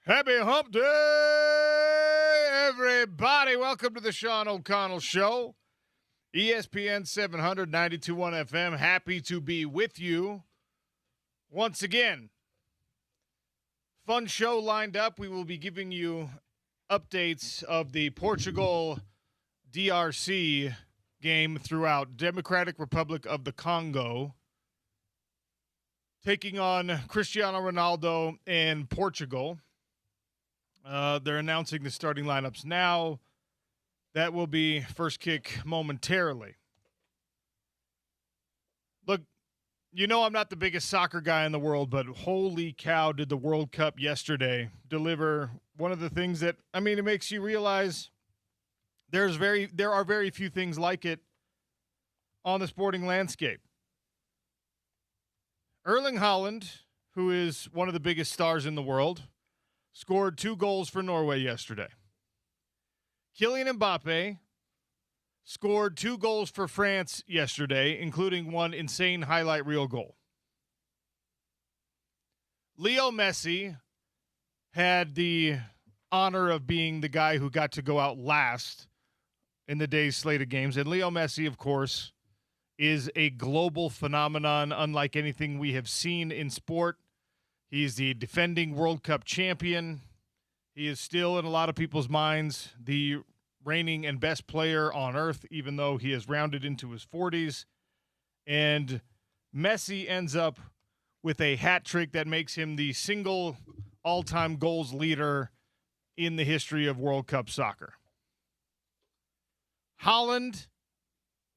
Happy hump day, everybody. Welcome to the Sean O'Connell Show. ESPN 700, 92.1 FM. Happy to be with you once again. Fun show lined up. We will be giving you updates of the Portugal DRC game throughout Democratic Republic of the Congo, taking on Cristiano Ronaldo and Portugal. They're announcing the starting lineups now. That will be first kick momentarily. Look, you know I'm not the biggest soccer guy in the world, but holy cow did the World Cup yesterday deliver one of the things that, it makes you realize there are very few things like it on the sporting landscape. Erling Haaland, who is one of the biggest stars in the world, scored 2 goals for Norway yesterday. Kylian Mbappe scored 2 goals for France yesterday, including one insane highlight reel goal. Leo Messi had the honor of being the guy who got to go out last in the day's slate of games. And Leo Messi, of course, is a global phenomenon unlike anything we have seen in sport. He's the defending World Cup champion. He is still, in a lot of people's minds, the reigning and best player on earth, even though he has rounded into his 40s. And Messi ends up with a hat trick that makes him the single all-time goals leader in the history of World Cup soccer. Haaland,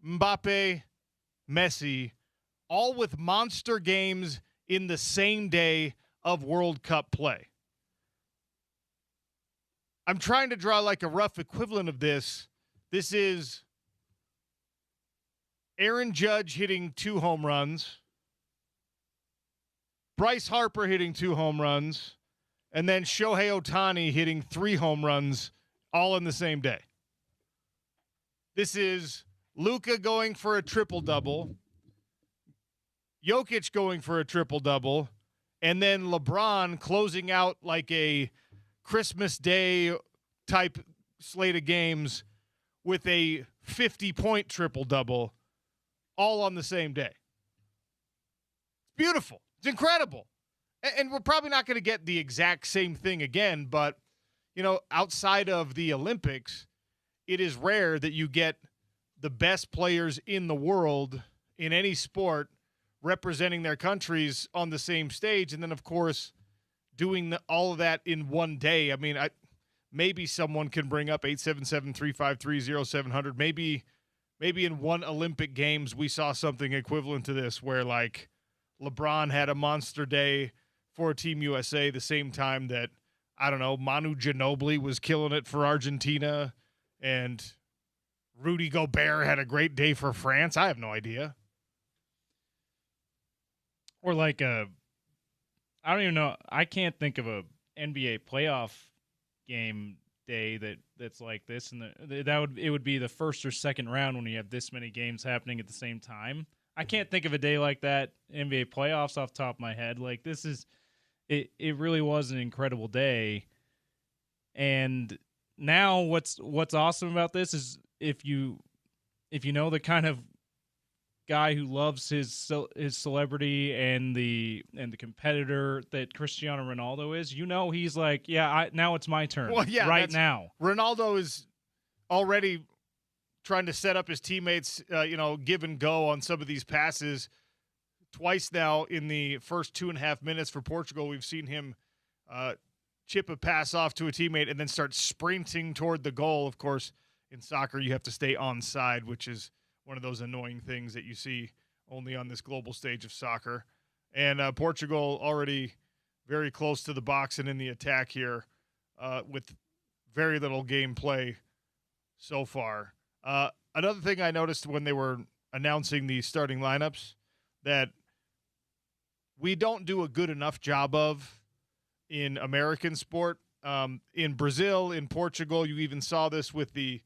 Mbappe, Messi, all with monster games in the same day of World Cup play. I'm trying to draw like a rough equivalent of this. This is Aaron Judge hitting 2 home runs, Bryce Harper hitting 2 home runs, and then Shohei Ohtani hitting 3 home runs all in the same day. This is Luka going for a triple-double, Jokic going for a triple-double, and then LeBron closing out like a Christmas Day type slate of games with a 50-point triple-double all on the same day. It's beautiful. It's incredible. And we're probably not going to get the exact same thing again, but, outside of the Olympics, it is rare that you get the best players in the world in any sport representing their countries on the same stage. And then, of course, doing all of that in one day. Maybe someone can bring up 877-353-0700. Maybe in one Olympic Games we saw something equivalent to this where, like, LeBron had a monster day for Team USA the same time that, Manu Ginobili was killing it for Argentina and Rudy Gobert had a great day for France. I have no idea. Or like I don't even know. I can't think of a NBA playoff game day that's like this, and it would be the first or second round when you have this many games happening at the same time. I can't think of a day like that NBA playoffs off the top of my head. Like this is it really was an incredible day. And now what's awesome about this is if you know the kind of guy who loves his celebrity and the competitor that Cristiano Ronaldo is, he's like, now it's my turn. Well, yeah, right now. Ronaldo is already trying to set up his teammates, give and go on some of these passes. Twice now in the first 2.5 minutes for Portugal, we've seen him chip a pass off to a teammate and then start sprinting toward the goal. Of course, in soccer, you have to stay onside, which is one of those annoying things that you see only on this global stage of soccer. And Portugal already very close to the box and in the attack here with very little gameplay so far. Another thing I noticed when they were announcing the starting lineups that we don't do a good enough job of in American sport. In Brazil, in Portugal, you even saw this with the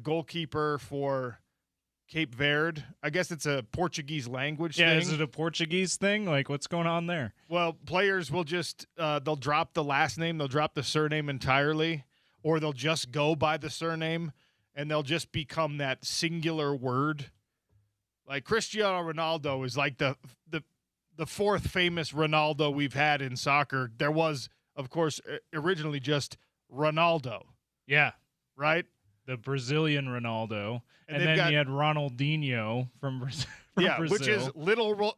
goalkeeper for Cape Verde. I guess it's a Portuguese language Yeah, thing. is it a Portuguese thing? Like, what's going on there? Well, players will just they'll drop the last name, they'll drop the surname entirely, or they'll just go by the surname, and they'll just become that singular word. Like Cristiano Ronaldo is like the fourth famous Ronaldo we've had in soccer. There was, of course, originally just Ronaldo, Yeah, right? the Brazilian Ronaldo, and they've then got- you had Ronaldinho from Brazil. Yeah, Brazil.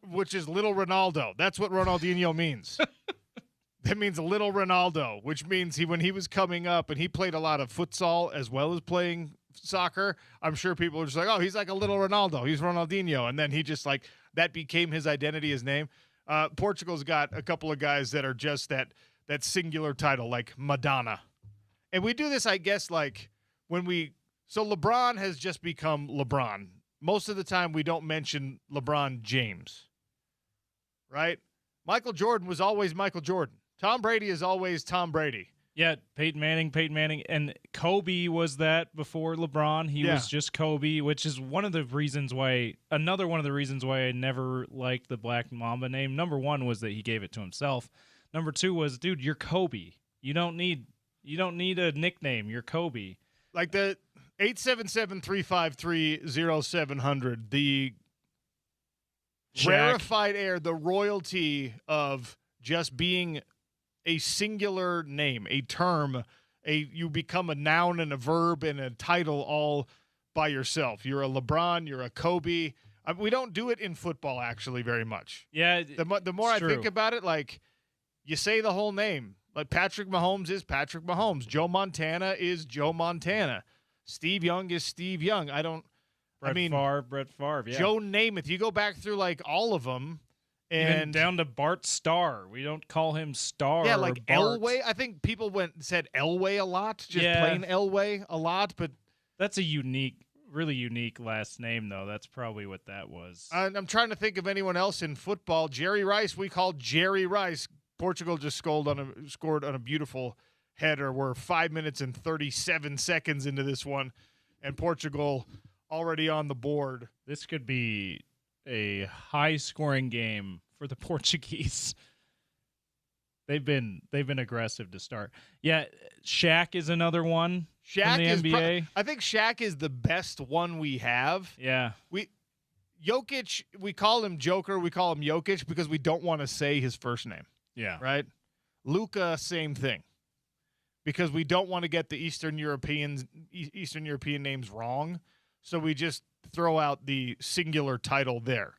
which is little Ronaldo. That's what Ronaldinho means. That means little Ronaldo, which means when he was coming up and he played a lot of futsal as well as playing soccer, I'm sure people were just like, oh, he's like a little Ronaldo. He's Ronaldinho. And then he just like that became his identity, his name. Portugal's got a couple of guys that are just that singular title, like Madonna. And we do this, I guess, like so LeBron has just become LeBron. Most of the time we don't mention LeBron James, right? Michael Jordan was always Michael Jordan. Tom Brady is always Tom Brady. Yeah, Peyton Manning, and Kobe was that before LeBron. He was just Kobe, which is another one of the reasons why I never liked the Black Mamba name. Number one was that he gave it to himself. Number two was, dude, you're Kobe. You don't need a nickname. You're Kobe. Like the 877-353-0700, the Shaq. rarefied air, the royalty of just being a singular name, a term, you become a noun and a verb and a title all by yourself. You're a LeBron, you're a Kobe. We don't do it in football actually very much. Yeah, The more I think about it, like you say the whole name. Like Patrick Mahomes is Patrick Mahomes. Joe Montana is Joe Montana. Steve Young is Steve Young. Brett Favre. Yeah. Joe Namath. You go back through like all of them. And even down to Bart Starr. We don't call him Starr. Yeah, like or Bart. Elway. I think people said Elway a lot, just plain Elway a lot. But that's a really unique last name, though. That's probably what that was. I'm trying to think of anyone else in football. Jerry Rice, we call Jerry Rice. Portugal just scored on a beautiful header. We're 5 minutes and 37 seconds into this one, and Portugal already on the board. This could be a high-scoring game for the Portuguese. They've been aggressive to start. Yeah, Shaq is another one. Shaq in the NBA. I think Shaq is the best one we have. Yeah. Jokic, we call him Joker. We call him Jokic because we don't want to say his first name. Yeah. Right? Luka, same thing. Because we don't want to get the Eastern European names wrong. So we just throw out the singular title there.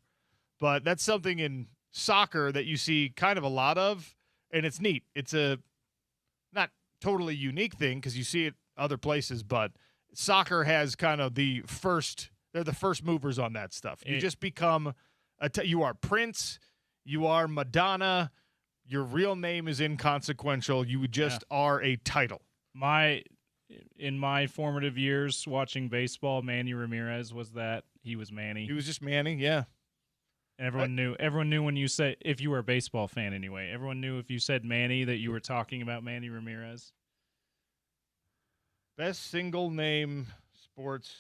But that's something in soccer that you see kind of a lot of, and it's neat. It's a not totally unique thing because you see it other places, but soccer has kind of they're the first movers on that stuff. You just become you are Prince, you are Madonna, your real name is inconsequential. You just are a title. In my formative years watching baseball, Manny Ramirez was that. He was Manny. He was just Manny, yeah. Everyone knew when you said, if you were a baseball fan anyway, everyone knew if you said Manny that you were talking about Manny Ramirez. Best single name sports.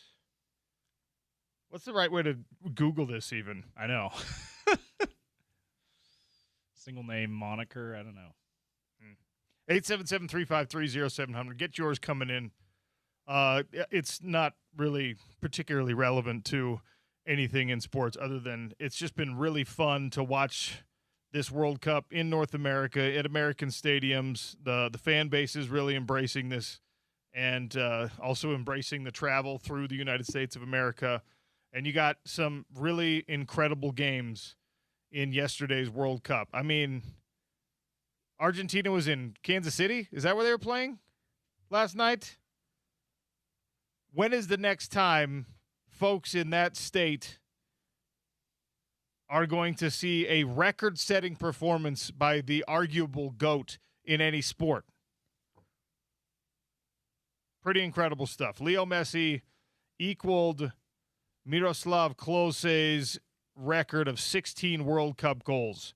What's the right way to Google this even? I know. Single name moniker, I don't know. 877-353-0700. Get yours coming in. It's not really particularly relevant to anything in sports other than it's just been really fun to watch this World Cup in North America at American stadiums. The fan base is really embracing this and also embracing the travel through the United States of America. And you got some really incredible games in yesterday's World Cup. I mean, Argentina was in Kansas City. Is that where they were playing last night? When is the next time folks in that state are going to see a record-setting performance by the arguable GOAT in any sport? Pretty incredible stuff. Leo Messi equaled Miroslav Klose's record of 16 World Cup goals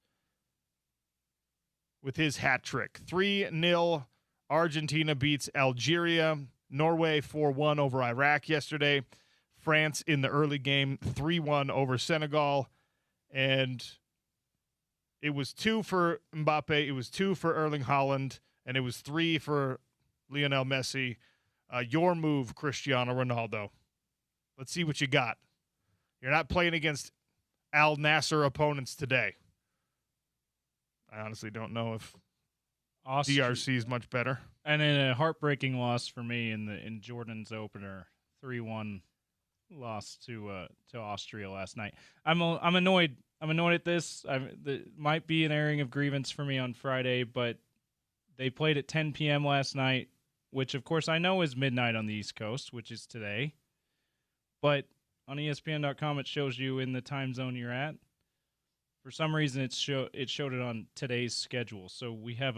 with his hat trick. 3-0, Argentina beats Algeria. Norway 4-1 over Iraq yesterday. France in the early game, 3-1 over Senegal. And it was 2 for Mbappe, it was 2 for Erling Haaland, and it was 3 for Lionel Messi. Your move, Cristiano Ronaldo. Let's see what you got. You're not playing against Al Nassr opponents today. I honestly don't know if DRC is much better. And in a heartbreaking loss for me in Jordan's opener, 3-1 loss to Austria last night. I'm annoyed. I'm annoyed at this. It might be an airing of grievance for me on Friday, but they played at 10 p.m. last night, which of course I know is midnight on the East Coast, which is today. But on ESPN.com, it shows you in the time zone you're at. For some reason, it showed it on today's schedule. So we have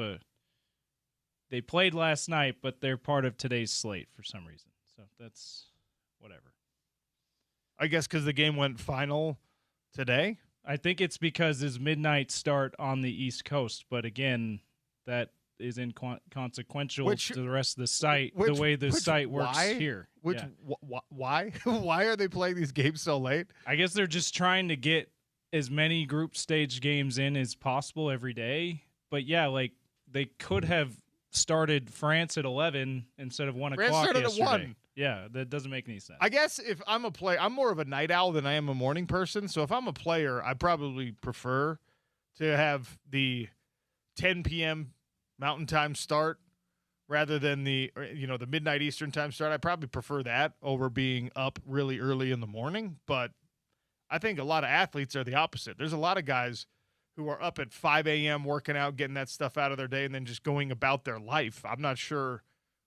they played last night, but they're part of today's slate for some reason. So that's whatever. I guess because the game went final today? I think it's because it's midnight start on the East Coast. But again, that is inconsequential to the rest of the site, the way the site works here. Why? Why are they playing these games so late? I guess they're just trying to get as many group stage games in as possible every day. But yeah, like they could have started France at 11 instead of 1 o'clock yesterday. At 1. Yeah, that doesn't make any sense. I guess if I'm a player, I'm more of a night owl than I am a morning person. So if I'm a player, I probably prefer to have the 10 p.m. Mountain Time start rather than the midnight Eastern Time start. I probably prefer that over being up really early in the morning. But I think a lot of athletes are the opposite. There's a lot of guys who are up at 5 a.m. working out, getting that stuff out of their day, and then just going about their life. I'm not sure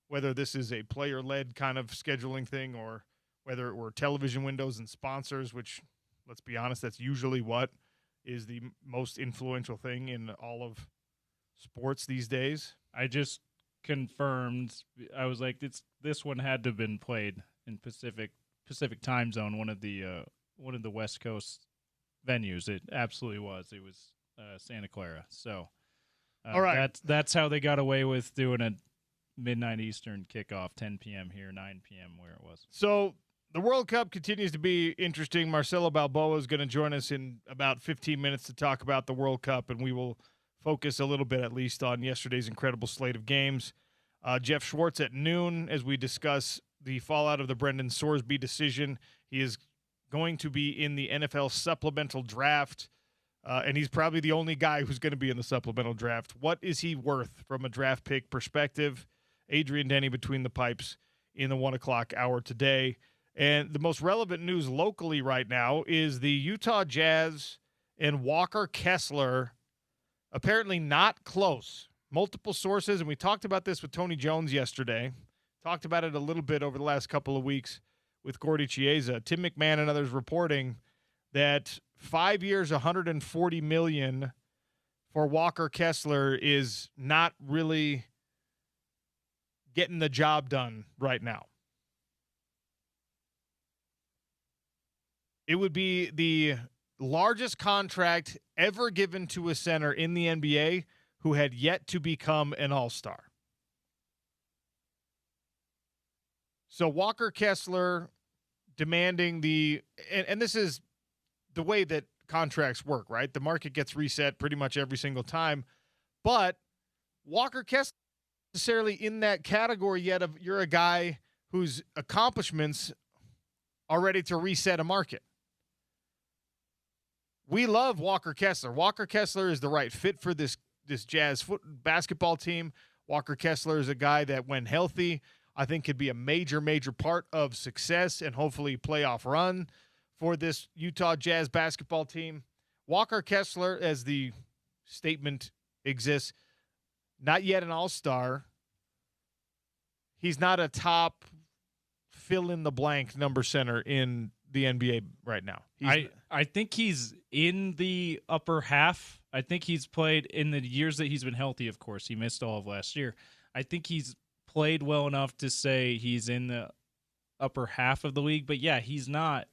whether this is a player-led kind of scheduling thing or whether it were television windows and sponsors, which, let's be honest, that's usually what is the most influential thing in all of sports these days. I just confirmed. I was like, this one had to have been played in Pacific time zone, one of the West Coast venues. It absolutely was. It was Santa Clara. So, all right, that's how they got away with doing a midnight Eastern kickoff, 10 p.m. here, 9 p.m. where it was. So the World Cup continues to be interesting. Marcelo Balboa is going to join us in about 15 minutes to talk about the World Cup, and we will focus a little bit at least on yesterday's incredible slate of games. Jeff Schwartz at noon as we discuss the fallout of the Brendan Sorsby decision. He is going to be in the NFL supplemental draft, and he's probably the only guy who's going to be in the supplemental draft. What is he worth from a draft pick perspective? Adrian Denny between the pipes in the 1 o'clock hour today. And the most relevant news locally right now is the Utah Jazz and Walker Kessler apparently not close. Multiple sources, and we talked about this with Tony Jones yesterday, talked about it a little bit over the last couple of weeks with Gordy Chiesa. Tim McMahon and others reporting that 5 years, $140 million for Walker Kessler is not really getting the job done right now. It would be the largest contract ever given to a center in the NBA who had yet to become an all-star. So Walker Kessler demanding and this is the way that contracts work, right? The market gets reset pretty much every single time. But Walker Kessler isn't necessarily in that category yet of you're a guy whose accomplishments are ready to reset a market. We love Walker Kessler. Walker Kessler is the right fit for this Jazz basketball team. Walker Kessler is a guy that, when healthy, I think could be a major, major part of success and hopefully playoff run for this Utah Jazz basketball team. Walker Kessler, as the statement exists, not yet an all-star. He's not a top fill-in-the-blank number center in the NBA right now. I think he's in the upper half. I think he's played in the years that he's been healthy, of course. He missed all of last year. I think he's played well enough to say he's in the upper half of the league. But, yeah, he's not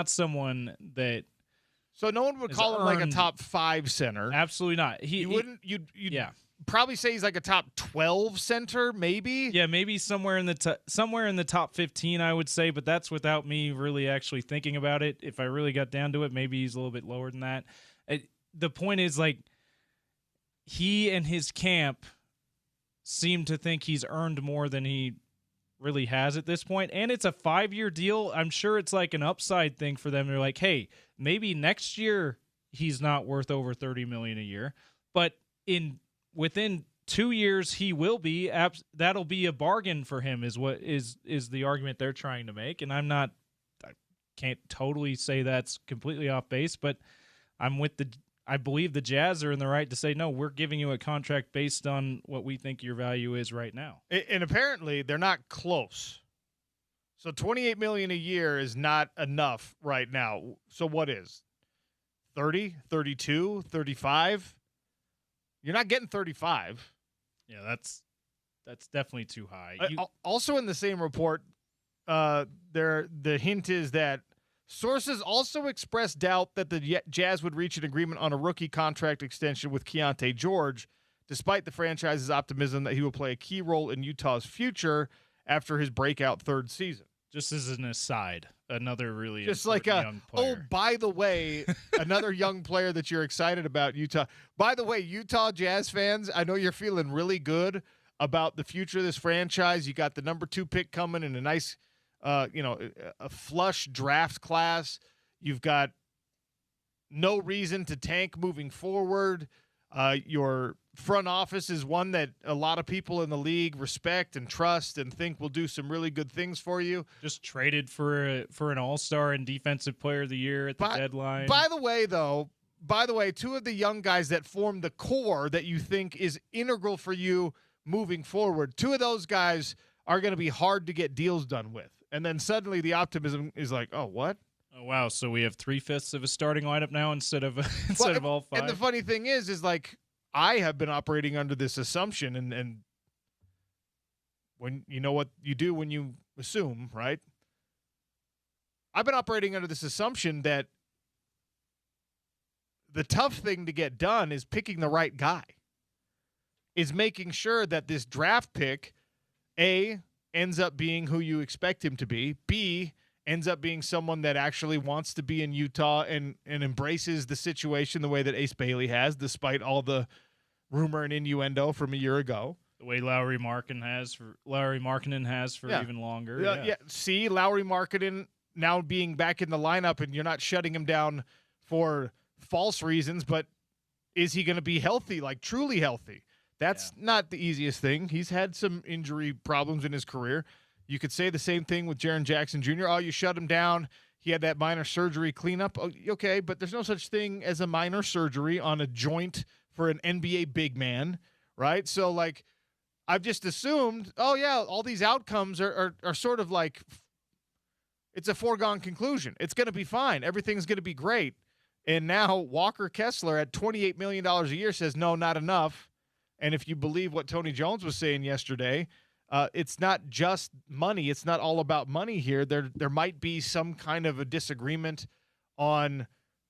someone that – So no one would call him like a top 5 center. Absolutely not. Yeah. probably say he's like a top 12 center, maybe. Yeah, maybe somewhere in the top 15, I would say, but that's without me really actually thinking about it. If I really got down to it, maybe he's a little bit lower than that. The point is, like, he and his camp seem to think he's earned more than he really has at this point, and it's a 5-year deal. I'm sure it's like an upside thing for them. They're like, hey, maybe next year he's not worth over $30 million a year, but within 2 years he will be. That'll be a bargain for him, is what is the argument they're trying to make. And I can't totally say that's completely off base, but I believe the Jazz are in the right to say, no, we're giving you a contract based on what we think your value is right now. And apparently they're not close. So $28 million a year is not enough right now. So what is 30, 32, 35? You're not getting 35. Yeah, that's definitely too high. Also in the same report, the hint is that sources also expressed doubt that the Jazz would reach an agreement on a rookie contract extension with Keontae George, despite the franchise's optimism that he will play a key role in Utah's future after his breakout third season. Just as an aside, another really just like young player. Oh, by the way, another young player that you're excited about, Utah. By the way, Utah Jazz fans, I know you're feeling really good about the future of this franchise. You got the number 2 pick coming in a nice a flush draft class. You've got no reason to tank moving forward. Your front office is one that a lot of people in the league respect and trust and think will do some really good things for you. Just traded for an all-star and defensive player of the year at the deadline. By the way, 2 of the young guys that form the core that you think is integral for you moving forward, 2 of those guys are going to be hard to get deals done with. And then suddenly the optimism is like, oh, what? Oh, wow. So we have 3/5 of a starting lineup now instead of all 5. And the funny thing is like, I have been operating under this assumption, and when you know what you do when you assume, right? I've been operating under this assumption that the tough thing to get done is picking the right guy, is making sure that this draft pick, A, ends up being who you expect him to be, B, ends up being someone that actually wants to be in Utah and embraces the situation the way that Ace Bailey has, despite all the rumor and innuendo from a year ago. The way Lauri Markkanen has for even longer. Yeah. See, Lauri Markkanen now being back in the lineup, and you're not shutting him down for false reasons, but is he going to be healthy, like truly healthy? That's not the easiest thing. He's had some injury problems in his career. You could say the same thing with Jaren Jackson Jr. Oh, you shut him down. He had that minor surgery cleanup. Okay, but there's no such thing as a minor surgery on a joint for an NBA big man, right? So, like, I've just assumed, oh, yeah, all these outcomes are sort of like it's a foregone conclusion. It's going to be fine. Everything's going to be great. And now Walker Kessler at $28 million a year says, no, not enough. And if you believe what Tony Jones was saying yesterday, it's not just money. It's not all about money here. There might be some kind of a disagreement on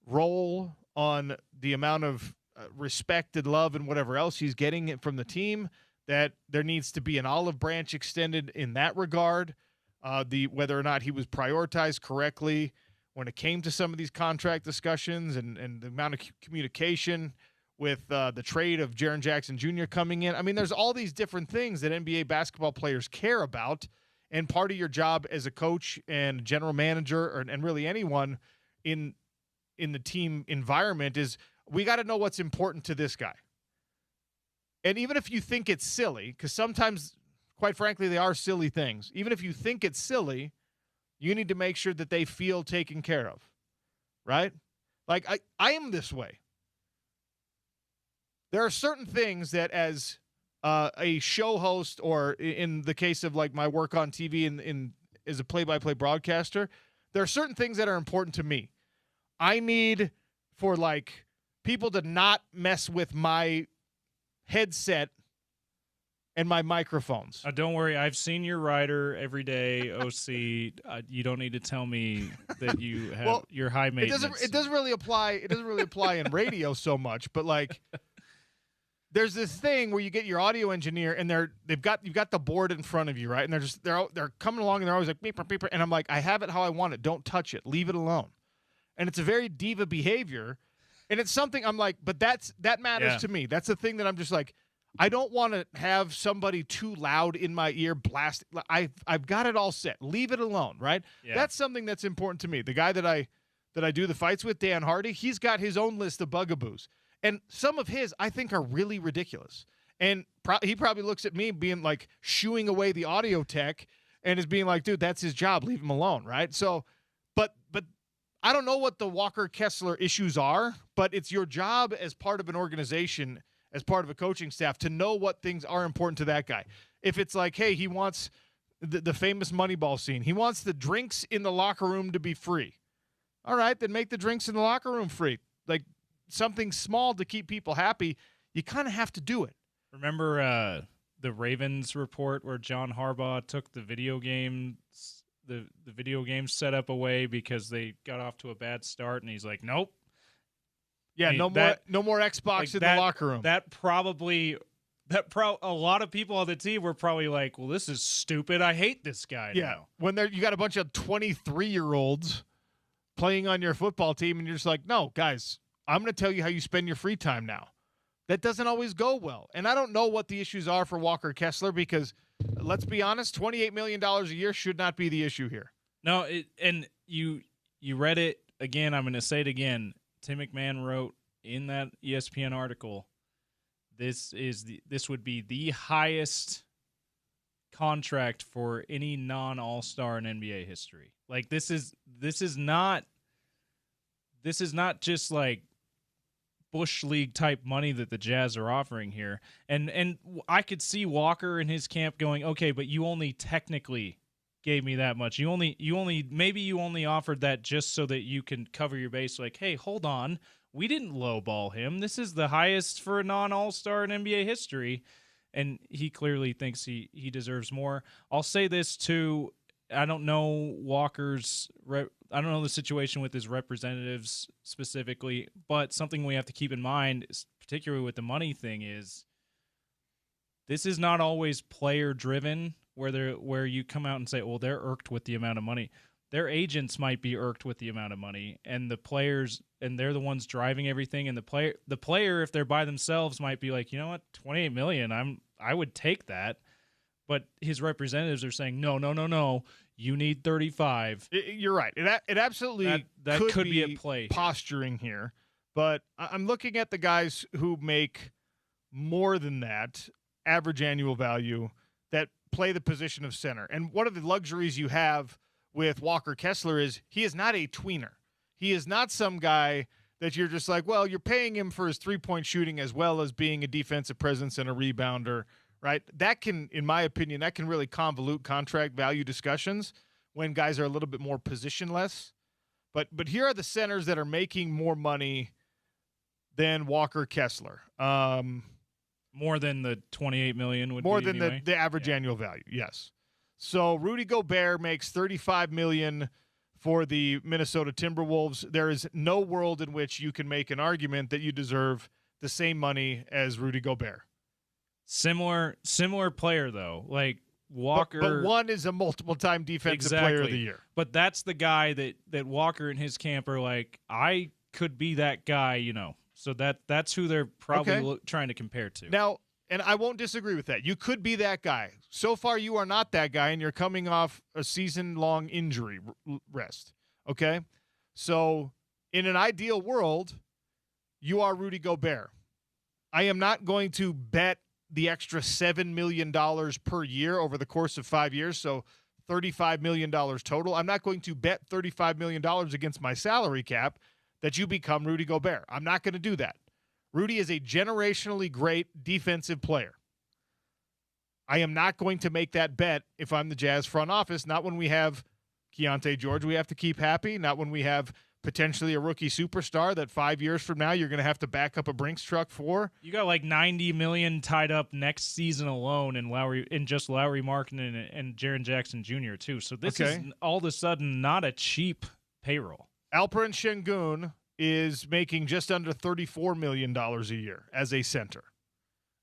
role, on the amount of respect and love and whatever else he's getting from the team, that there needs to be an olive branch extended in that regard. Whether or not he was prioritized correctly when it came to some of these contract discussions and the amount of communication with the trade of Jaren Jackson Jr. coming in. I mean, there's all these different things that NBA basketball players care about, and part of your job as a coach and general manager and really anyone in the team environment is we got to know what's important to this guy. And even if you think it's silly, because sometimes, quite frankly, they are silly things, even if you think it's silly, you need to make sure that they feel taken care of, right? Like, I am this way. There are certain things that as a show host, or in the case of like my work on TV in as a play-by-play broadcaster, there are certain things that are important to me. I need for like people to not mess with my headset and my microphones. Don't worry, I've seen your rider every day, OC. You don't need to tell me that you have your high maintenance. It doesn't really apply. It doesn't really apply in radio so much, but like there's this thing where you get your audio engineer and you've got the board in front of you, right? And they're coming along and they're always like beep, beep, and I'm like, I have it how I want it. Don't touch it. Leave it alone. And it's a very diva behavior. And it's something I'm like, but that matters to me. That's the thing that I'm just like, I don't want to have somebody too loud in my ear blast. I've got it all set. Leave it alone, right? Yeah. That's something that's important to me. The guy that I do the fights with, Dan Hardy, he's got his own list of bugaboos. And some of his, I think, are really ridiculous. And he probably looks at me being like shooing away the audio tech and is being like, dude, that's his job. Leave him alone, right? So, but I don't know what the Walker Kessler issues are, but it's your job as part of an organization, as part of a coaching staff, to know what things are important to that guy. If it's like, hey, he wants the famous Moneyball scene. He wants the drinks in the locker room to be free. All right, then make the drinks in the locker room free. Like, something small to keep people happy, you kind of have to do it. Remember the Ravens report where John Harbaugh took the video games the video game setup away because they got off to a bad start, and he's like, nope. Yeah, no more Xbox like in the locker room. A lot of people on the team were probably like, well, this is stupid. I hate this guy now. When you got a bunch of 23-year-olds playing on your football team, and you're just like, no, guys, I'm going to tell you how you spend your free time now. That doesn't always go well. And I don't know what the issues are for Walker Kessler because, let's be honest, $28 million a year should not be the issue here. No, and you read it again. I'm going to say it again. Tim McMahon wrote in that ESPN article, this would be the highest contract for any non-All-Star in NBA history. Like this is not just like Bush League type money that the Jazz are offering here. And I could see Walker and his camp going, okay, but you only technically gave me that much. You only offered that just so that you can cover your base. Like, hey, hold on. We didn't lowball him. This is the highest for a non-All-Star in NBA history. And he clearly thinks he deserves more. I'll say this too. I don't know I don't know the situation with his representatives specifically, but something we have to keep in mind, particularly with the money thing, is this is not always player driven where you come out and say, well, they're irked with the amount of money. Their agents might be irked with the amount of money, and the players, and they're the ones driving everything. And the player, if they're by themselves, might be like, you know what, $28 million, I would take that. But his representatives are saying, no, you need 35. You're right. It absolutely that could be at play posturing here. But I'm looking at the guys who make more than that average annual value that play the position of center. And one of the luxuries you have with Walker Kessler is he is not a tweener. He is not some guy that you're just like, well, you're paying him for his three-point shooting as well as being a defensive presence and a rebounder, right? That can, in my opinion, that can really convolute contract value discussions when guys are a little bit more positionless. But here are the centers that are making more money than Walker Kessler. More than the $28 million would more be than anyway. the average annual value, yes. So Rudy Gobert makes $35 million for the Minnesota Timberwolves. There is no world in which you can make an argument that you deserve the same money as Rudy Gobert. Similar player though, like Walker. But one is a multiple-time defensive player of the year. But that's the guy that Walker and his camp are like, I could be that guy, So that's who they're probably trying to compare to. Now, and I won't disagree with that. You could be that guy. So far, you are not that guy, and you're coming off a season-long injury rest. Okay? So, in an ideal world, you are Rudy Gobert. I am not going to bet the extra $7 million per year over the course of 5 years, so $35 million total. I'm not going to bet $35 million against my salary cap that you become Rudy Gobert. I'm not going to do that. Rudy is a generationally great defensive player. I am not going to make that bet if I'm the Jazz front office, not when we have Keontae George we have to keep happy, not when we have potentially a rookie superstar that 5 years from now you're going to have to back up a Brinks truck for. You got like $90 million tied up next season alone in Lauri Markkanen and Jaren Jackson Jr. too. So this is all of a sudden not a cheap payroll. Alperen Şengün is making just under $34 million a year as a center.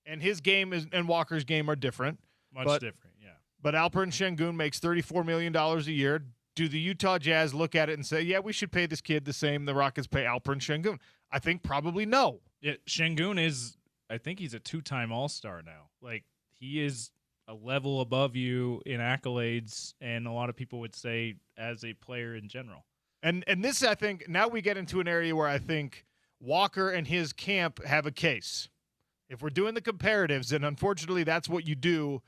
And his game and Walker's game are different. Much different, yeah. But Alperen Şengün makes $34 million a year. Do the Utah Jazz look at it and say, yeah, we should pay this kid the same the Rockets pay Alperen Şengün? I think probably no. Yeah, Şengün is, I think he's a 2-time All-Star now. Like, he is a level above you in accolades, and a lot of people would say as a player in general. And this, I think, now we get into an area where I think Walker and his camp have a case. If we're doing the comparatives, and unfortunately that's what you do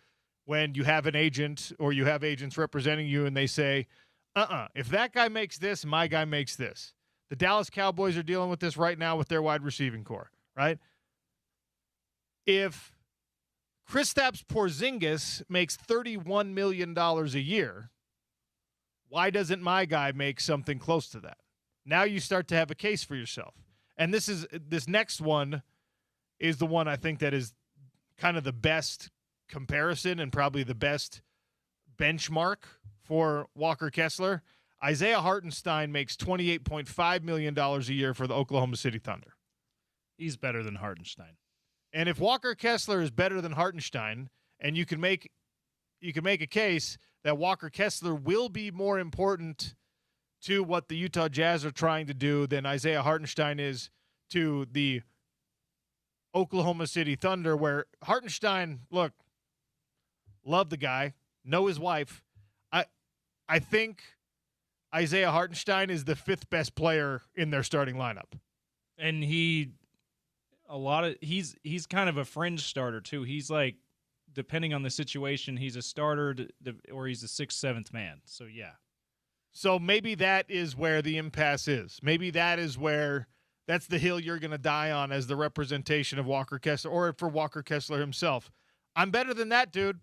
when you have an agent or you have agents representing you and they say, if that guy makes this, my guy makes this. The Dallas Cowboys are dealing with this right now with their wide receiving core, right? If Kristaps Porzingis makes $31 million a year, why doesn't my guy make something close to that? Now you start to have a case for yourself. And this next one is the one I think that is kind of the best comparison and probably the best benchmark for Walker Kessler. Isaiah Hartenstein makes $28.5 million a year for the Oklahoma City Thunder. He's better than Hartenstein. And if Walker Kessler is better than Hartenstein, and you can make a case that Walker Kessler will be more important to what the Utah Jazz are trying to do than Isaiah Hartenstein is to the Oklahoma City Thunder, where Hartenstein, look, love the guy, know his wife. I think Isaiah Hartenstein is the 5th best player in their starting lineup. And he's kind of a fringe starter too. He's like, depending on the situation, he's a starter or he's a 6th, 7th man. So yeah. So maybe that is where the impasse is. Maybe that's the hill you're going to die on as the representation of Walker Kessler, or for Walker Kessler himself. I'm better than that, dude.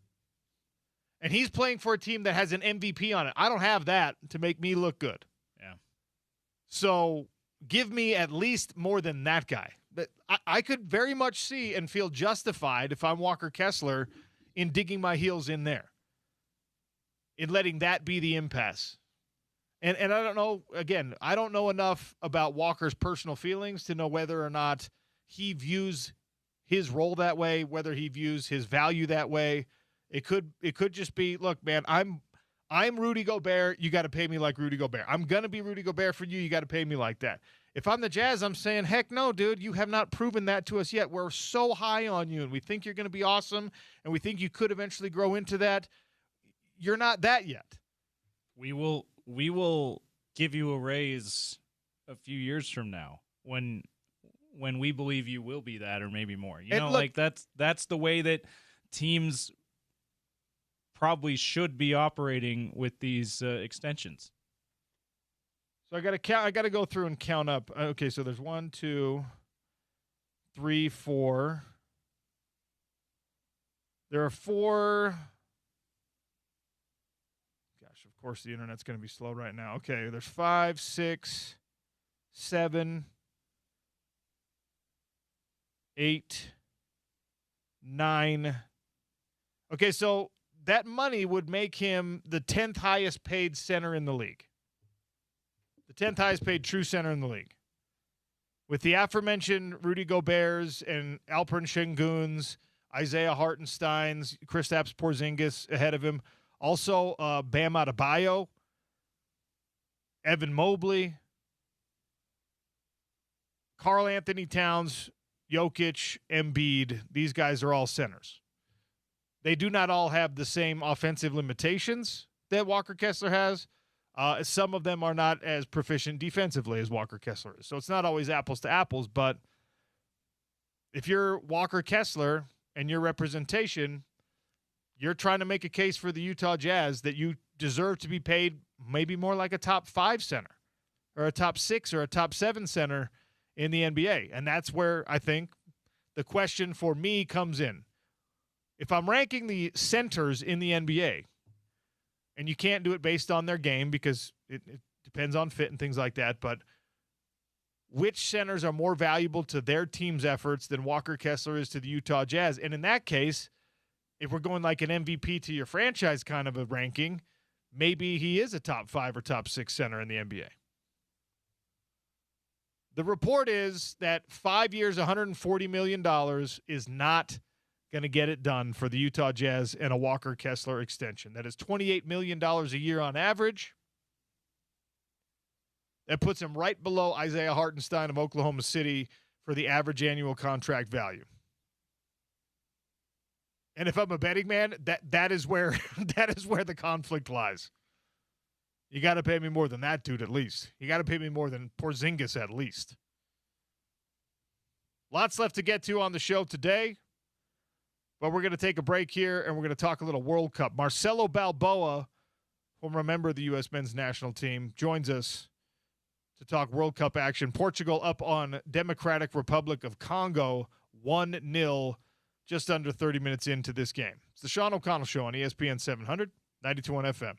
And he's playing for a team that has an MVP on it. I don't have that to make me look good. Yeah. So give me at least more than that guy. I could very much see and feel justified if I'm Walker Kessler in digging my heels in there, in letting that be the impasse. And I don't know, again, I don't know enough about Walker's personal feelings to know whether or not he views his role that way, whether he views his value that way. It could just be, look, man, I'm Rudy Gobert. You got to pay me like Rudy Gobert. I'm going to be Rudy Gobert for you. You got to pay me like that. If I'm the Jazz, I'm saying, heck no, dude. You have not proven that to us yet. We're so high on you, and we think you're going to be awesome, and we think you could eventually grow into that. You're not that yet. We will give you a raise a few years from now when we believe you will be that, or maybe more. That's the way that teams probably should be operating with these extensions. So I got to go through and count up. Okay, so there's 1, 2, 3, 4. There are 4. Gosh, of course the internet's going to be slow right now. Okay, there's 5, 6, 7, 8, 9. Okay, so that money would make him the 10th highest paid center in the league. The 10th highest paid true center in the league. With the aforementioned Rudy Gobert's and Alperen Şengün's, Isaiah Hartenstein's, Kristaps Porzingis ahead of him. Also, Bam Adebayo, Evan Mobley, Karl Anthony Towns, Jokic, Embiid. These guys are all centers. They do not all have the same offensive limitations that Walker Kessler has. Some of them are not as proficient defensively as Walker Kessler is. So it's not always apples to apples, but if you're Walker Kessler and your representation, you're trying to make a case for the Utah Jazz that you deserve to be paid maybe more like a top 5 center or a top 6 or a top 7 center in the NBA. And that's where I think the question for me comes in. If I'm ranking the centers in the NBA, and you can't do it based on their game because it depends on fit and things like that, but which centers are more valuable to their team's efforts than Walker Kessler is to the Utah Jazz? And in that case, if we're going like an MVP to your franchise kind of a ranking, maybe he is a top 5 or top 6 center in the NBA. The report is that 5 years, $140 million is not going to get it done for the Utah Jazz and a Walker Kessler extension. That is $28 million a year on average. That puts him right below Isaiah Hartenstein of Oklahoma City for the average annual contract value. And if I'm a betting man, that is where the conflict lies. You got to pay me more than that dude at least. You got to pay me more than Porzingis at least. Lots left to get to on the show today, but we're going to take a break here and we're going to talk a little World Cup. Marcelo Balboa, former member of the U.S. men's national team, joins us to talk World Cup action. Portugal up on Democratic Republic of Congo 1-0, just under 30 minutes into this game. It's the Sean O'Connell Show on ESPN 700, 92.1 FM.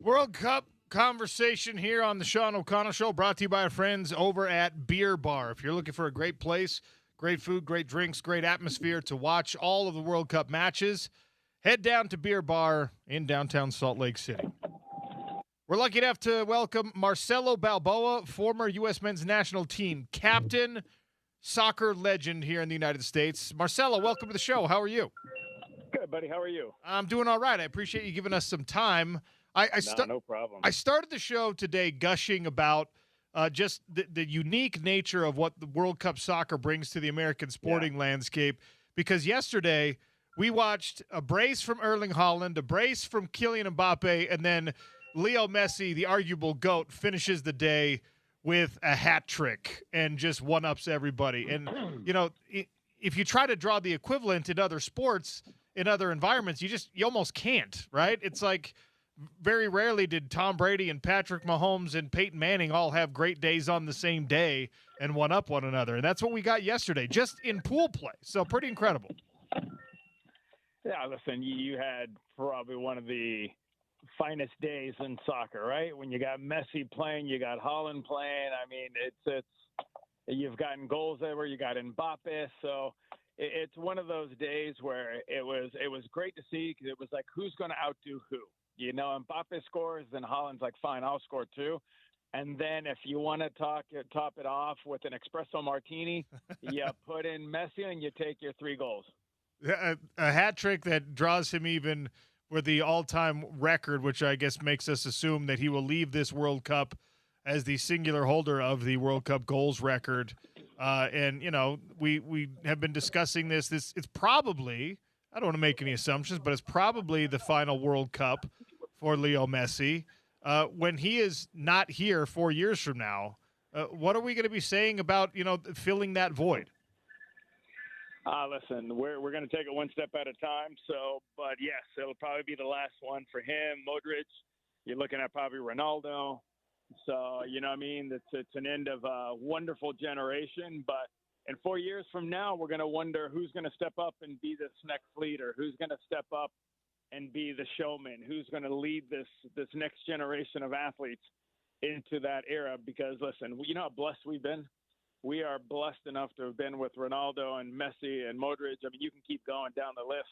World Cup conversation here on the Sean O'Connell Show, brought to you by our friends over at Beer Bar. If you're looking for a great place, great food, great drinks, great atmosphere to watch all of the World Cup matches, head down to Beer Bar in downtown Salt Lake City. We're lucky enough to welcome Marcelo Balboa, former U.S. men's national team captain, soccer legend here in the United States. Marcelo, welcome to the show. How are you? Good, buddy. How are you? I'm doing all right. I appreciate you giving us some time. No problem. I started the show today gushing about just the unique nature of what the World Cup soccer brings to the American sporting landscape, because yesterday we watched a brace from Erling Haaland, a brace from Kylian Mbappe, and then Leo Messi, the arguable GOAT, finishes the day with a hat trick and just one-ups everybody. And, you know, if you try to draw the equivalent in other sports, in other environments, you almost can't, right? It's like very rarely did Tom Brady and Patrick Mahomes and Peyton Manning all have great days on the same day and one-up one another. And that's what we got yesterday, just in pool play. So pretty incredible. Yeah, listen, you had probably one of the finest days in soccer, right? When you got Messi playing, you got Haaland playing. I mean, it's you've gotten goals everywhere. You got Mbappe. So it's one of those days where it was great to see, because it was like, who's going to outdo who? You know, Mbappe scores, then Haaland's like, fine, I'll score too. And then if you want to top it off with an espresso martini, you put in Messi and you take your 3 goals. A hat trick that draws him even with the all-time record, which I guess makes us assume that he will leave this World Cup as the singular holder of the World Cup goals record. And, you know, we have been discussing this. It's probably, I don't want to make any assumptions, but it's probably the final World Cup for Leo Messi. When he is not here 4 years from now, what are we going to be saying about, you know, filling that void? Listen, we're going to take it one step at a time. So, but yes, it'll probably be the last one for him. Modric, you're looking at probably Ronaldo. So, you know what I mean? It's an end of a wonderful generation. But in 4 years from now, we're going to wonder who's going to step up and be this next leader, who's going to step up and be the showman, who's going to lead this next generation of athletes into that era. Because, listen, you know how blessed we've been? We are blessed enough to have been with Ronaldo and Messi and Modric. I mean, you can keep going down the list,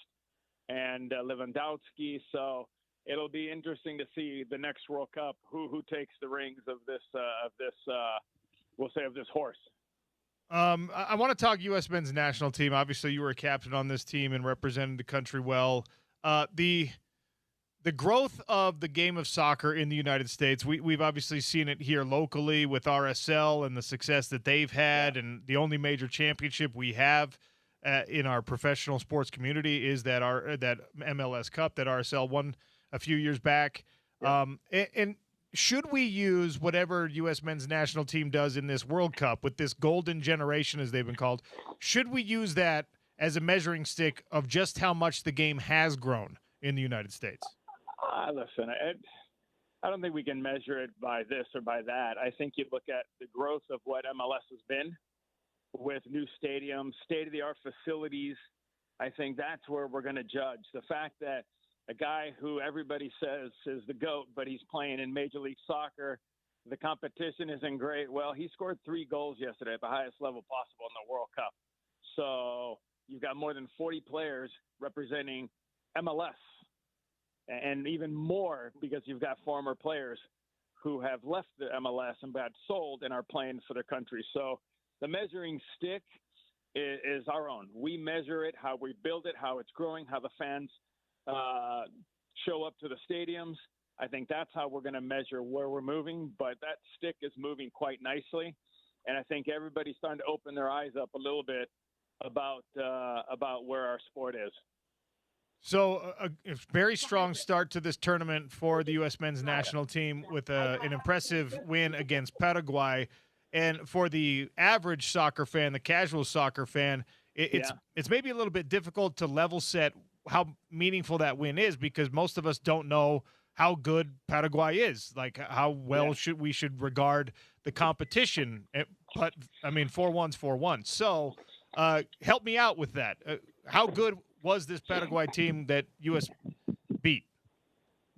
and Lewandowski. So it'll be interesting to see the next World Cup who takes the rings of this horse. I want to talk U.S. men's national team. Obviously, you were a captain on this team and represented the country well. The growth of the game of soccer in the United States, we've obviously seen it here locally with RSL and the success that they've had, and the only major championship we have in our professional sports community is that MLS Cup that RSL won a few years back. Yeah. And should we use whatever U.S. men's national team does in this World Cup with this golden generation, as they've been called, should we use that as a measuring stick of just how much the game has grown in the United States? Listen, I don't think we can measure it by this or by that. I think you look at the growth of what MLS has been with new stadiums, state-of-the-art facilities. I think that's where we're going to judge. The fact that a guy who everybody says is the GOAT, but he's playing in Major League Soccer, the competition isn't great. Well, he scored 3 goals yesterday at the highest level possible in the World Cup. So you've got more than 40 players representing MLS. And even more because you've got former players who have left the MLS and got sold and are playing for their country. So the measuring stick is our own. We measure it, how we build it, how it's growing, how the fans show up to the stadiums. I think that's how we're going to measure where we're moving. But that stick is moving quite nicely. And I think everybody's starting to open their eyes up a little bit about where our sport is. So a very strong start to this tournament for the U.S. men's national team with an impressive win against Paraguay. And for the average soccer fan, the casual soccer fan, it's maybe a little bit difficult to level set how meaningful that win is, because most of us don't know how good Paraguay is, like how well we should regard the competition. But, I mean, 4-1's 4-1. So help me out with that. How good was this Paraguay team that U.S. beat?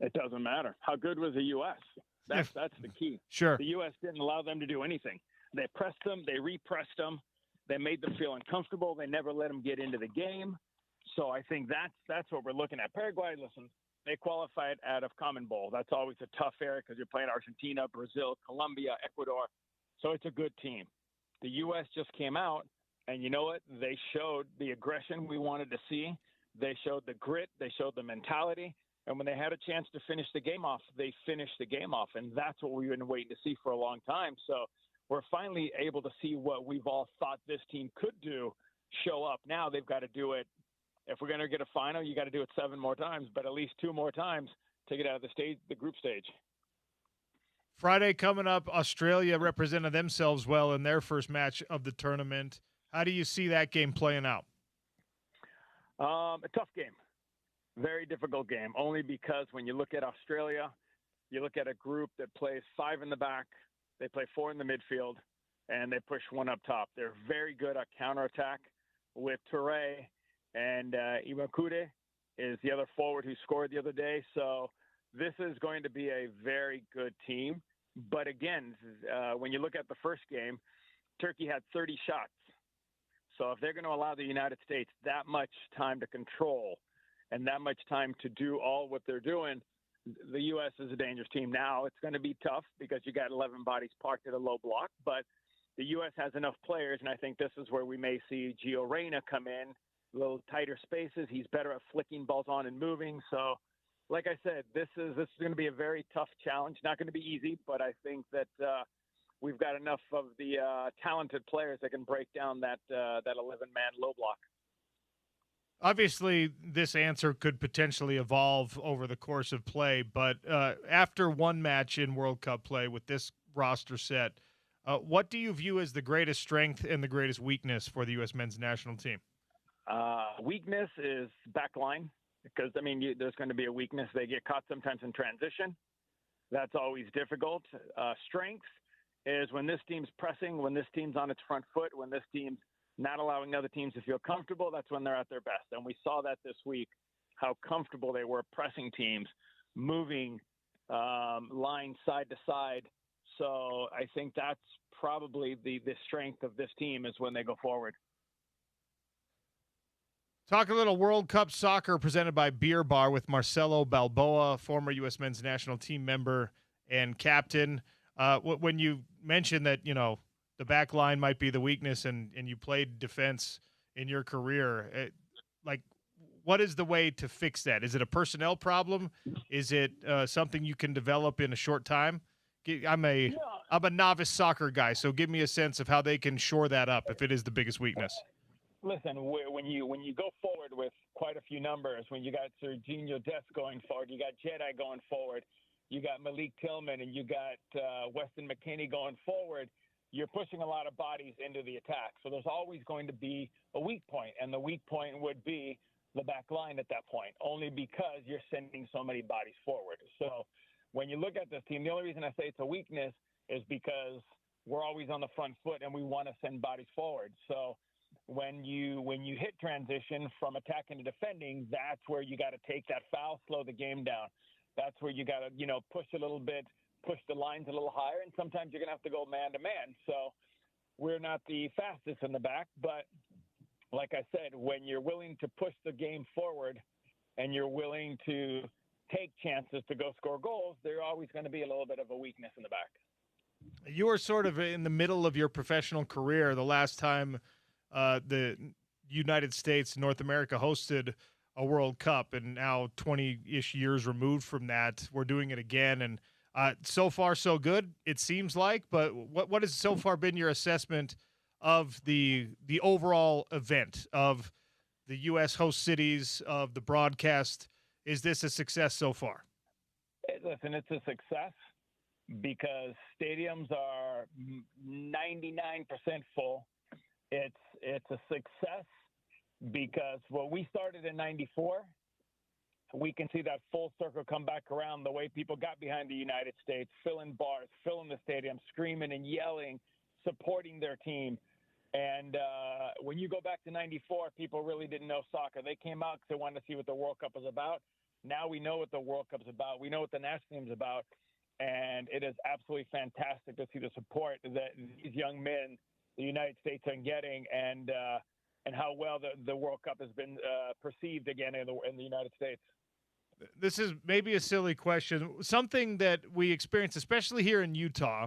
It doesn't matter. How good was the U.S.? That's the key. Sure. The U.S. didn't allow them to do anything. They pressed them. They repressed them. They made them feel uncomfortable. They never let them get into the game. So I think that's what we're looking at. Paraguay, listen, they qualified out of Common Bowl. That's always a tough area because you're playing Argentina, Brazil, Colombia, Ecuador. So it's a good team. The U.S. just came out, and you know what? They showed the aggression we wanted to see. They showed the grit. They showed the mentality. And when they had a chance to finish the game off, they finished the game off. And that's what we've been waiting to see for a long time. So we're finally able to see what we've all thought this team could do show up. Now they've got to do it. If we're going to get a final, you got to do it 7 more times, but at least 2 more times to get out of the group stage. Friday coming up, Australia represented themselves well in their first match of the tournament. How do you see that game playing out? A tough game. Very difficult game, only because when you look at Australia, you look at a group that plays 5 in the back, they play 4 in the midfield, and they push 1 up top. They're very good at counterattack with Toure, and Iwakure is the other forward who scored the other day. So this is going to be a very good team. But again, when you look at the first game, Turkey had 30 shots. So if they're going to allow the United States that much time to control and that much time to do all what they're doing, the U.S. is a dangerous team. Now it's going to be tough because you got 11 bodies parked at a low block, but the U.S. has enough players, and I think this is where we may see Gio Reyna come in, a little tighter spaces. He's better at flicking balls on and moving. So, like I said, this is going to be a very tough challenge. Not going to be easy, but I think that we've got enough of the talented players that can break down that 11-man low block. Obviously, this answer could potentially evolve over the course of play, but after one match in World Cup play with this roster set, what do you view as the greatest strength and the greatest weakness for the U.S. men's national team? Weakness is back line because, there's going to be a weakness. They get caught sometimes in transition. That's always difficult. Strength is when this team's pressing, when this team's on its front foot, when this team's not allowing other teams to feel comfortable, that's when they're at their best. And we saw that this week, how comfortable they were pressing teams, moving lines side to side. So I think that's probably the strength of this team is when they go forward. Talk a little World Cup soccer presented by Beer Bar with Marcelo Balboa, former U.S. men's national team member and captain. When you mentioned that, the back line might be the weakness and you played defense in your career, what is the way to fix that? Is it a personnel problem? Is it something you can develop in a short time? I'm a novice soccer guy, so give me a sense of how they can shore that up if it is the biggest weakness. Listen, when you go forward with quite a few numbers, when you got Serginho Dest going forward, you got Jedi going forward, you got Malik Tillman, and you got Weston McKennie going forward, you're pushing a lot of bodies into the attack. So there's always going to be a weak point, and the weak point would be the back line at that point, only because you're sending so many bodies forward. So when you look at this team, the only reason I say it's a weakness is because we're always on the front foot and we want to send bodies forward. So when you hit transition from attacking to defending, that's where you got to take that foul, slow the game down. That's where you got to, push a little bit, push the lines a little higher, and sometimes you're going to have to go man to man. So we're not the fastest in the back, but like I said, when you're willing to push the game forward and you're willing to take chances to go score goals, there's always going to be a little bit of a weakness in the back. You were sort of in the middle of your professional career the last time the United States, North America hosted a World Cup, and now 20-ish years removed from that, we're doing it again. And so far, so good, it seems like. But what has so far been your assessment of the overall event, of the U.S. host cities, of the broadcast? Is this a success so far? Listen, it's a success because stadiums are 99% full. It's a success because what we started in '94, we can see that full circle come back around the way people got behind the United States, filling bars, filling the stadium, screaming and yelling, supporting their team. And when you go back to '94, people really didn't know soccer. They came out because they wanted to see what the World Cup was about. Now we know what the World Cup's about. We know what the national team's about. And it is absolutely fantastic to see the support that these young men, the United States, are getting, and how well the World Cup has been perceived again in the United States. This is maybe a silly question. Something that we experience, especially here in Utah,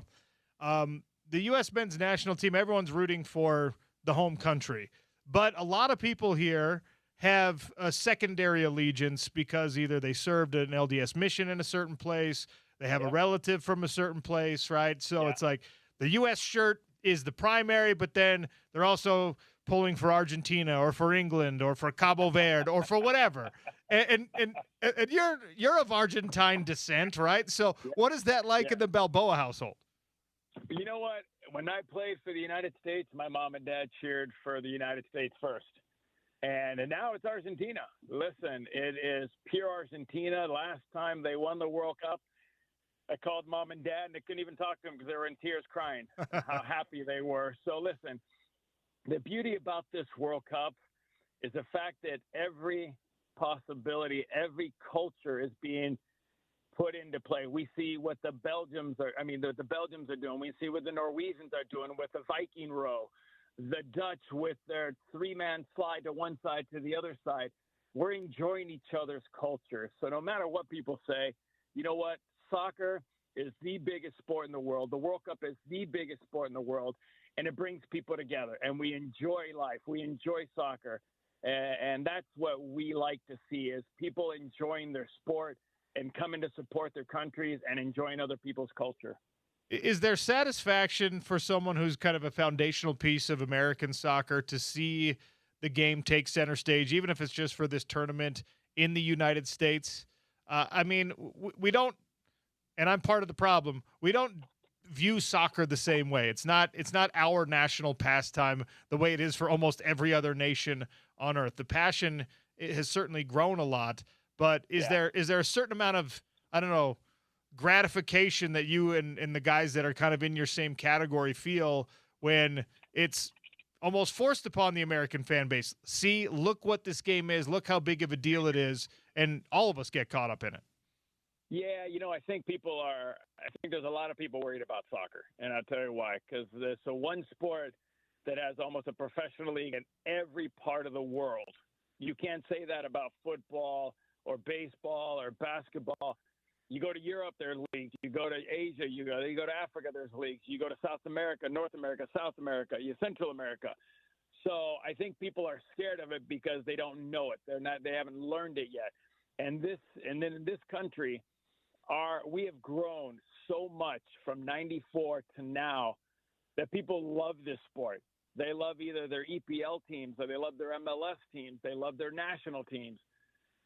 the U.S. men's national team, everyone's rooting for the home country. But a lot of people here have a secondary allegiance because either they served an LDS mission in a certain place, they have a relative from a certain place, right? So it's like the U.S. shirt is the primary, but then they're also pulling for Argentina or for England or for Cabo Verde or for whatever. And you're of Argentine descent, right? So what is that like in the Balboa household? You know what? When I played for the United States, my mom and dad cheered for the United States first. And now it's Argentina. Listen, it is pure Argentina. Last time they won the World Cup, I called mom and dad, and I couldn't even talk to them because they were in tears crying how happy they were. So listen, the beauty about this World Cup is the fact that every possibility, every culture is being put into play. We see what the Belgians are doing. We see what the Norwegians are doing with the Viking row, the Dutch with their three-man slide to one side to the other side. We're enjoying each other's culture. So no matter what people say, you know what? Soccer is the biggest sport in the world. The World Cup is the biggest sport in the world, and it brings people together. And we enjoy life. We enjoy soccer. And that's what we like to see is people enjoying their sport and coming to support their countries and enjoying other people's culture. Is there satisfaction for someone who's kind of a foundational piece of American soccer to see the game take center stage, even if it's just for this tournament in the United States? I mean, we don't, and I'm part of the problem, we don't view soccer the same way. It's not our national pastime the way it is for almost every other nation on earth. The passion has certainly grown a lot, but is there a certain amount of, I don't know, gratification that you and the guys that are kind of in your same category feel when it's almost forced upon the American fan base? See, look what this game is, look how big of a deal it is, and all of us get caught up in it. Yeah, I think there's a lot of people worried about soccer, and I'll tell you why. Because there's one sport that has almost a professional league in every part of the world. You can't say that about football or baseball or basketball. You go to Europe, there's leagues. You go to Asia, you go to Africa, there's leagues. You go to South America, North America, South America, Central America. So I think people are scared of it because they don't know it. They haven't learned it yet. And then in this country, we have grown so much from 94 to now that people love this sport. They love either their EPL teams or they love their MLS teams. They love their national teams.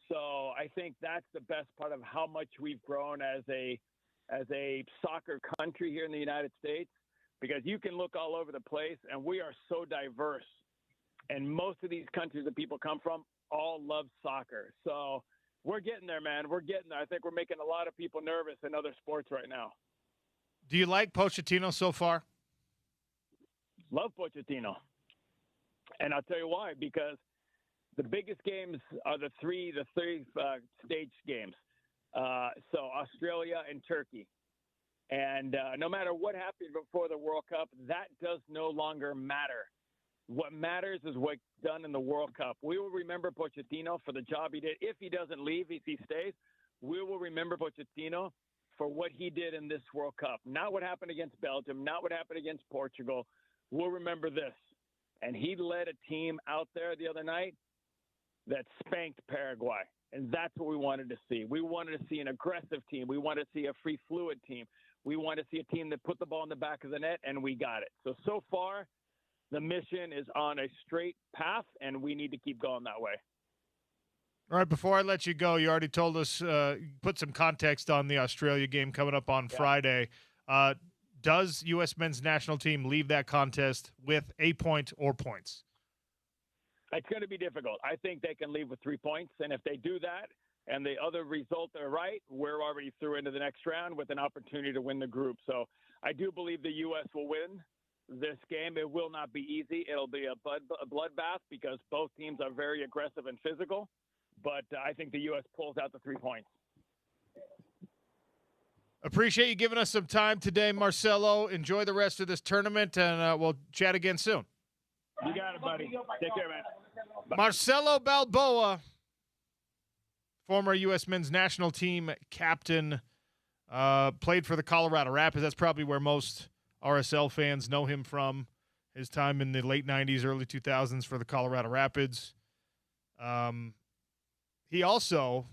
So I think that's the best part of how much we've grown as a soccer country here in the United States, because you can look all over the place and we are so diverse. And most of these countries that people come from all love soccer. So we're getting there, man. We're getting there. I think we're making a lot of people nervous in other sports right now. Do you like Pochettino so far? Love Pochettino. And I'll tell you why, because the biggest games are the three stage games. So Australia and Turkey. And no matter what happened before the World Cup, that does no longer matter. What matters is what's done in the World Cup. We will remember Pochettino for the job he did. If he doesn't leave, if he stays, we will remember Pochettino for what he did in this World Cup. Not what happened against Belgium, not what happened against Portugal. We'll remember this. And he led a team out there the other night that spanked Paraguay. And that's what we wanted to see. We wanted to see an aggressive team. We wanted to see a free fluid team. We wanted to see a team that put the ball in the back of the net, and we got it. So far, the mission is on a straight path, and we need to keep going that way. All right, before I let you go, you already told us, put some context on the Australia game coming up on Friday. Does U.S. men's national team leave that contest with a point or points? It's going to be difficult. I think they can leave with 3 points, and if they do that and the other results are right, we're already through into the next round with an opportunity to win the group. So I do believe the U.S. will win this game. It will not be easy. It'll be a bloodbath because both teams are very aggressive and physical. but I think the U.S. pulls out the 3 points. Appreciate you giving us some time today, Marcelo. Enjoy the rest of this tournament, and we'll chat again soon. You got it, buddy. Take care, man. Bye. Marcelo Balboa, former U.S. men's national team captain, played for the Colorado Rapids. That's probably where most RSL fans know him from, his time in the late 90s, early 2000s for the Colorado Rapids. He also,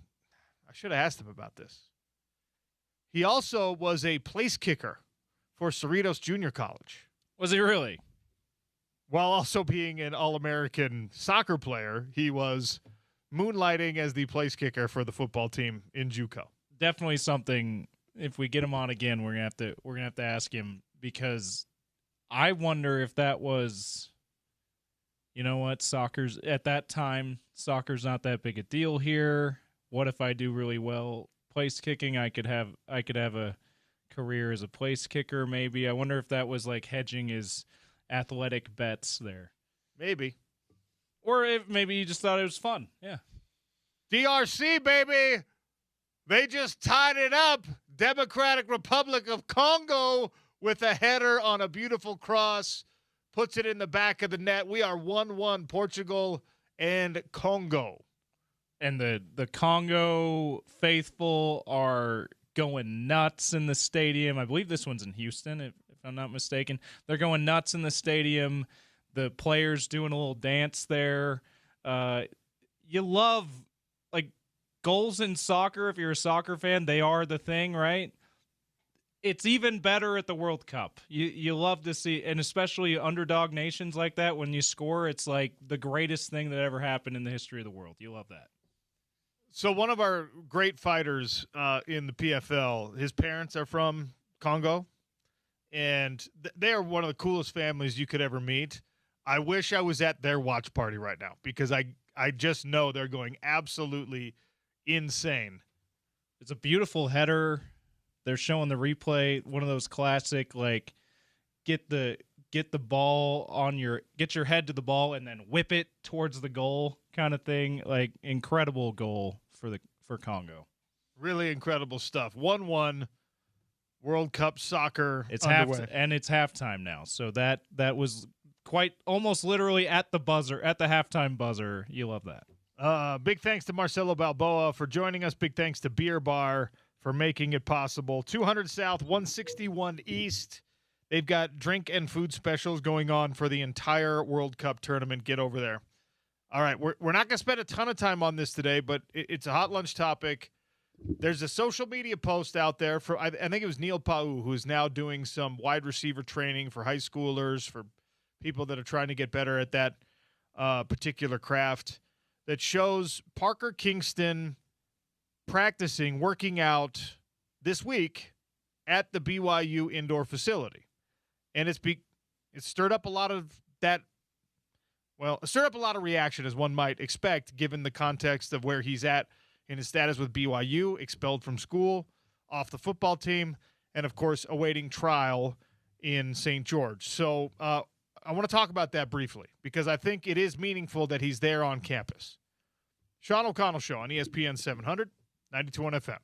I should have asked him about this. He also was a place kicker for Cerritos Junior College. Was he really? While also being an All-American soccer player, he was moonlighting as the place kicker for the football team in JUCO. Definitely something. If we get him on again, we're gonna have to ask him, because I wonder if that was, you know what, soccer's at that time, soccer's not that big a deal here. What if I do really well place kicking? I could have a career as a place kicker, maybe. I wonder if that was like hedging his athletic bets there. Maybe. Or if maybe he just thought it was fun. Yeah. DRC, baby. They just tied it up. Democratic Republic of Congo with a header on a beautiful cross. Puts it in the back of the net. We are 1-1, Portugal and Congo. And the Congo faithful are going nuts in the stadium. I believe this one's in Houston, if I'm not mistaken. They're going nuts in the stadium. The players doing a little dance there. You love, like, goals in soccer. If you're a soccer fan, they are the thing, right? It's even better at the World Cup. You love to see, and especially underdog nations like that, when you score, it's like the greatest thing that ever happened in the history of the world. You love that. So one of our great fighters in the PFL, his parents are from Congo, and they are one of the coolest families you could ever meet. I wish I was at their watch party right now, because I just know they're going absolutely insane. It's a beautiful header. They're showing the replay, one of those classic, like, get the ball on get your head to the ball and then whip it towards the goal kind of thing. Like, incredible goal for Congo. Really incredible stuff. 1-1 World Cup soccer. It's underway. and it's halftime now. So that was quite almost literally at the buzzer, at the halftime buzzer. You love that. Big thanks to Marcelo Balboa for joining us. Big thanks to Beer Bar for making it possible. 200 South, 161 East. They've got drink and food specials going on for the entire World Cup tournament. Get over there. All right, we're not going to spend a ton of time on this today, but it's a hot lunch topic. There's a social media post out there for, I think it was Neil Pau, who is now doing some wide receiver training for high schoolers, for people that are trying to get better at that particular craft, that shows Parker Kingston practicing, working out this week at the BYU indoor facility. And it stirred up a lot of that. Well, it stirred up a lot of reaction, as one might expect, given the context of where he's at in his status with BYU, expelled from school, off the football team, and, of course, awaiting trial in St. George. So I want to talk about that briefly, because I think it is meaningful that he's there on campus. Sean O'Connell Show on ESPN 700, 92.1 FM.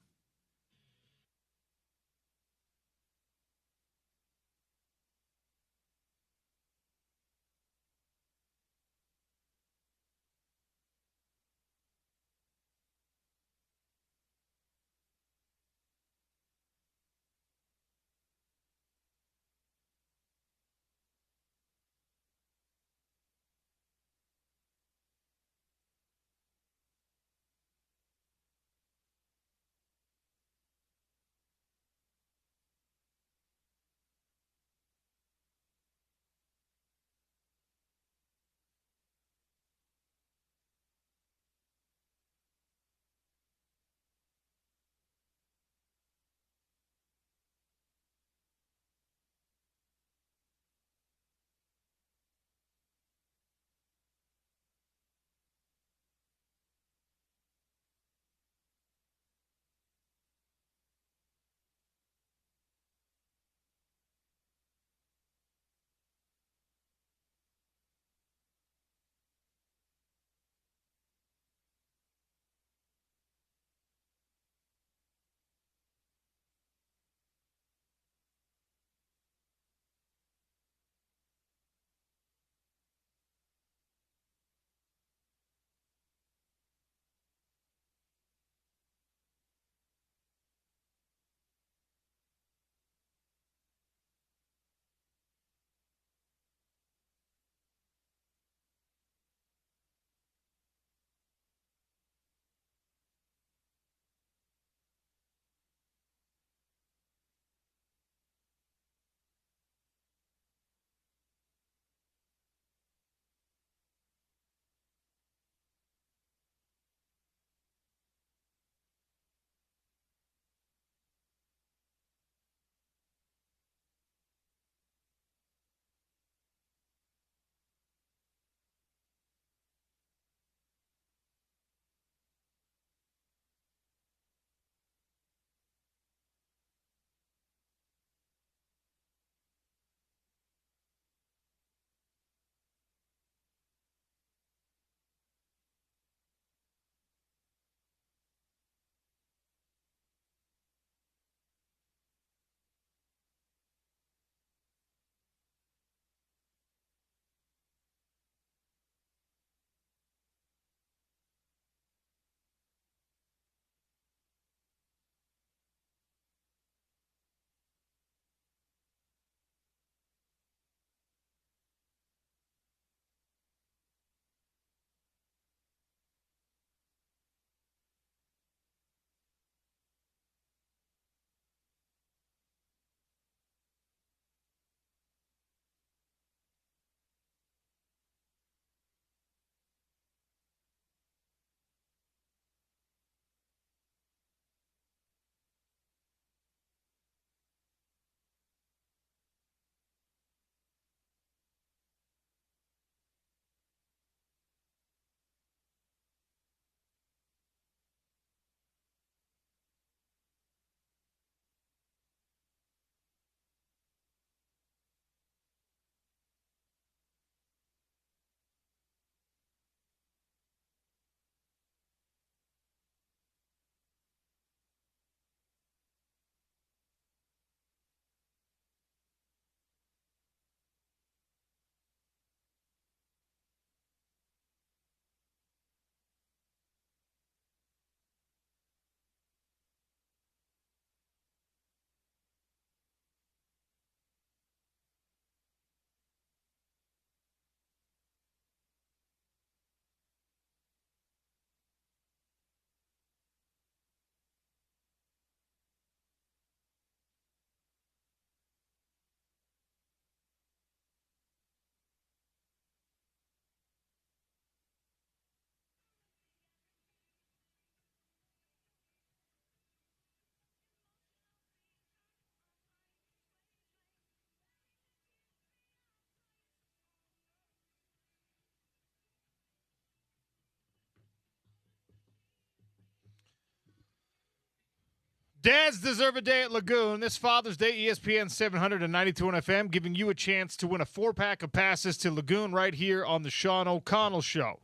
Dads deserve a day at Lagoon. This Father's Day, ESPN 700 and 92 FM, giving you a chance to win a 4-pack of passes to Lagoon right here on the Sean O'Connell Show.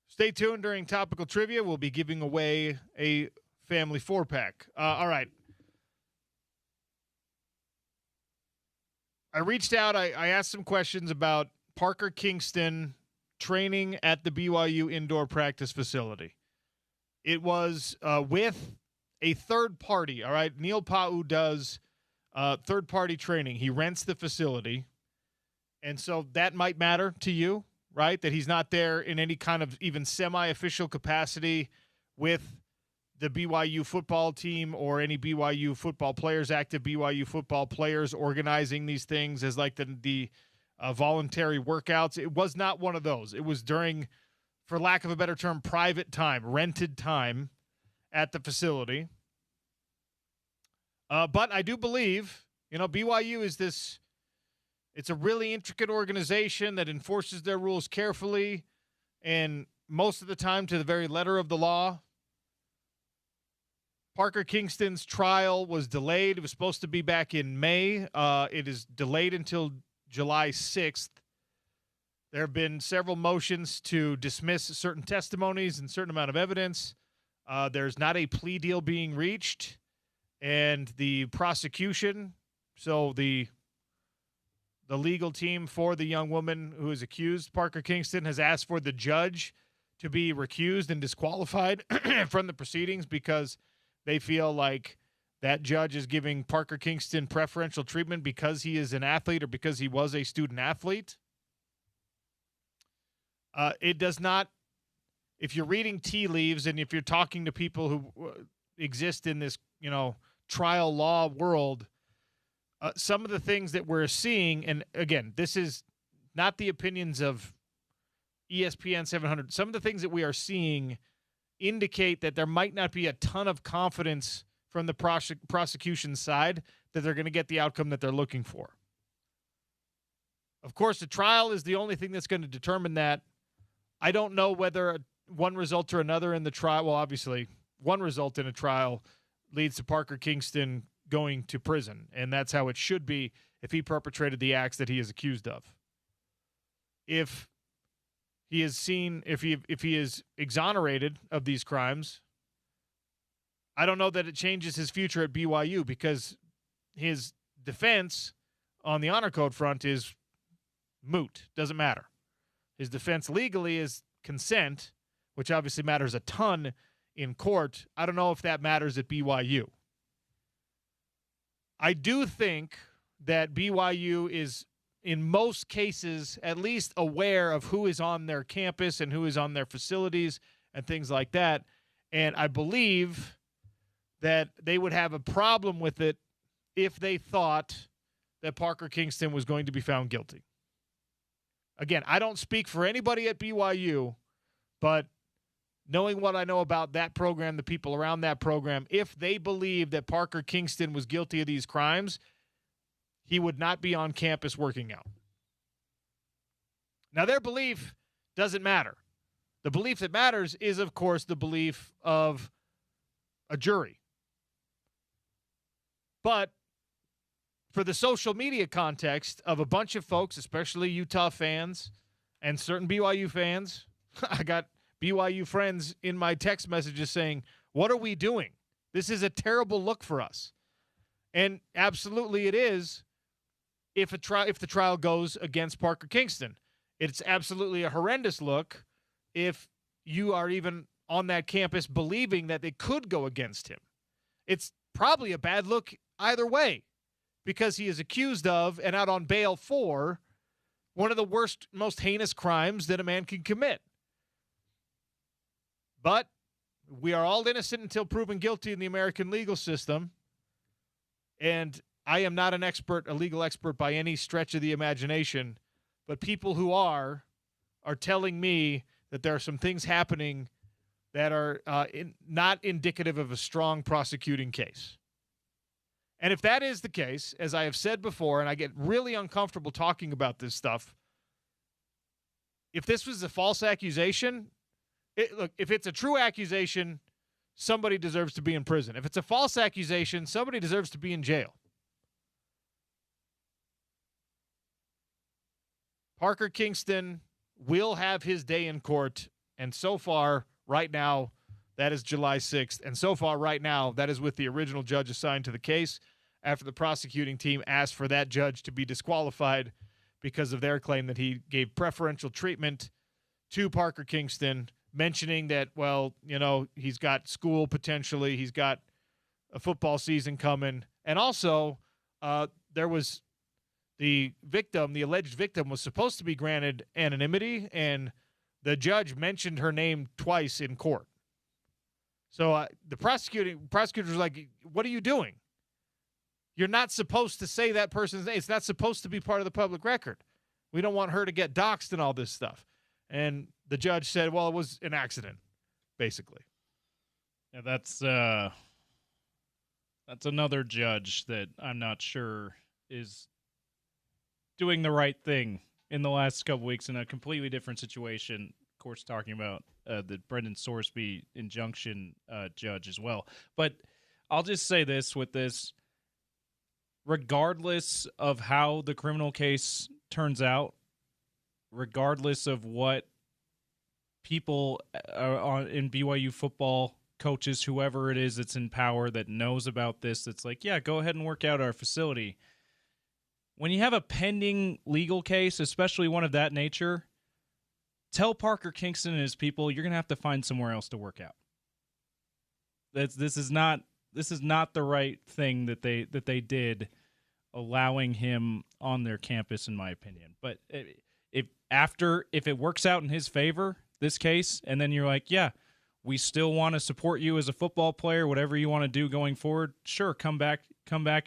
Stay tuned during Topical Trivia. We'll be giving away a family 4-pack. All right. I reached out. I asked some questions about Parker Kingston training at the BYU indoor practice facility. It was with a third party, all right? Neil Pa'u does third-party training. He rents the facility, and so that might matter to you, right, that he's not there in any kind of even semi-official capacity with the BYU football team or any BYU football players, active BYU football players organizing these things as like the voluntary workouts. It was not one of those. It was during, for lack of a better term, private time, rented time at the facility. But I do believe, BYU is this, it's a really intricate organization that enforces their rules carefully and most of the time to the very letter of the law. Parker Kingston's trial was delayed. It was supposed to be back in May. It is delayed until July 6th. There have been several motions to dismiss certain testimonies and certain amount of evidence. There's not a plea deal being reached. And the prosecution, so the legal team for the young woman who is accused, Parker Kingston, has asked for the judge to be recused and disqualified from the proceedings because they feel like that judge is giving Parker Kingston preferential treatment because he is an athlete or because he was a student athlete. It does not, if you're reading tea leaves and if you're talking to people who exist in this, trial law world, some of the things that we're seeing, and again, this is not the opinions of ESPN 700. Some of the things that we are seeing indicate that there might not be a ton of confidence from the prosecution side that they're going to get the outcome that they're looking for. Of course, the trial is the only thing that's going to determine that. I don't know whether one result or another in the trial, well, obviously, one result in a trial leads to Parker Kingston going to prison, and that's how it should be if he perpetrated the acts that he is accused of. If he is if he is exonerated of these crimes, I don't know that it changes his future at BYU because his defense on the honor code front is moot. Doesn't matter. His defense legally is consent, which obviously matters a ton in court. I don't know if that matters at BYU. I do think that BYU is, in most cases, at least aware of who is on their campus and who is on their facilities and things like that. And I believe that they would have a problem with it if they thought that Parker Kingston was going to be found guilty. Again, I don't speak for anybody at BYU, but knowing what I know about that program, the people around that program, if they believe that Parker Kingston was guilty of these crimes, he would not be on campus working out. Now, their belief doesn't matter. The belief that matters is, of course, the belief of a jury. But for the social media context of a bunch of folks, especially Utah fans and certain BYU fans, I got BYU friends in my text messages saying, what are we doing? This is a terrible look for us. And absolutely it is if the trial goes against Parker Kingston. It's absolutely a horrendous look if you are even on that campus believing that it could go against him. It's probably a bad look either way because he is accused of and out on bail for one of the worst, most heinous crimes that a man can commit. But we are all innocent until proven guilty in the American legal system. And I am not an expert, a legal expert by any stretch of the imagination, but people who are telling me that there are some things happening that are not indicative of a strong prosecuting case. And if that is the case, as I have said before, and I get really uncomfortable talking about this stuff, if this was a false accusation, look, if it's a true accusation, somebody deserves to be in prison. If it's a false accusation, somebody deserves to be in jail. Parker Kingston will have his day in court, and so far, right now, that is July 6th, and so far, right now, that is with the original judge assigned to the case after the prosecuting team asked for that judge to be disqualified because of their claim that he gave preferential treatment to Parker Kingston, mentioning that, well, you know, he's got school potentially, he's got a football season coming, and also there was the victim, the alleged victim, was supposed to be granted anonymity, and the judge mentioned her name twice in court. So the prosecutor was like, what are you doing? You're not supposed to say that person's name. It's not supposed to be part of the public record. We don't want her to get doxxed and all this stuff. And the judge said, well, it was an accident, basically. Yeah, that's another judge that I'm not sure is doing the right thing in the last couple weeks in a completely different situation. Of course, talking about the Brendan Sorsby injunction judge as well. But I'll just say this with this. Regardless of how the criminal case turns out, regardless of what people in BYU football, coaches, whoever it is that's in power that knows about this, that's like, yeah, go ahead and work out our facility. When you have a pending legal case, especially one of that nature, tell Parker Kingston and his people you're going to have to find somewhere else to work out. This is not the right thing that they did, allowing him on their campus, in my opinion. But if it works out in his favor, this case, and then you're like, yeah, we still want to support you as a football player, whatever you want to do going forward, sure, come back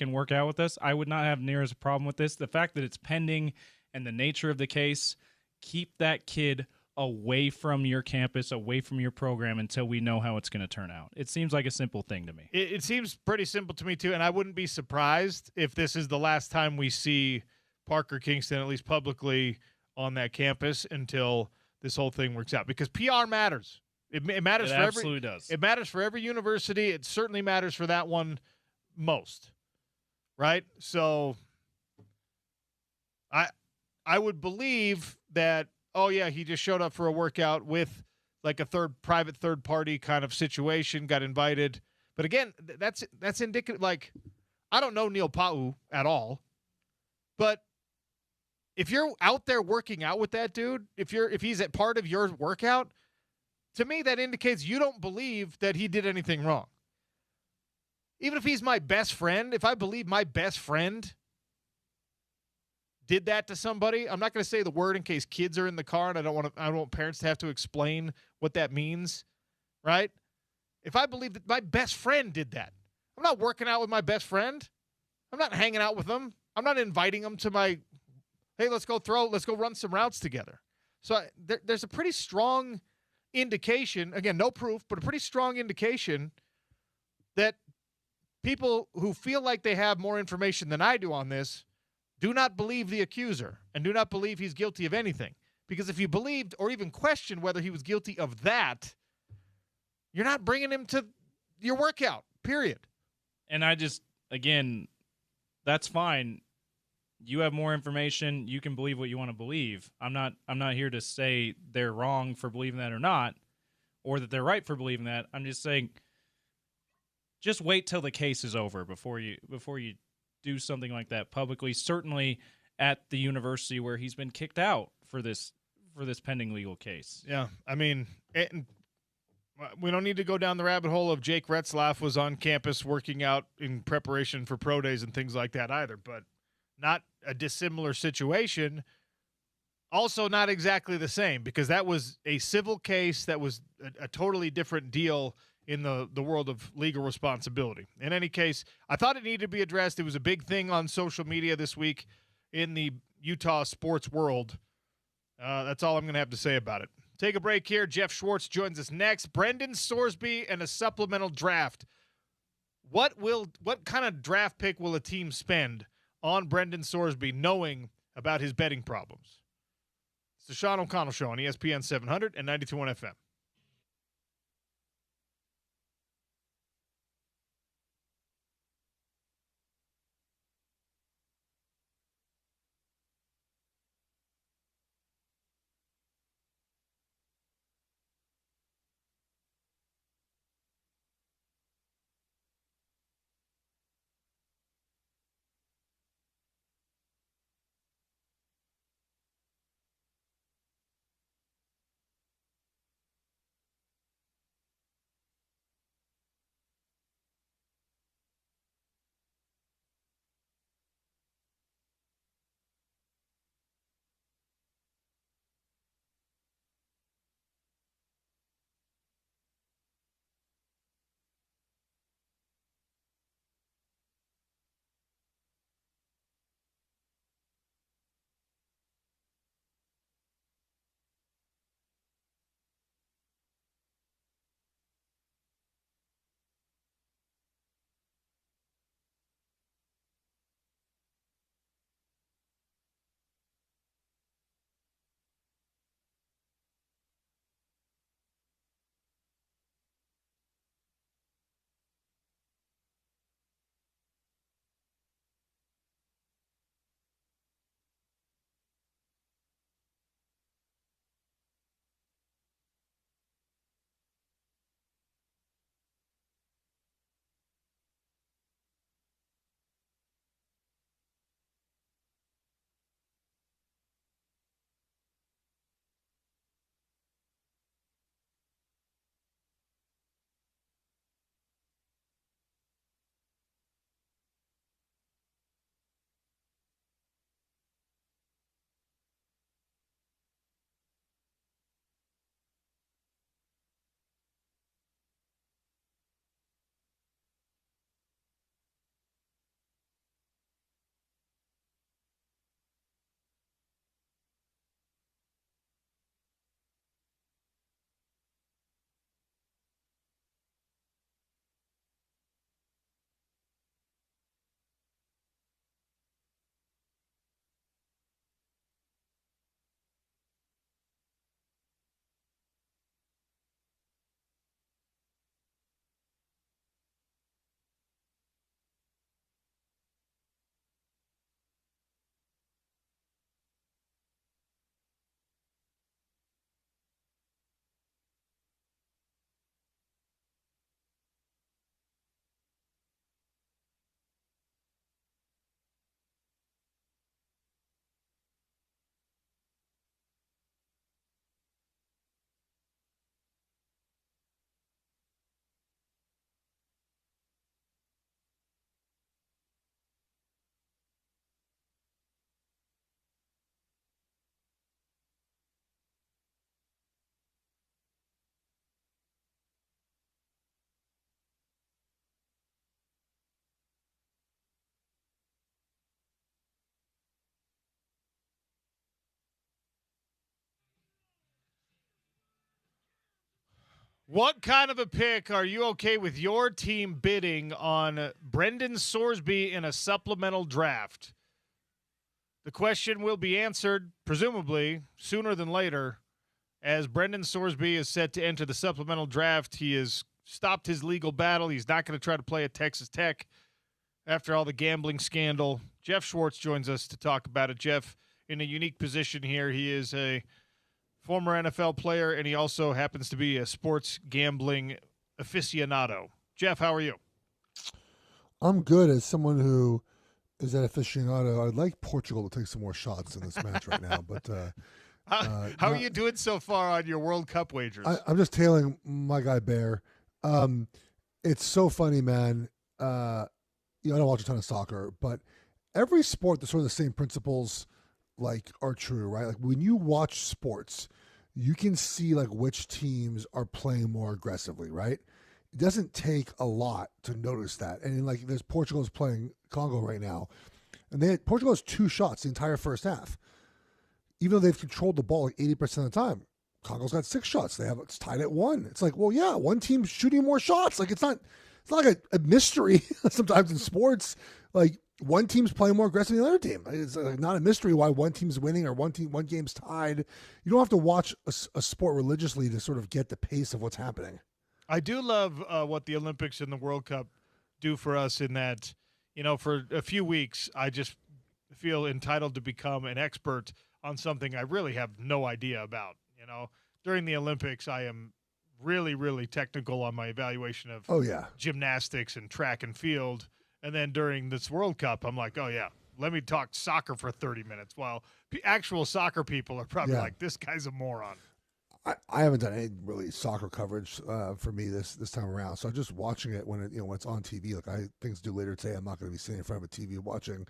and work out with us. I would not have near as a problem with this. The fact that it's pending and the nature of the case, keep that kid away from your campus, away from your program until we know how it's going to turn out. It seems like a simple thing to me. It seems pretty simple to me, too, and I wouldn't be surprised if this is the last time we see Parker Kingston, at least publicly, on that campus until this whole thing works out. Because PR matters. It matters. It for absolutely does. It matters for every university. It certainly matters for that one most, right? So I would believe that, oh, yeah, he just showed up for a workout with like a private third party kind of situation, got invited. But again, that's indicative. Like, I don't know Neil Pa'u at all, but if you're out there working out with that dude, if he's at part of your workout, to me that indicates you don't believe that he did anything wrong. Even if he's my best friend, if I believe my best friend did that to somebody, I'm not going to say the word in case kids are in the car, and I don't want parents to have to explain what that means, right? If I believe that my best friend did that, I'm not working out with my best friend. I'm not hanging out with them. I'm not inviting them to my, hey, let's go run some routes together. So there's a pretty strong indication, again, no proof, but a pretty strong indication that people who feel like they have more information than I do on this do not believe the accuser and do not believe he's guilty of anything. Because if you believed or even questioned whether he was guilty of that, you're not bringing him to your workout, period. And again, that's fine. You have more information. You can believe what you want to believe. I'm not here to say they're wrong for believing that or not, or that they're right for believing that. I'm just saying, just wait till the case is over before you do something like that publicly. Certainly at the university where he's been kicked out for this pending legal case. Yeah, I mean, we don't need to go down the rabbit hole of Jake Retzlaff was on campus working out in preparation for pro days and things like that either, but not a dissimilar situation. Also not exactly the same, because that was a civil case that was a totally different deal in the world of legal responsibility. In any case, I thought it needed to be addressed. It was a big thing on social media this week in the Utah sports world. That's all I'm going to have to say about it. Take a break here. Jeff Schwartz joins us next. Brendan Sorsby and a supplemental draft. What kind of draft pick will a team spend on Brendan Sorsby knowing about his betting problems? It's the Sean O'Connell Show on ESPN 700 and 92.1 FM. What kind of a pick are you okay with your team bidding on Brendan Sorsby in a supplemental draft? The question will be answered, presumably, sooner than later, as Brendan Sorsby is set to enter the supplemental draft. He has stopped his legal battle. He's not going to try to play at Texas Tech after all the gambling scandal. Jeff Schwartz joins us to talk about it. Jeff, in a unique position here, he is a former NFL player, and he also happens to be a sports gambling aficionado. Jeff, how are you? I'm good. As someone who is an aficionado, I'd like Portugal to take some more shots in this match right now. But how are you doing so far on your World Cup wagers? I'm just tailing my guy Bear. It's so funny, man. I don't watch a ton of soccer, but every sport, there's sort of the same principles are true, right? Like when you watch sports, you can see which teams are playing more aggressively, right? It doesn't take a lot to notice that. And there's Portugal's playing Congo right now, and Portugal has 2 shots the entire first half, even though they've controlled the ball 80% of the time. Congo's got 6 shots. It's tied at 1. It's one team's shooting more shots. It's not like a mystery sometimes in sports. One team's playing more aggressive than the other team. It's not a mystery why one team's winning or one game's tied. You don't have to watch a sport religiously to sort of get the pace of what's happening. I do love what the Olympics and the World Cup do for us in that, for a few weeks, I just feel entitled to become an expert on something I really have no idea about. During the Olympics, I am really, really technical on my evaluation of gymnastics and track and field. And then during this World Cup, I'm like, let me talk soccer for 30 minutes. While actual soccer people are probably like, this guy's a moron. I haven't done any really soccer coverage for me this time around. So I'm just watching it when it's on TV. Things to do later today. I'm not going to be sitting in front of a TV watching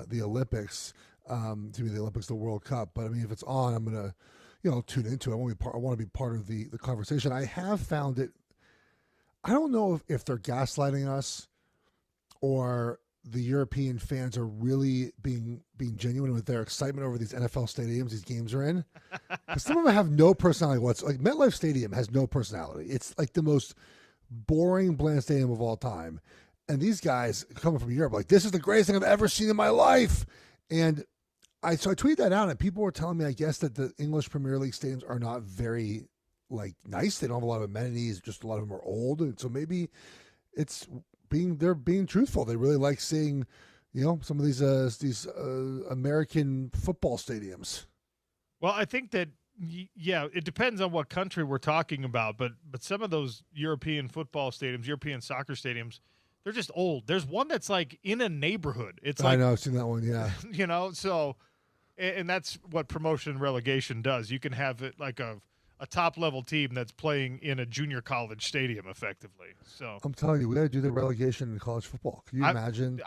the Olympics, the World Cup. But I mean, if it's on, I'm going to tune into it. I want to be part of the conversation. I have found it. I don't know if they're gaslighting us, or the European fans are really being genuine with their excitement over these NFL stadiums these games are in. Some of them have no personality whatsoever. MetLife Stadium has no personality. It's the most boring, bland stadium of all time. And these guys coming from Europe, this is the greatest thing I've ever seen in my life. And I tweeted that out, and people were telling me, I guess, that the English Premier League stadiums are not very nice. They don't have a lot of amenities. Just a lot of them are old, and so maybe they're being truthful. They really like seeing, some of these American football stadiums. Well, I think that it depends on what country we're talking about, but some of those European football stadiums, European soccer stadiums, they're just old. There's one that's in a neighborhood. I know, I've seen that one. Yeah, so, and that's what promotion and relegation does. You can have it a top-level team that's playing in a junior college stadium, effectively. So I'm telling you, we got to do the relegation in college football. Can you imagine?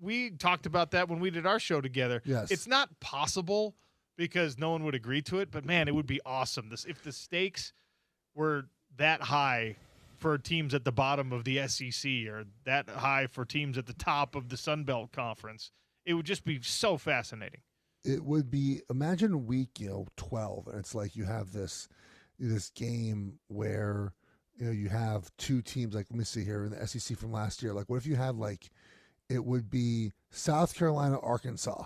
We talked about that when we did our show together. Yes. It's not possible because no one would agree to it, but, man, it would be awesome. If the stakes were that high for teams at the bottom of the SEC or that high for teams at the top of the Sun Belt Conference, it would just be so fascinating. It would be, imagine week 12, and it's you have this game where you have 2 teams. Let me see here in the SEC from last year. What if you had it would be South Carolina, Arkansas,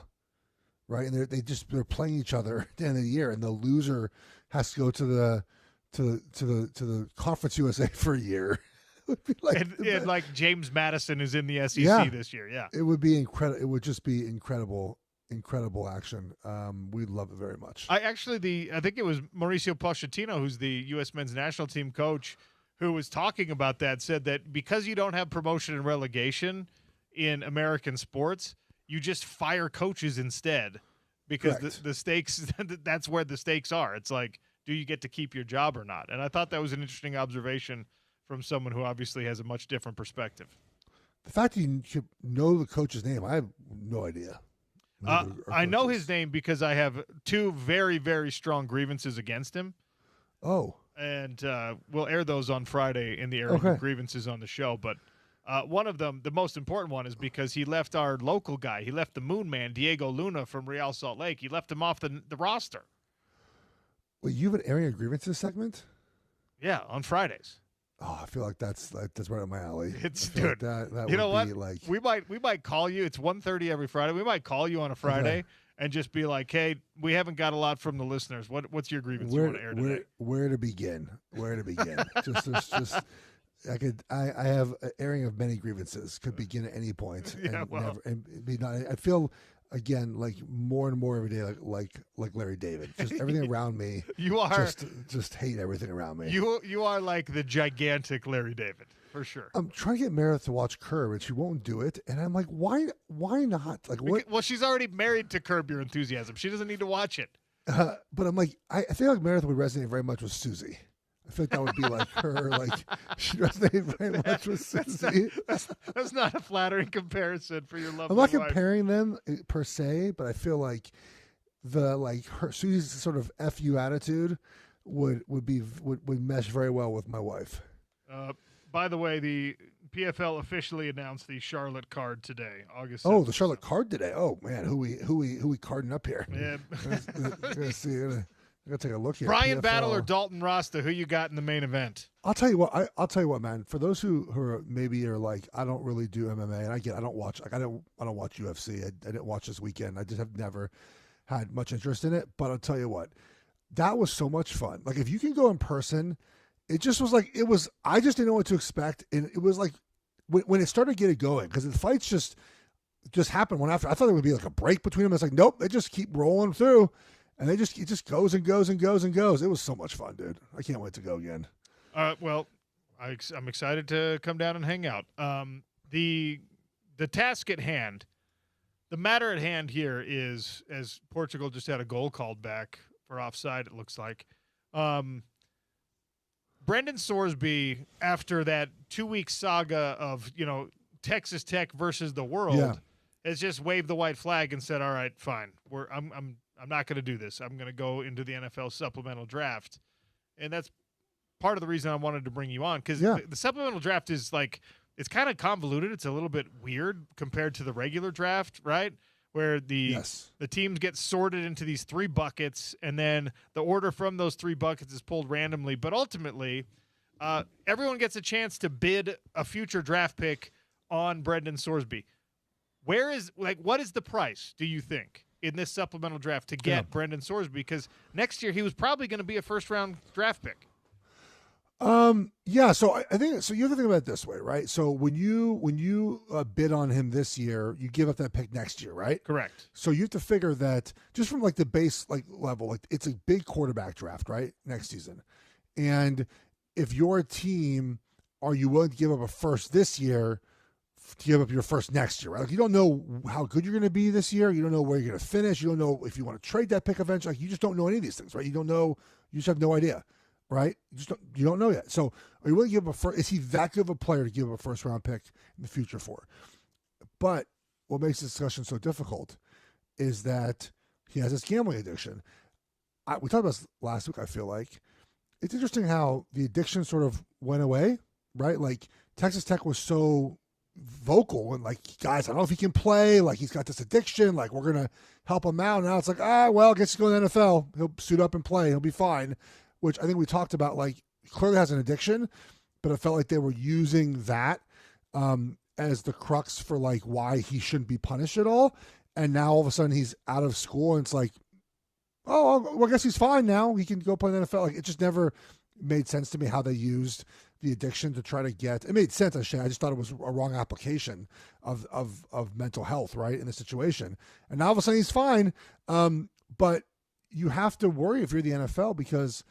right? And they're playing each other at the end of the year, and the loser has to go to the Conference USA for a year. It would be and James Madison is in the SEC this year. Yeah, it would be incredible. It would just be incredible action. We'd love it very much. I think it was Mauricio Pochettino, who's the U.S. men's national team coach, who was talking about that, said that because you don't have promotion and relegation in American sports, you just fire coaches instead because the stakes, that's where the stakes are. It's do you get to keep your job or not? And I thought that was an interesting observation from someone who obviously has a much different perspective. The fact that you should know the coach's name, I have no idea. I know his name because I have 2 very, very strong grievances against him. Oh. And we'll air those on Friday in the airing of grievances on the show. But one of them, the most important one, is because he left our local guy. He left the Moon Man, Diego Luna from Real Salt Lake. He left him off the roster. Wait, you have an airing of grievances segment? Yeah, on Fridays. Oh, I feel like that's right up my alley. It's dude. Like that you know would what? be like We might call you. It's 1:30 every Friday. We might call you on a Friday and just be like, "Hey, we haven't got a lot from the listeners. What's your grievance you want to air today?" Where to begin? just I have an airing of many grievances. Could begin at any point. Yeah, and be not. I feel again like more and more every day like Larry David. Just everything around me. You are just hate everything around me. You are like the gigantic Larry David for sure. I'm trying to get Meredith to watch Curb, and she won't do it. And I'm like, why not? Like what? Well, she's already married to Curb Your Enthusiasm. She doesn't need to watch it. But I'm like, I feel like Meredith would resonate very much with Susie. I feel like that would be like her. Like she resonated very much with Susie. That's not a flattering comparison for your lovely I'm not wife. comparing them per se, but I feel like her Susie's sort of FU attitude would mesh very well with my wife. By the way, the PFL officially announced the Charlotte card today, August 7th. Oh, the Charlotte card today. Oh man, who we carding up here? Yeah. Let's see. I gotta take a look here. Brian PFL. Battle or Dalton Rasta, who you got in the main event? I'll tell you what. I'll tell you what, man. For those who are maybe are like, I don't really do MMA, and I don't watch. Like I don't watch UFC. I didn't watch this weekend. I just have never had much interest in it. But I'll tell you what, that was so much fun. Like if you can go in person, it just was like it was. I just didn't know what to expect, and it was like when it started getting going because the fights just happened one after. I thought there would be like a break between them. It's like nope, they just keep rolling through. And it just goes and goes and goes and goes. It was so much fun, dude. I can't wait to go again. Well, I'm excited to come down and hang out. The task at hand, the matter at hand here is, as Portugal just had a goal called back for offside, it looks like. Brendan Sorsby, after that 2-week saga of Texas Tech versus the world, has just waved the white flag and said, "All right, fine. I'm not going to do this. I'm going to go into the NFL supplemental draft." And that's part of the reason I wanted to bring you on because the supplemental draft is like, it's kind of convoluted. It's a little bit weird compared to the regular draft, right? Where the teams get sorted into these 3 buckets and then the order from those 3 buckets is pulled randomly. But ultimately, everyone gets a chance to bid a future draft pick on Brendan Sorsby. What is the price, do you think, in this supplemental draft to get Brendan Sorsby? Because next year he was probably going to be a first-round draft pick. So I think so. You have to think about it this way, right? So when you bid on him this year, you give up that pick next year, right? Correct. So you have to figure that just from like the base level, like it's a big quarterback draft, right? Next season, and if you're a team, are you willing to give up a first this year to give up your first next year, right? Like you don't know how good you're going to be this year. You don't know where you're going to finish. You don't know if you want to trade that pick eventually. Like you just don't know any of these things, right? You don't know. You just have no idea, right? You don't know yet. So are you willing to give up a first? Is he that good of a player to give up a first round pick in the future for? But what makes this discussion so difficult is that he has this gambling addiction. We talked about this last week. I feel like it's interesting how the addiction sort of went away, right? Like Texas Tech was so vocal and like, guys, I don't know if he can play. Like he's got this addiction. Like we're gonna help him out. Now it's like, I guess he's going to the NFL. He'll suit up and play. He'll be fine. Which I think we talked about. Like clearly has an addiction, but it felt like they were using that as the crux for like why he shouldn't be punished at all. And now all of a sudden he's out of school and it's like, I guess he's fine now. He can go play in the NFL. Like it just never made sense to me how they used the addiction to try to get. It made sense, I just thought it was a wrong application of mental health, right, in the situation. And now all of a sudden he's fine. But you have to worry if you're the NFL because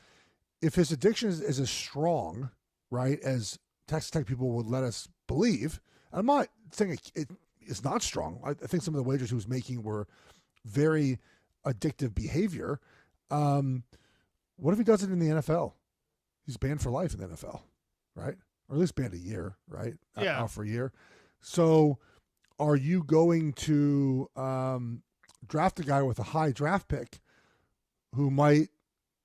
if his addiction is as strong, right, as Texas Tech people would let us believe, I'm not saying it's not strong. I think some of the wagers he was making were very addictive behavior. What if he does it in the NFL? He's banned for life in the NFL, right? Or at least banned a year, right? Yeah. Out for a year. So are you going to draft a guy with a high draft pick who might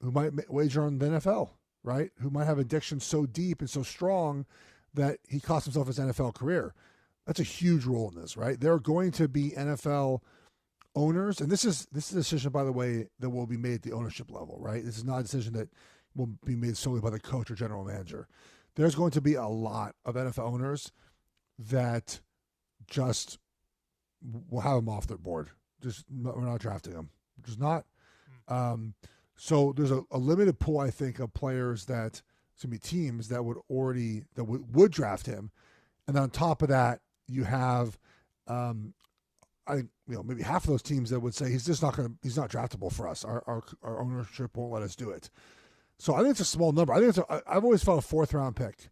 wager on the NFL, right? Who might have addiction so deep and so strong that he cost himself his NFL career? That's a huge role in this, right? There are going to be NFL owners, and this is a decision, by the way, that will be made at the ownership level, right? This is not a decision that will be made solely by the coach or general manager. There's going to be a lot of NFL owners that just will have him off their board. We're not drafting him. Just not. So there's a limited pool, I think, of players that it's gonna be teams that would draft him, and then on top of that, you have, maybe half of those teams that would say he's not draftable for us. Our ownership won't let us do it. So I think it's a small number. I've always felt a 4th round pick,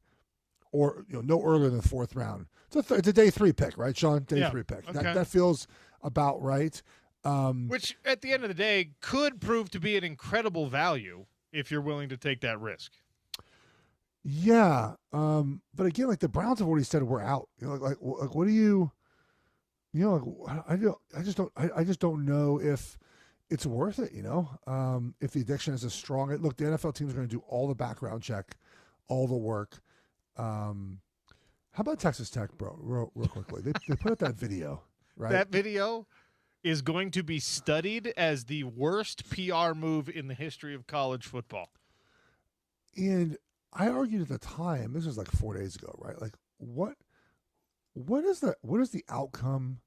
or no earlier than the 4th round. It's a day 3 pick, right, Sean? Day 3 pick. Okay. That feels about right. Which, at the end of the day, could prove to be an incredible value if you're willing to take that risk. Yeah, but again, like the Browns have already said we're out. Like what do you? I just don't know if it's worth it. If the addiction is as strong. Look, the NFL teams are going to do all the background check, all the work. How about Texas Tech, bro? Real quickly, they put up that video, right? That video is going to be studied as the worst PR move in the history of college football. And I argued at the time, this was like 4 days ago, right? Like what is the outcome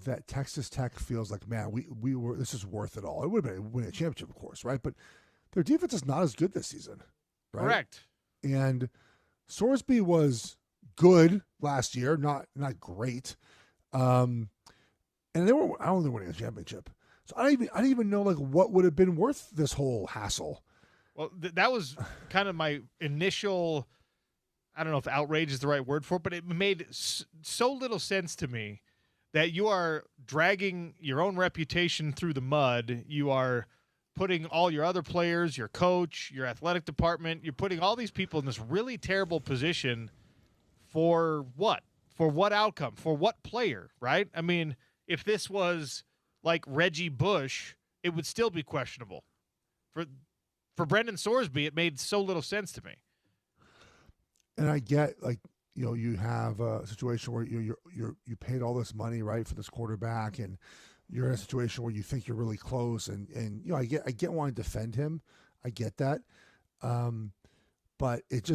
that Texas Tech feels like, man, this is worth it all. It would have been winning a championship, of course, right? But their defense is not as good this season, right? Correct. And Sorsby was good last year, not great. And I don't think they're winning a championship. So I didn't even know like what would have been worth this whole hassle. Well, that was kind of my initial, I don't know if outrage is the right word for it, but it made so little sense to me that you are dragging your own reputation through the mud. You are putting all your other players, your coach, your athletic department, you're putting all these people in this really terrible position for what? For what outcome? For what player, right? I mean, if this was like Reggie Bush, it would still be questionable. For Brendan Sorsby, it made so little sense to me. And I get, like, you have a situation where you paid all this money, right, for this quarterback, and you're in a situation where you think you're really close, and I get wanting to defend him. I get that, but it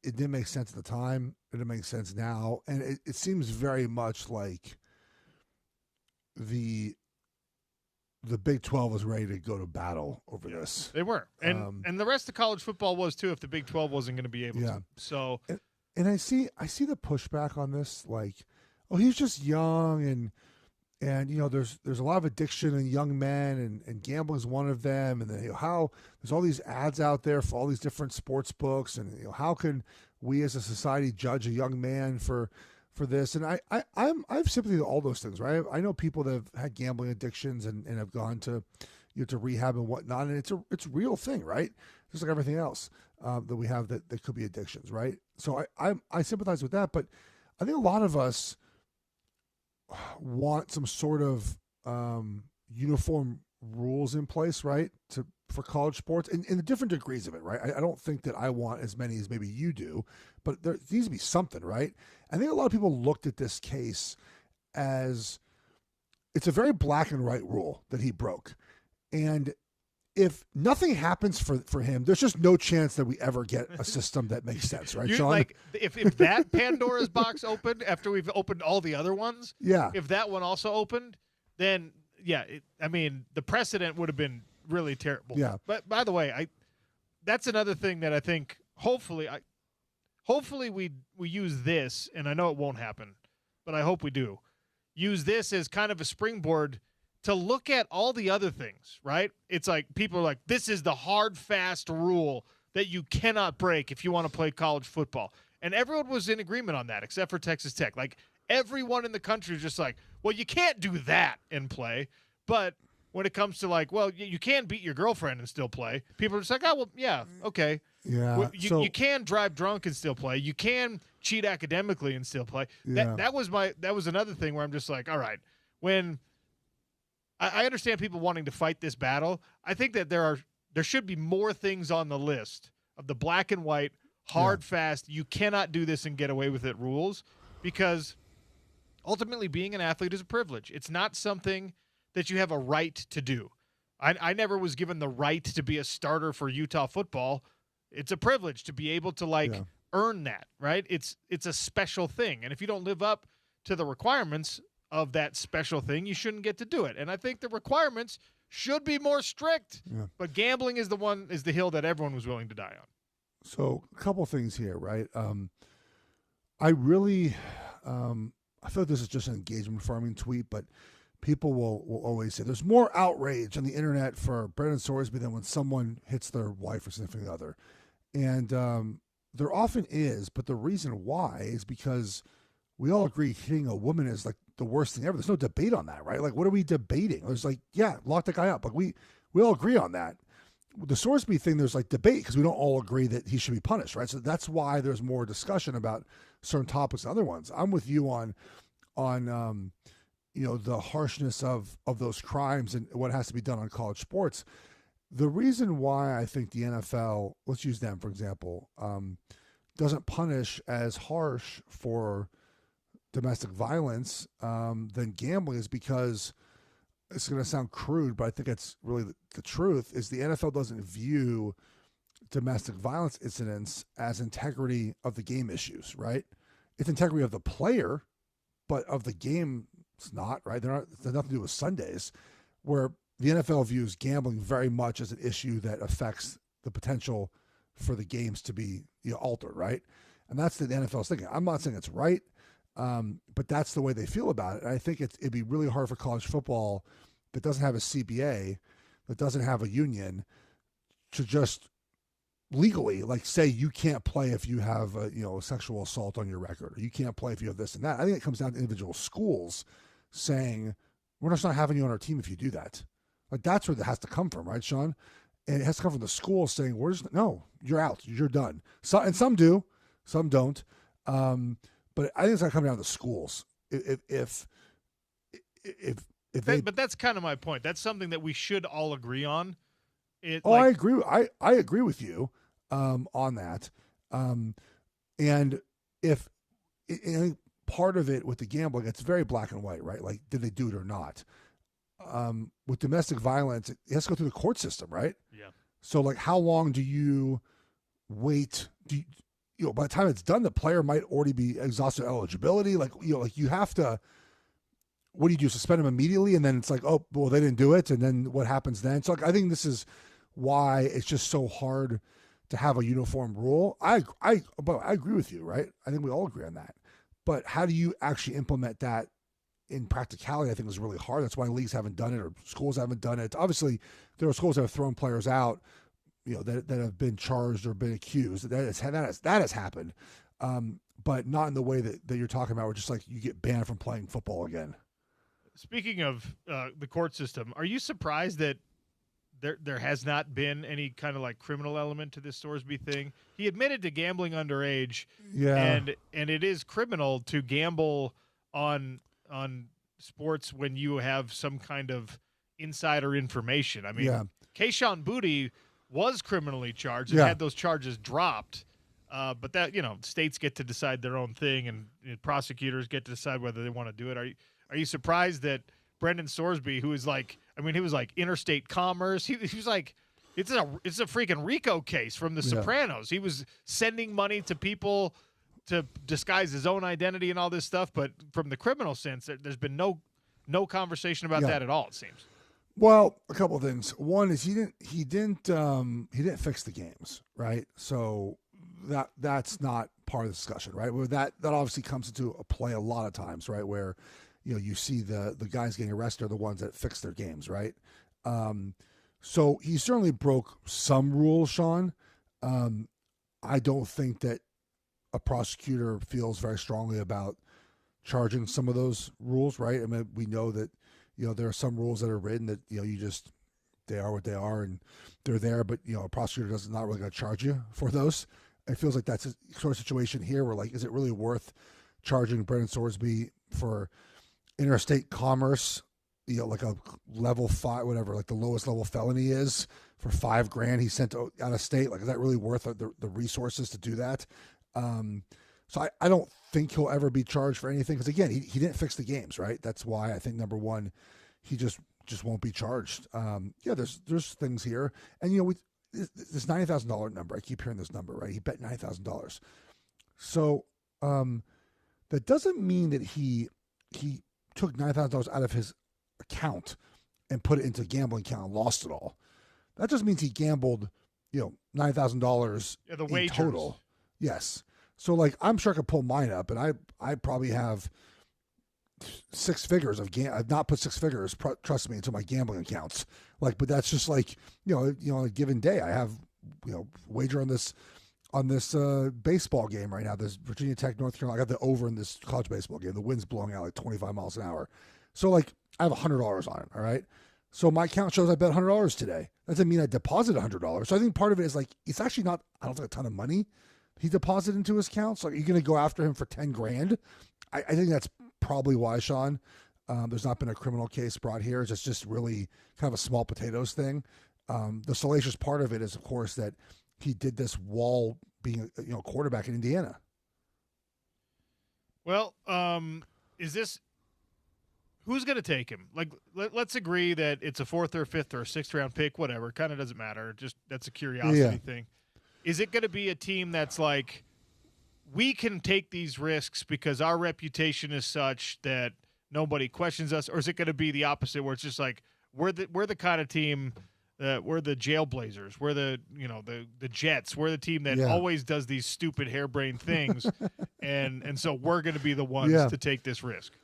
didn't make sense at the time. It didn't make sense now, and it seems very much like the Big 12 was ready to go to battle over this. They were. And the rest of college football was too, if the Big 12 wasn't going to be able to. So and I see the pushback on this, like, oh, he's just young, and there's a lot of addiction in young men, and gambling is one of them, and then how there's all these ads out there for all these different sports books, and how can we as a society judge a young man for this? And I have sympathy to all those things, right? I know people that have had gambling addictions and have gone to to rehab and whatnot, and it's a real thing, right? Just like everything else that we have that could be addictions, right? So I sympathize with that, but I think a lot of us want some sort of uniform rules in place, right, for college sports, and the different degrees of it, right? I don't think that I want as many as maybe you do, but there needs to be something, right? I think a lot of people looked at this case as it's a very black and white rule that he broke, and if nothing happens for him, there's just no chance that we ever get a system that makes sense, right, Sean? Like, if that Pandora's box opened after we've opened all the other ones, yeah, if that one also opened, then yeah, the precedent would have been really terrible. Yeah. But by the way, that's another thing that I think hopefully we use this, and I know it won't happen, but I hope we do. Use this as kind of a springboard to look at all the other things, right? It's like people are like, this is the hard, fast rule that you cannot break if you want to play college football. And everyone was in agreement on that except for Texas Tech. Like, everyone in the country is just like, well, you can't do that and play. But when it comes to like, well, you can beat your girlfriend and still play, people are just like, oh, well, yeah, okay. Yeah. Well, you can drive drunk and still play. You can cheat academically and still play. Yeah. That was another thing where I'm just like, all right, when I understand people wanting to fight this battle, I think that there should be more things on the list of the black and white, hard, fast, you cannot do this and get away with it rules, because ultimately being an athlete is a privilege. It's not something that you have a right to do. I never was given the right to be a starter for Utah football. It's a privilege to be able to earn that, right? It's a special thing. And if you don't live up to the requirements of that special thing, you shouldn't get to do it. And I think the requirements should be more strict. Yeah. But gambling is the hill that everyone was willing to die on. So a couple things here, right? I really I feel like this is just an engagement farming tweet, but people will always say there's more outrage on the internet for Brendan Sorsby than when someone hits their wife or significant other. And there often is, but the reason why is because we all agree hitting a woman is like the worst thing ever. There's no debate on that, right? Like, what are we debating? There's lock the guy up. Like, we all agree on that. The Sorsby thing, there's debate because we don't all agree that he should be punished, right? So that's why there's more discussion about certain topics than other ones. I'm with you on the harshness of those crimes and what has to be done on college sports. The reason why I think the NFL, let's use them for example, doesn't punish as harsh for domestic violence than gambling is because it's going to sound crude, but I think it's really the truth, is the NFL doesn't view domestic violence incidents as integrity of the game issues, right? It's integrity of the player, but of the game, it's not, right? They're nothing to do with Sundays, where the NFL views gambling very much as an issue that affects the potential for the games to be altered, right? And that's the NFL's thinking. I'm not saying it's right, but that's the way they feel about it. And I think it'd be really hard for college football that doesn't have a CBA, that doesn't have a union, to just legally say you can't play if you have a sexual assault on your record, or you can't play if you have this and that. I think it comes down to individual schools saying we're just not having you on our team if you do that. That's where it has to come from, right, Sean? And it has to come from the school saying no, you're out, you're done. So, and some do, some don't. But I think it's got to come down to the schools. If but that's kind of my point. That's something that we should all agree on. I agree. I agree with you on that. And if part of it with the gambling, it's very black and white, right? Like, did they do it or not? With domestic violence, it has to go through the court system, right? Yeah. So, how long do you wait? By the time it's done, the player might already be exhausted eligibility. You have to. What do you do? Suspend them immediately, and then it's oh, well, they didn't do it, and then what happens then? So, I think this is why it's just so hard to have a uniform rule. I agree with you, right? I think we all agree on that. But how do you actually implement that in practicality? I think is really hard. That's why leagues haven't done it or schools haven't done it. Obviously, there are schools that have thrown players out, that have been charged or been accused. That has happened, but not in the way that you're talking about, where just you get banned from playing football again. Speaking of the court system, are you surprised that there has not been any kind of criminal element to this Sorsby thing? He admitted to gambling underage, and it is criminal to gamble on sports when you have some kind of insider information. I mean, Keyshawn Boutte was criminally charged and had those charges dropped, but that states get to decide their own thing, and prosecutors get to decide whether they want to do it. Are you surprised that Brendan Sorsby, who is he was interstate commerce. He was it's a freaking RICO case from The Sopranos. He was sending money to people to disguise his own identity and all this stuff. But from the criminal sense, there's been no conversation about that at all, it seems. Well, a couple of things. One is he didn't fix the games, right? So that's not part of the discussion, right? Where that obviously comes into a play a lot of times, right? Where you see the guys getting arrested are the ones that fix their games, right? So he certainly broke some rules, Sean. I don't think that a prosecutor feels very strongly about charging some of those rules, right? I mean, we know that, there are some rules that are written that, they are what they are and they're there, but, a prosecutor does not really going to charge you for those. It feels like that's a sort of situation here where, is it really worth charging Brendan Sorsby for interstate commerce, like a level 5, whatever, the lowest level felony is, for $5,000 he sent out of state? Is that really worth the resources to do that? So I don't think he'll ever be charged for anything because, again, he didn't fix the games, right? That's why I think, number one, he just just won't be charged. Yeah, there's things here, and you know, this $90,000 number. I keep hearing this number, right? He bet $90,000. So that doesn't mean that he took $9,000 out of his account and put it into a gambling account and lost it all. That just means he gambled, you know, $9,000 in total. Yes. So like, I'm sure I could pull mine up, and I probably have six figures of I've not put six figures, trust me, into my gambling accounts. Like, but that's just like, you know, on a given day, I have, you know, wager on this baseball game right now. This Virginia Tech, North Carolina. I got the over in this college baseball game. The wind's blowing out like 25 miles an hour. So like, I have $100 on it. All right. So my account shows I bet $100 today. That doesn't mean I deposited $100. So I think part of it is like, it's actually not, I don't think a ton of money he deposited into his account. So you're going to go after him for 10 grand. I think that's probably why, Sean. There's not been a criminal case brought here. It's just really kind of a small potatoes thing. The salacious part of it is, of course, that he did this while being, you know, quarterback in Indiana. Well, is this who's going to take him? Like, let's agree that it's a 4th or 5th or 6th round pick, whatever. Kind of doesn't matter. Just that's a curiosity thing. Is it going to be a team that's like, we can take these risks because our reputation is such that nobody questions us, or is it going to be the opposite, where it's just like we're the kind of team that we're the Jailblazers, we're the Jets, we're the team that always does these stupid harebrained things, and so we're going to be the ones to take this risk.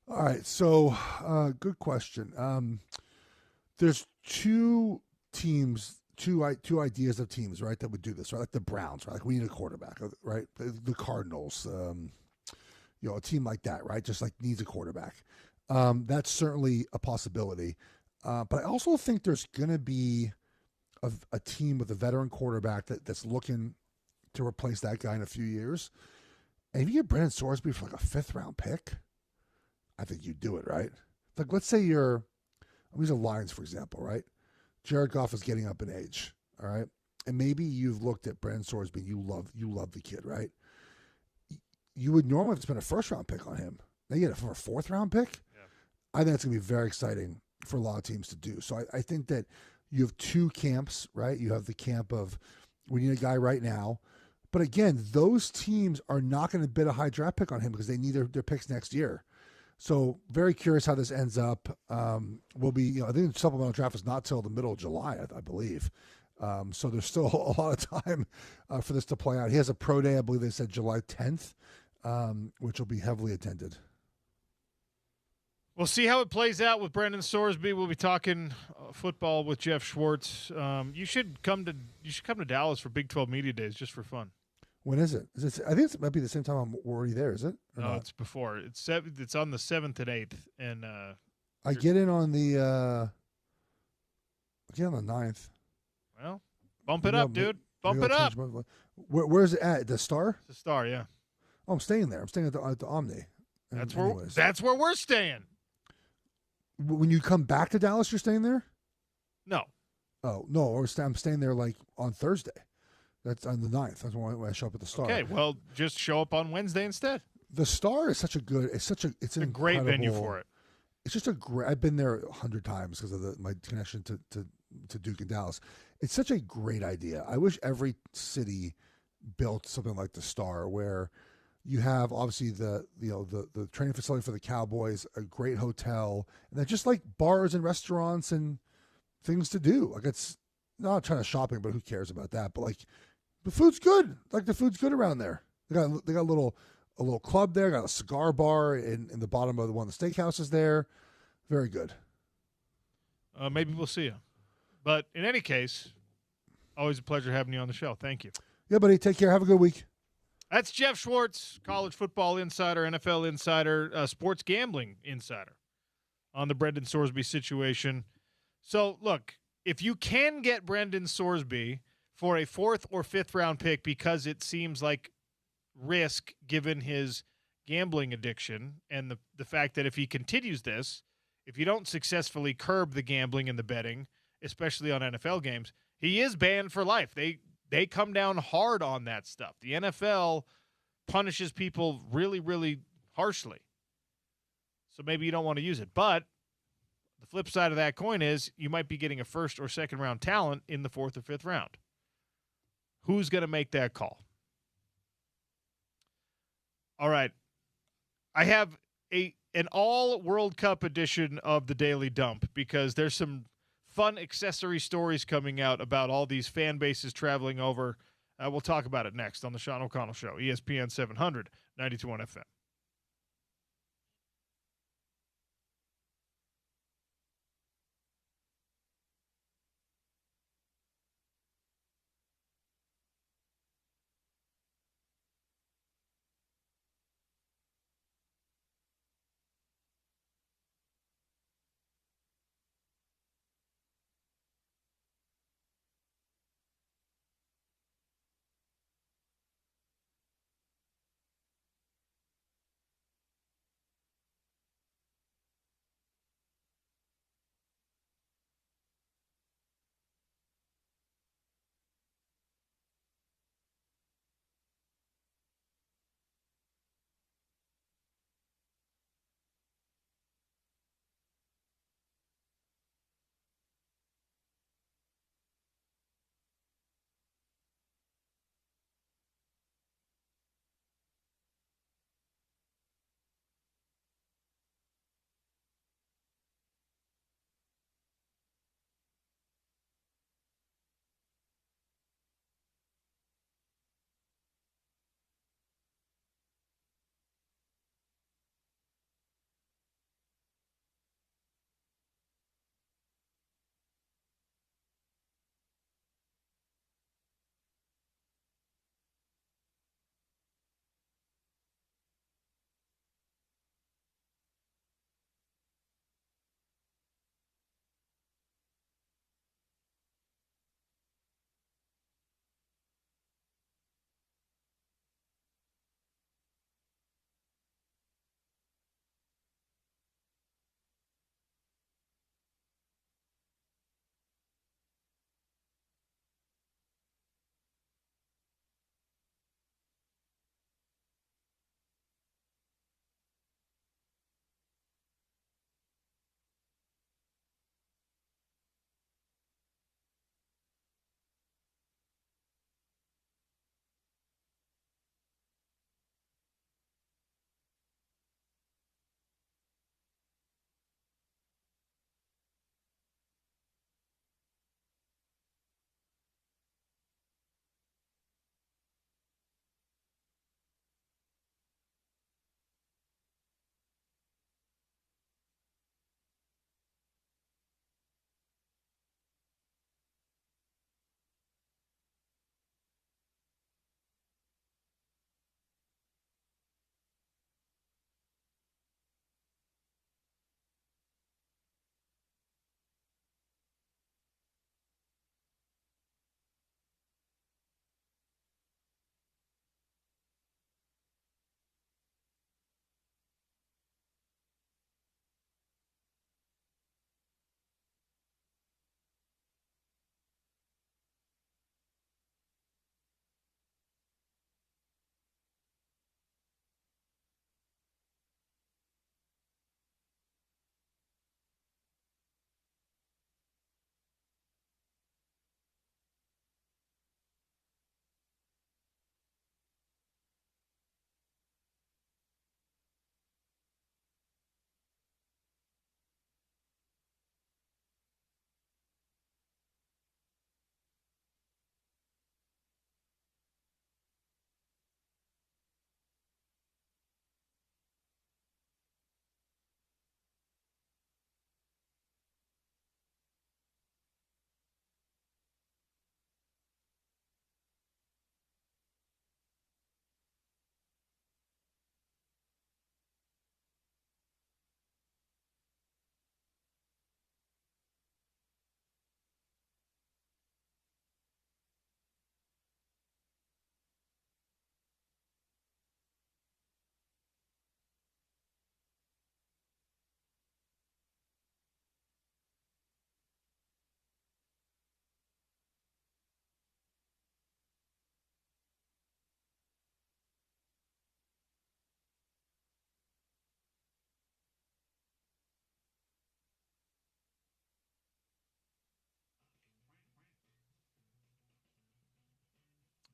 All right, so good question. There's two teams. Two ideas of teams, right, that would do this, right? Like the Browns, right? Like, we need a quarterback, right? The Cardinals, you know, a team like that, right? Just like needs a quarterback. That's certainly a possibility. But I also think there's going to be a team with a veteran quarterback that's looking to replace that guy in a few years. And if you get Brendan Sorsby for like a 5th round pick, I think you do it, right? Like, let's say I'm using the Lions, for example, right? Jared Goff is getting up in age, all right? And maybe you've looked at Brendan Sorsby and you love the kid, right? You would normally have to spend a 1st round pick on him. Now you get it for a 4th round pick? Yeah. I think it's going to be very exciting for a lot of teams to do. So I think that you have two camps, right? You have the camp of, we need a guy right now. But again, those teams are not going to bid a high draft pick on him because they need their picks next year. So very curious how this ends up. Will be, you know, I think the supplemental draft is not till the middle of July, I believe. So there's still a lot of time for this to play out. He has a pro day, I believe they said July 10th, which will be heavily attended. We'll see how it plays out with Brendan Sorsby. We'll be talking football with Jeff Schwartz. You should come to Dallas for Big 12 Media Days just for fun. When is it? I think it might be the same time I'm already there. Is it? No, not? It's before. It's on the 7th and 8th, and I get in on the 9th. Well, bump it up, dude. Bump it up. Where's it at? The Star? The Star, yeah. Oh, I'm staying there. I'm staying at the Omni. That's where we're staying. When you come back to Dallas, you're staying there? No. Oh no, I'm staying there like on Thursday. That's on the 9th. That's when I show up at the Star. Okay, well, just show up on Wednesday instead. The Star is it's a great venue for it. It's just I've been there 100 times because of my connection to Duke and Dallas. It's such a great idea. I wish every city built something like the Star, where you have obviously the training facility for the Cowboys, a great hotel, and then just like bars and restaurants and things to do. Like, it's not a ton of shopping, but who cares about that? But like, the food's good. Like, the food's good around there. They got a little club there. Got a cigar bar in the bottom of one of the steakhouses there. Very good. Maybe we'll see you. But in any case, always a pleasure having you on the show. Thank you. Yeah, buddy. Take care. Have a good week. That's Jeff Schwartz, college football insider, NFL insider, sports gambling insider on the Brendan Sorsby situation. So, look, if you can get Brendan Sorsby for a 4th or 5th round pick because it seems like risk given his gambling addiction and the fact that if he continues this, if you don't successfully curb the gambling and the betting, especially on NFL games, he is banned for life. They come down hard on that stuff. The NFL punishes people really, really harshly. So maybe you don't want to use it. But The flip side of that coin is you might be getting a first or second round talent in the fourth or fifth round. Who's going to make that call? All right. I have an all World Cup edition of the Daily Dump because there's some fun accessory stories coming out about all these fan bases traveling over. We'll talk about it next on the Sean O'Connell Show, ESPN 700, 92.1 FM.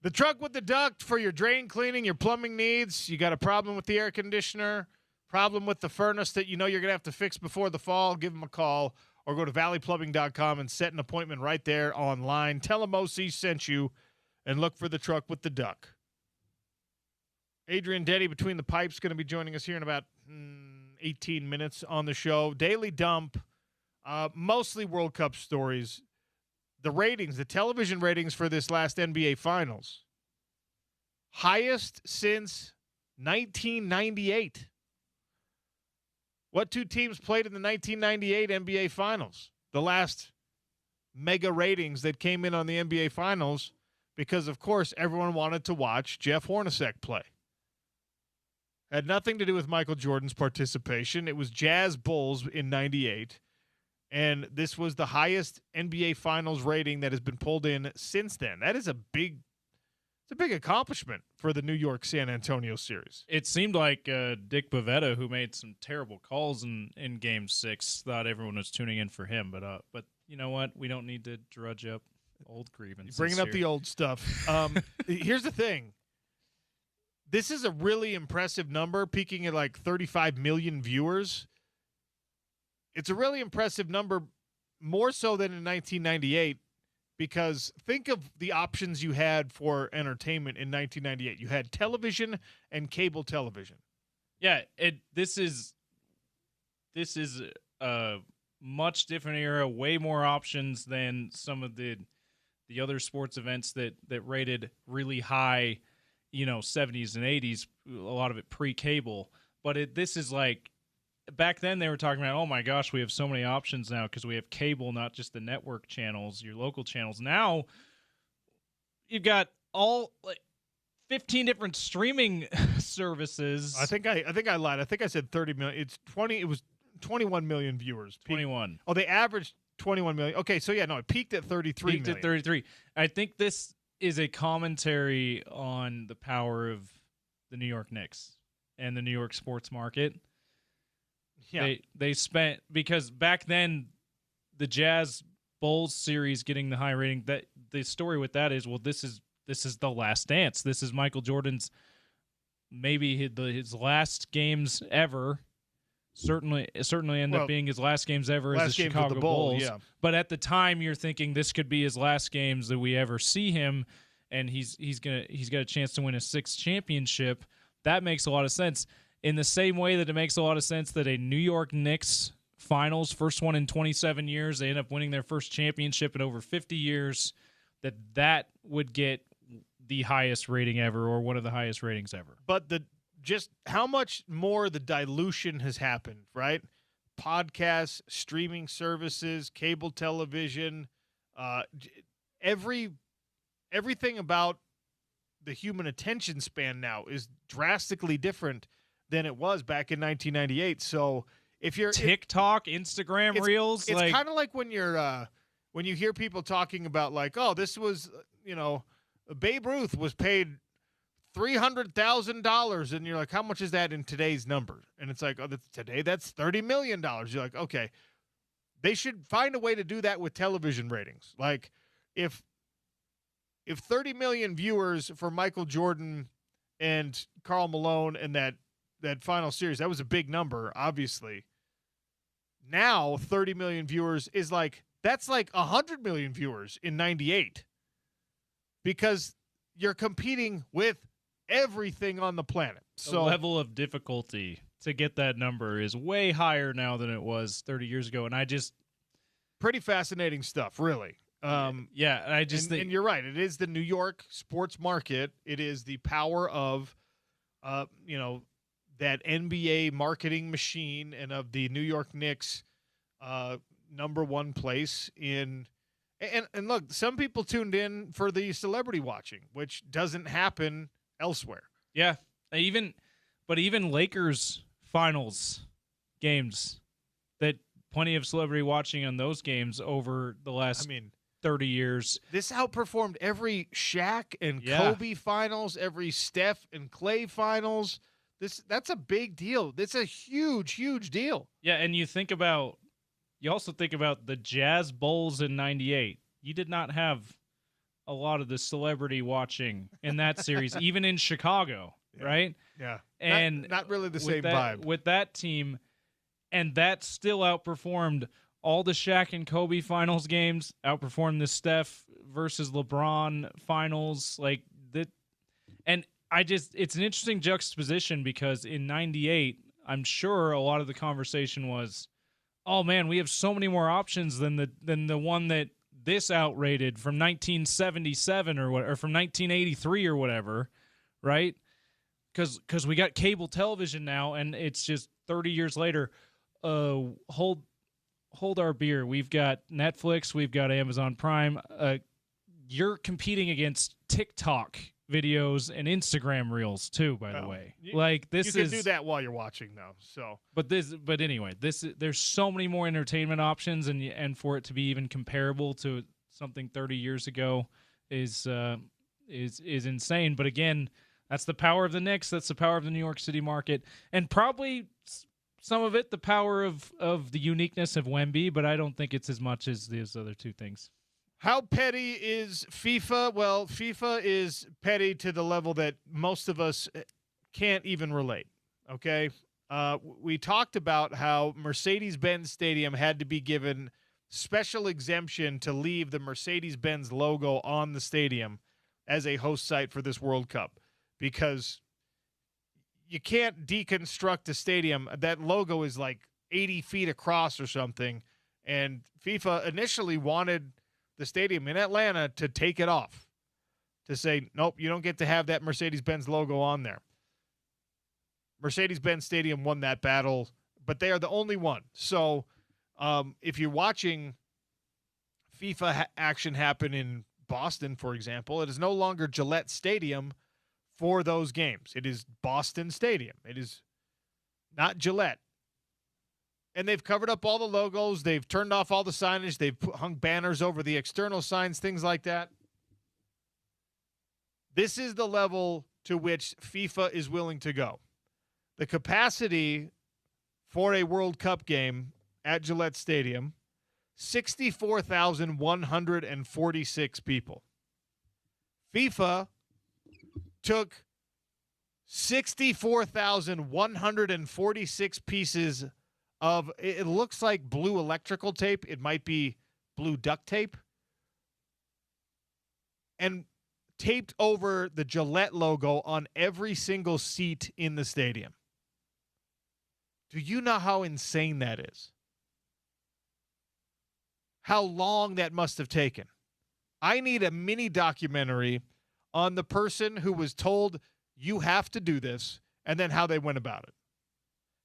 The truck with the duct for your drain cleaning, your plumbing needs. You got a problem with the air conditioner, problem with the furnace that you know you're going to have to fix before the fall, give them a call or go to valleyplumbing.com and set an appointment right there online. Tell them OC sent you and look for the truck with the duct. Adrian Deddy, Between the Pipes, going to be joining us here in about 18 minutes on the show. Daily Dump, mostly World Cup stories. The ratings, the television ratings for this last NBA Finals, highest since 1998. What two teams played in the 1998 NBA Finals? The last mega ratings that came in on the NBA Finals because, of course, everyone wanted to watch Jeff Hornacek play. Had nothing to do with Michael Jordan's participation. It was Jazz Bulls in 98. And this was the highest NBA Finals rating that has been pulled in since then. That is a big accomplishment for the New York San Antonio series. It seemed like Dick Bavetta, who made some terrible calls in Game 6, thought everyone was tuning in for him. But you know what? We don't need to drudge up old grievances. Bringing up the old stuff. Here's the thing. This is a really impressive number, peaking at like 35 million viewers. It's a really impressive number, more so than in 1998, because think of the options you had for entertainment in 1998. You had television and cable television. Yeah, this is a much different era, way more options than some of the other sports events that rated really high, 70s and 80s, a lot of it pre-cable. But this is like, back then they were talking about, oh my gosh, we have so many options now because we have cable, not just the network channels, your local channels. Now you've got all 15 different streaming services. I think I lied. I think I said 30 million. It's 20. It was 21 million viewers. 21. Oh, they averaged 21 million. Okay, so yeah, no, it peaked at 33 million. Peaked at 33. I think this is a commentary on the power of the New York Knicks and the New York sports market. Yeah. They spent, because back then the Jazz Bulls series getting the high rating, that the story with that is, well, this is the last dance. This is Michael Jordan's maybe his last games ever. Certainly end up being his last games ever as the Chicago Bulls. Yeah. But at the time, you're thinking this could be his last games that we ever see him, and he's got a chance to win a sixth championship. That makes a lot of sense. In the same way that it makes a lot of sense that a New York Knicks finals, first one in 27 years, they end up winning their first championship in over 50 years, that would get the highest rating ever, or one of the highest ratings ever. But just how much more the dilution has happened, right? Podcasts, streaming services, cable television, everything about the human attention span now is drastically different than it was back in 1998. So if you're TikTok, Instagram Reels, it's kind of like when you hear people talking about like, oh, this was, Babe Ruth was paid $300,000, and you're like, how much is that in today's number? And it's like, oh, today that's $30 million. You're like, okay, they should find a way to do that with television ratings. Like if 30 million viewers for Michael Jordan and Karl Malone and that final series, that was a big number, obviously. Now 30 million viewers is that's like 100 million viewers in 98, because you're competing with everything on the planet. So the level of difficulty to get that number is way higher now than it was 30 years ago. And pretty fascinating stuff, really. Yeah, I just think, and you're right. It is the New York sports market. It is the power of, that NBA marketing machine and of the New York Knicks, number one place in. And look, some people tuned in for the celebrity watching, which doesn't happen elsewhere. Yeah, even Lakers finals games, that plenty of celebrity watching on those games over the last 30 years. This outperformed every Shaq and Kobe finals, every Steph and Clay finals. That's a big deal. That's a huge, huge deal. Yeah, and you also think about the Jazz Bulls in 98. You did not have a lot of the celebrity watching in that series, even in Chicago, right? Yeah. And not really the same vibe. vibe. With that team, and that still outperformed all the Shaq and Kobe finals games, outperformed the Steph versus LeBron finals, like that. And it's an interesting juxtaposition because in '98, I'm sure a lot of the conversation was, oh man, we have so many more options than the one that this outrated from 1977 or from 1983 or whatever, right? Because we got cable television now, and it's just 30 years later. Hold our beer. We've got Netflix. We've got Amazon Prime. You're competing against TikTok videos and Instagram reels too. By the way, you can do that while you're watching though. So, but anyway, there's so many more entertainment options, and for it to be even comparable to something 30 years ago is insane. But again, that's the power of the Knicks. That's the power of the New York City market, and probably some of it the power of the uniqueness of Wemby. But I don't think it's as much as these other two things. How petty is FIFA? Well, FIFA is petty to the level that most of us can't even relate, okay? We talked about how Mercedes-Benz Stadium had to be given special exemption to leave the Mercedes-Benz logo on the stadium as a host site for this World Cup because you can't deconstruct a stadium. That logo is like 80 feet across or something, and FIFA initially wanted the stadium in Atlanta to take it off, to say, nope, you don't get to have that Mercedes-Benz logo on there. Mercedes-Benz Stadium won that battle, but they are the only one. So if you're watching FIFA action happen in Boston, for example, it is no longer Gillette Stadium for those games. It is Boston Stadium. It is not Gillette. And they've covered up all the logos. They've turned off all the signage. They've hung banners over the external signs, things like that. This is the level to which FIFA is willing to go. The capacity for a World Cup game at Gillette Stadium, 64,146 people. FIFA took 64,146 pieces of, it looks like blue electrical tape. It might be blue duct tape. And taped over the Gillette logo on every single seat in the stadium. Do you know how insane that is? How long that must have taken? I need a mini documentary on the person who was told, you have to do this, and then how they went about it.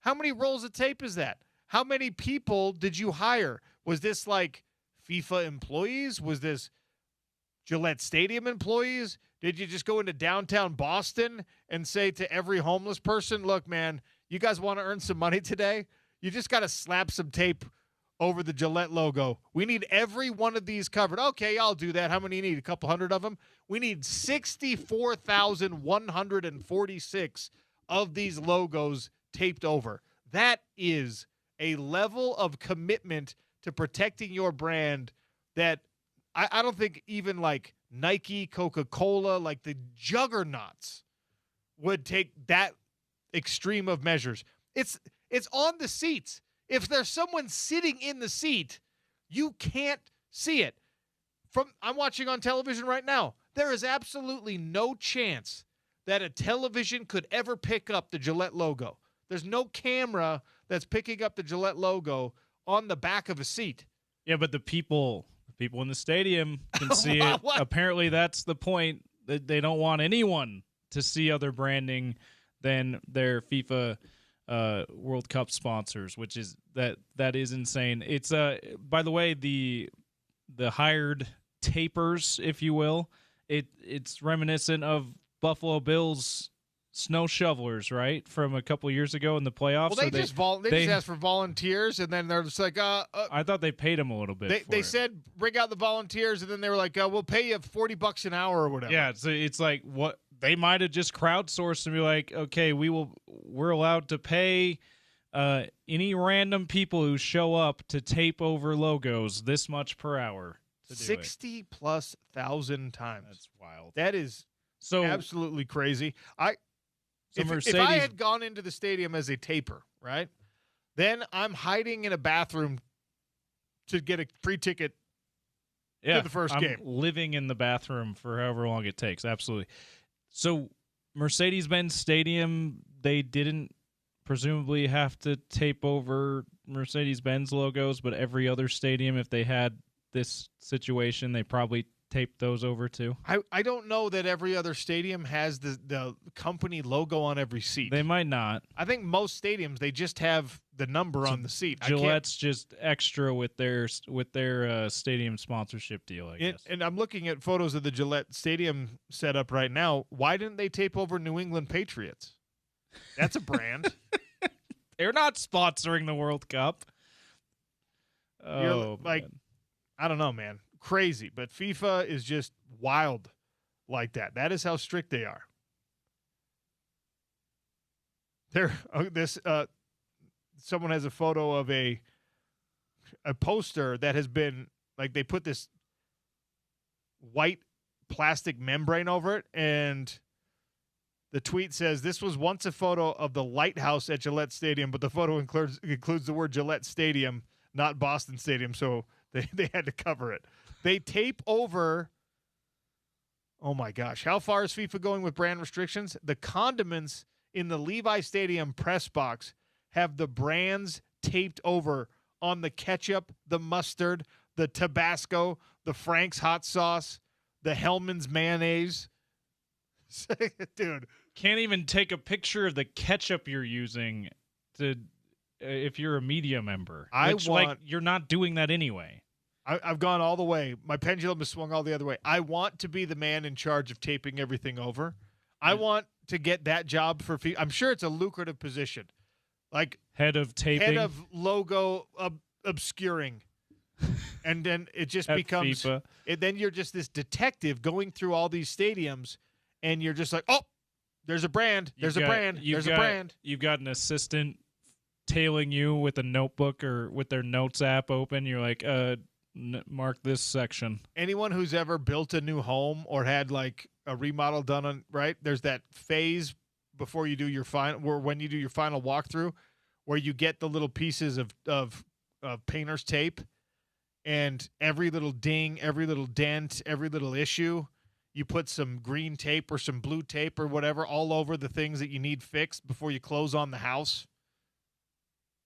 How many rolls of tape is that? How many people did you hire? Was this like FIFA employees? Was this Gillette Stadium employees? Did you just go into downtown Boston and say to every homeless person, look, man, you guys want to earn some money today? You just got to slap some tape over the Gillette logo. We need every one of these covered. Okay, I'll do that. How many you need? A couple hundred of them? We need 64,146 of these logos taped over. That is a level of commitment to protecting your brand that I don't think even like Nike, Coca-Cola, like the juggernauts would take that extreme of measures. It's on the seats. If there's someone sitting in the seat, you can't see it. I'm watching on television right now. There is absolutely no chance that a television could ever pick up the Gillette logo. There's no camera that's picking up the Gillette logo on the back of a seat. Yeah, but the people in the stadium can see it. Apparently that's the point. That they don't want anyone to see other branding than their FIFA World Cup sponsors, which is that is insane. It's by the way, the hired tapers, if you will, it's reminiscent of Buffalo Bills snow shovelers, right, from a couple years ago in the playoffs. Well, they just asked for volunteers, and then they're just like, I thought they paid them a little bit. They said bring out the volunteers, and then they were like, we'll pay you $40 an hour or whatever. Yeah, it's like what they might have just crowdsourced and be like, okay, we're allowed to pay any random people who show up to tape over logos this much per hour. to do it. 60+ thousand times. That's wild. That is So absolutely crazy. If Mercedes, I had gone into the stadium as a taper, right, then I'm hiding in a bathroom to get a free ticket to the first game. Living in the bathroom for however long it takes. Absolutely. So Mercedes-Benz Stadium, they didn't presumably have to tape over Mercedes-Benz logos, but every other stadium, if they had this situation, they probably taped those over too. I don't know that every other stadium has the company logo on every seat. They might not. I think most stadiums, they just have the number on the seat. Gillette's just extra with their stadium sponsorship deal, I guess. And I'm looking at photos of the Gillette Stadium setup right now. Why didn't they tape over New England Patriots? That's a brand. They're not sponsoring the World Cup. You're like, man. I don't know, man. Crazy. But FIFA is just wild like that. That is how strict they are. Someone has a photo of a poster that has been, like, they put this white plastic membrane over it, and the tweet says, "This was once a photo of the lighthouse at Gillette Stadium, but the photo includes the word Gillette Stadium, not Boston Stadium," so they had to cover it. They tape over, oh my gosh, how far is FIFA going with brand restrictions? The condiments in the Levi Stadium press box have the brands taped over on the ketchup, the mustard, the Tabasco, the Frank's hot sauce, the Hellman's mayonnaise. Dude. Can't even take a picture of the ketchup you're using to if you're a media member. You're not doing that anyway. I've gone all the way. My pendulum has swung all the other way. I want to be the man in charge of taping everything over. I want to get that job for FIFA. I'm sure it's a lucrative position. Like head of taping, head of logo obscuring. And then it just becomes then you're just this detective going through all these stadiums, and you're just like, "Oh, there's a brand. There's a brand. There's a brand." You've got an assistant tailing you with a notebook or with their notes app open. You're like, mark this section. Anyone who's ever built a new home or had like a remodel done on, right? There's that phase before you do your final, or when you do your final walkthrough, where you get the little pieces of painter's tape, and every little ding, every little dent, every little issue, you put some green tape or some blue tape or whatever all over the things that you need fixed before you close on the house.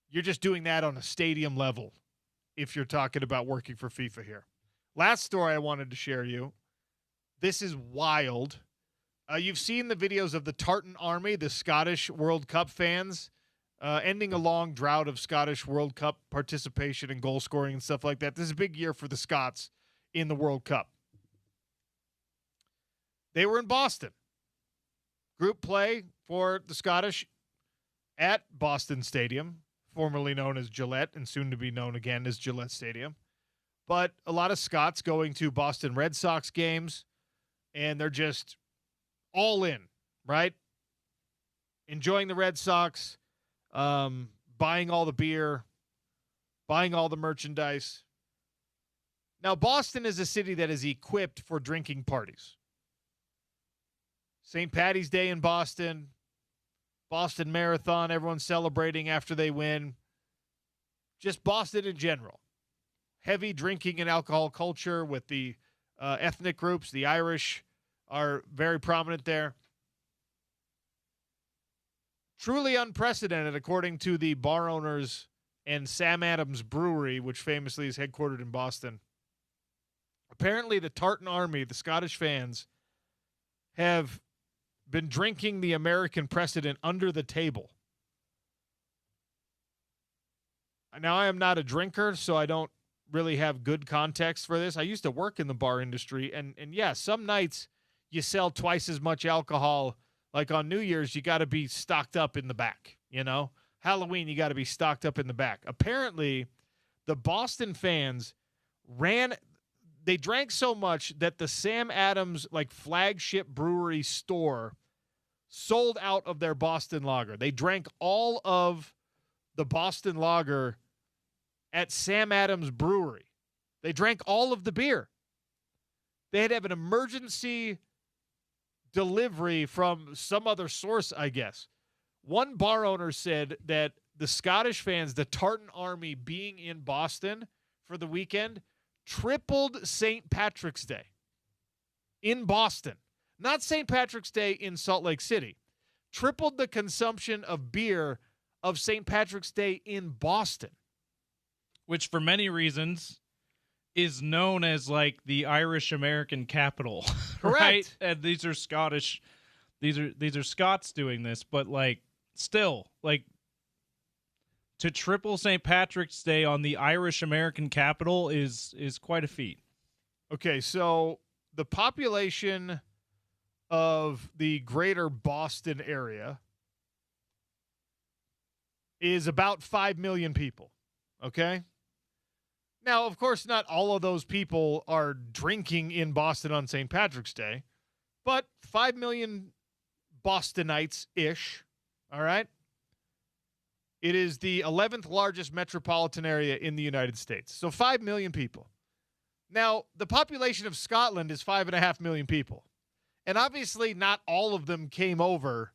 You're just doing that on a stadium level if you're talking about working for FIFA here. Last story I wanted to share you. This is wild. You've seen the videos of the Tartan Army, the Scottish World Cup fans, ending a long drought of Scottish World Cup participation and goal scoring and stuff like that. This is a big year for the Scots in the World Cup. They were in Boston. Group play for the Scottish at Boston Stadium, formerly known as Gillette and soon to be known again as Gillette Stadium. But a lot of Scots going to Boston Red Sox games, and they're just all in, right? Enjoying the Red Sox, buying all the beer, buying all the merchandise. Now, Boston is a city that is equipped for drinking parties. St. Paddy's Day in Boston, Boston Marathon, everyone's celebrating after they win. Just Boston in general. Heavy drinking and alcohol culture with the ethnic groups. The Irish are very prominent there. Truly unprecedented, according to the bar owners and Sam Adams Brewery, which famously is headquartered in Boston. Apparently, the Tartan Army, the Scottish fans, have been drinking the American precedent under the table. Now, I am not a drinker, so I don't really have good context for this. I used to work in the bar industry, and yeah, some nights you sell twice as much alcohol. Like on New Year's, you got to be stocked up in the back, you know? Halloween, you got to be stocked up in the back. Apparently, the Boston fans they drank so much that the Sam Adams like flagship brewery store sold out of their Boston lager. They drank all of the Boston lager at Sam Adams Brewery. They drank all of the beer. They had to have an emergency delivery from some other source, I guess. One bar owner said that the Scottish fans, the Tartan Army being in Boston for the weekend, tripled St. Patrick's Day in Boston. Not St. Patrick's Day in Salt Lake City. Tripled the consumption of beer of St. Patrick's Day in Boston. Which, for many reasons, is known as like the Irish American capital. Correct. Right? And these are Scottish. These are Scots doing this, but like still, like to triple St. Patrick's Day on the Irish American capital is quite a feat. Okay, so the population of the greater Boston area is about 5 million people, okay? Now, of course, not all of those people are drinking in Boston on St. Patrick's Day, but 5 million Bostonites-ish, all right? It is the 11th largest metropolitan area in the United States, so 5 million people. Now, the population of Scotland is 5.5 million people, and obviously not all of them came over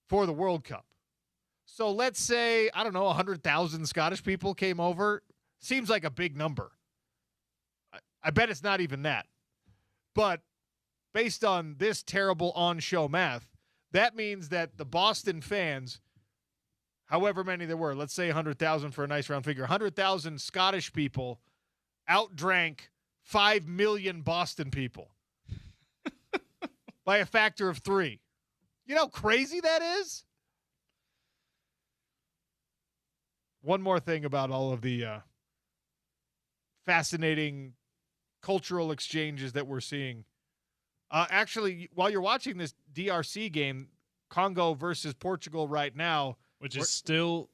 for the World Cup. So let's say, I don't know, 100,000 Scottish people came over. Seems like a big number. I bet it's not even that. But based on this terrible on-show math, that means that the Boston fans, however many there were, let's say 100,000 for a nice round figure, 100,000 Scottish people outdrank 5 million Boston people by a factor of 3. You know how crazy that is? One more thing about all of the fascinating cultural exchanges that we're seeing. Actually, while you're watching this DRC game, Congo versus Portugal right now, which is still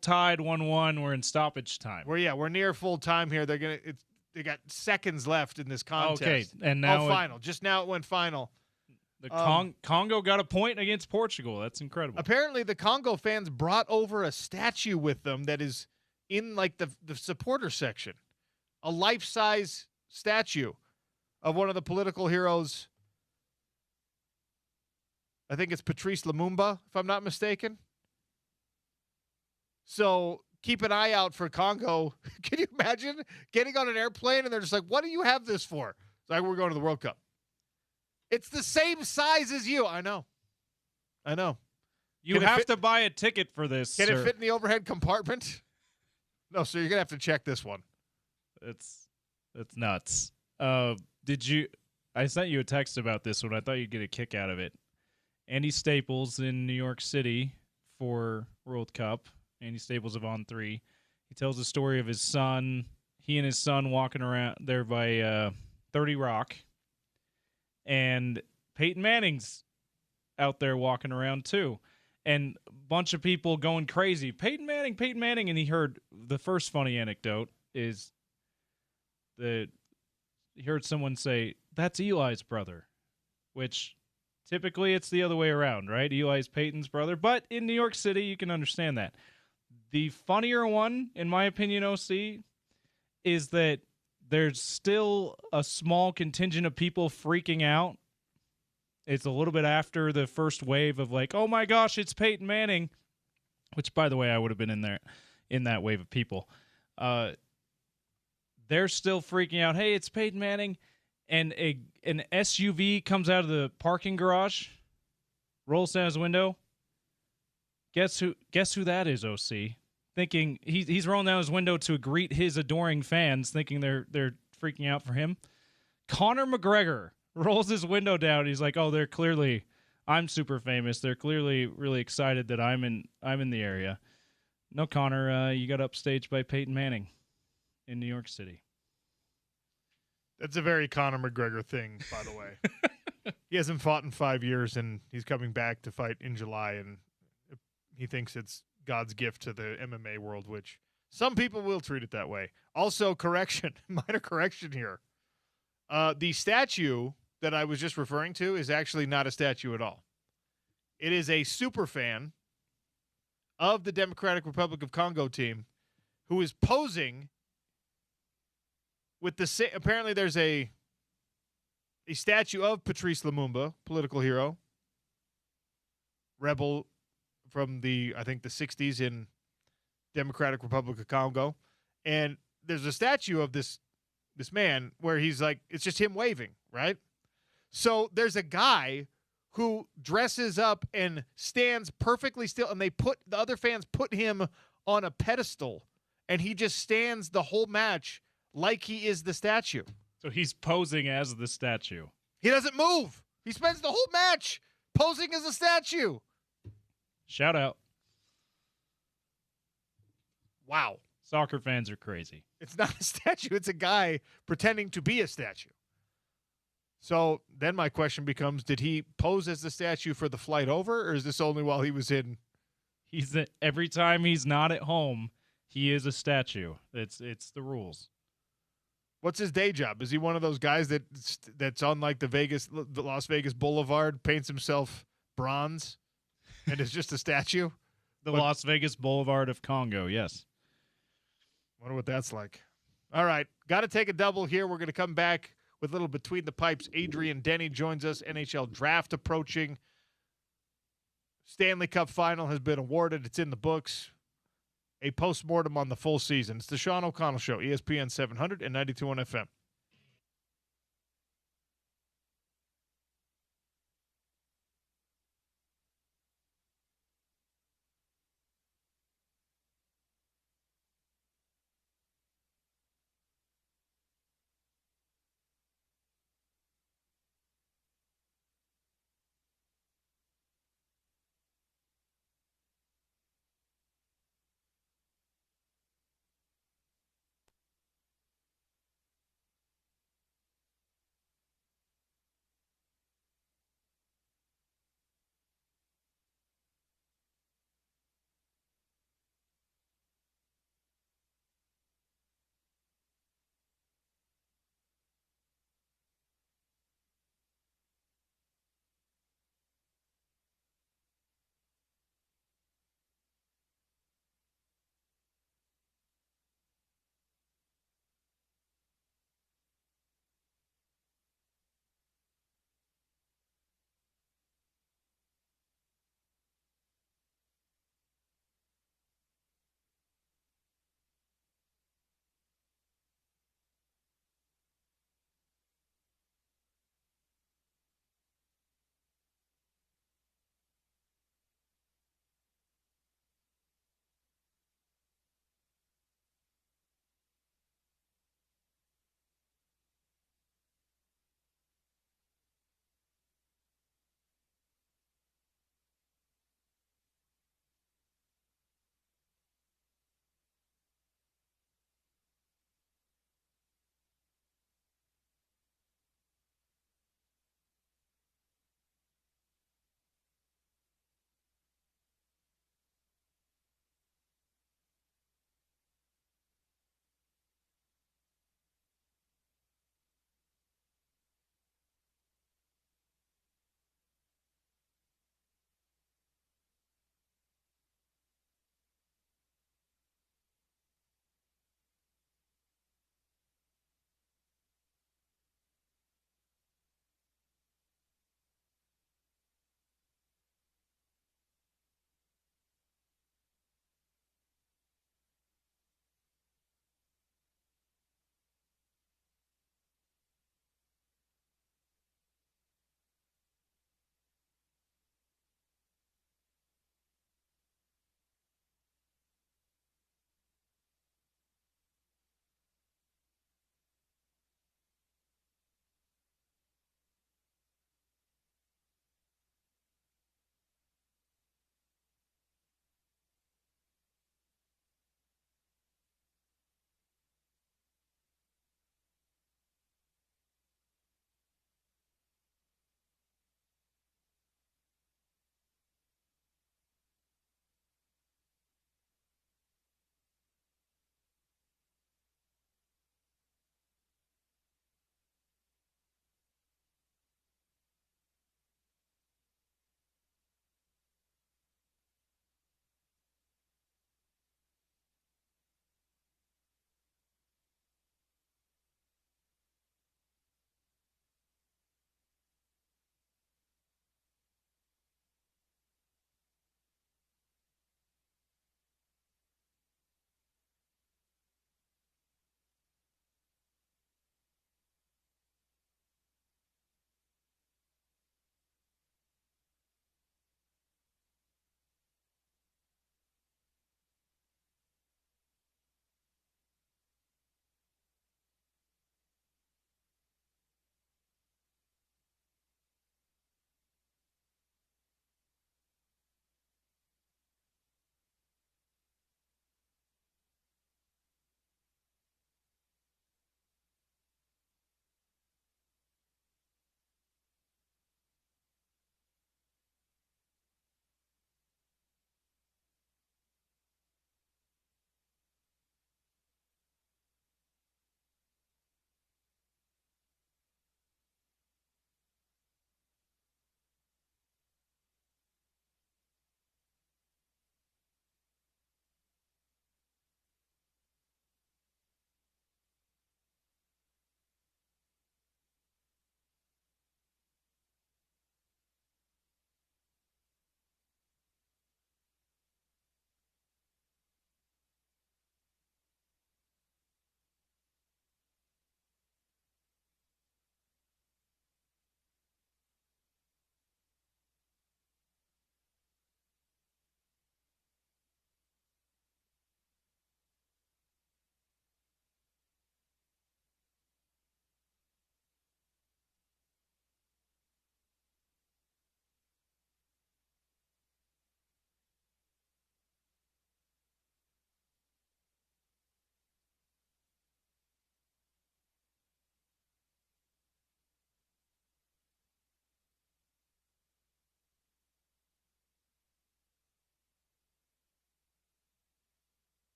tied 1-1. We're in stoppage time. We're near full time here. They got seconds left in this contest. Okay, and now final. Just now it went final. The Congo got a point against Portugal. That's incredible. Apparently, the Congo fans brought over a statue with them that is in like the supporter section, a life-size statue of one of the political heroes. I think it's Patrice Lumumba, if I'm not mistaken. So keep an eye out for Congo. Can you imagine getting on an airplane and they're just like, what do you have this for? It's like, we're going to the World Cup. It's the same size as you. I know. You have to buy a ticket for this. Can it fit in the overhead compartment? No, sir. You're going to have to check this one. It's nuts. I sent you a text about this one. I thought you'd get a kick out of it. Andy Staples in New York City for World Cup. Andy Staples of On 3. He tells the story of his son. He and his son walking around there by 30 Rock. And Peyton Manning's out there walking around too. And a bunch of people going crazy. Peyton Manning. And he heard the first funny anecdote is he heard someone say, that's Eli's brother, which typically it's the other way around, right? Eli's Peyton's brother. But in New York City, you can understand that. The funnier one, in my opinion, OC, is that there's still a small contingent of people freaking out. It's a little bit after the first wave of like, oh my gosh, it's Peyton Manning, which, by the way, I would have been in that wave of people. They're still freaking out. Hey, it's Peyton Manning. And an SUV comes out of the parking garage, rolls down his window. Guess who that is, OC? Thinking he's rolling down his window to greet his adoring fans, thinking they're freaking out for him. Conor McGregor rolls his window down. He's like, "Oh, I'm super famous. They're clearly really excited that I'm in the area." No, Conor, you got upstaged by Peyton Manning in New York City. That's a very Conor McGregor thing, by the way. He hasn't fought in 5 years, and he's coming back to fight in July, and he thinks it's God's gift to the MMA world, which some people will treat it that way. Also, minor correction here. The statue that I was just referring to is actually not a statue at all. It is a super fan of the Democratic Republic of Congo team who is posing with apparently there's a a statue of Patrice Lumumba, political hero, rebel from the 60s in Democratic Republic of Congo. And there's a statue of this man where he's like, it's just him waving, right? So there's a guy who dresses up and stands perfectly still, and the other fans put him on a pedestal, and he just stands the whole match like he is the statue. So he's posing as the statue. He doesn't move. He spends the whole match posing as a statue. Shout out. Wow. Soccer fans are crazy. It's not a statue. It's a guy pretending to be a statue. So then my question becomes, did he pose as the statue for the flight over, or is this only while he was in? Every time he's not at home, he is a statue. It's the rules. What's his day job? Is he one of those guys that's on like the Las Vegas Boulevard, paints himself bronze, and is just a statue? Las Vegas Boulevard of Congo, yes. Wonder what that's like. All right, got to take a double here. We're going to come back with a little Between the Pipes. Adrian Denny joins us. NHL draft approaching. Stanley Cup final has been awarded. It's in the books. A postmortem on the full season. It's the Sean O'Connell Show, ESPN 700 and 92.1 FM.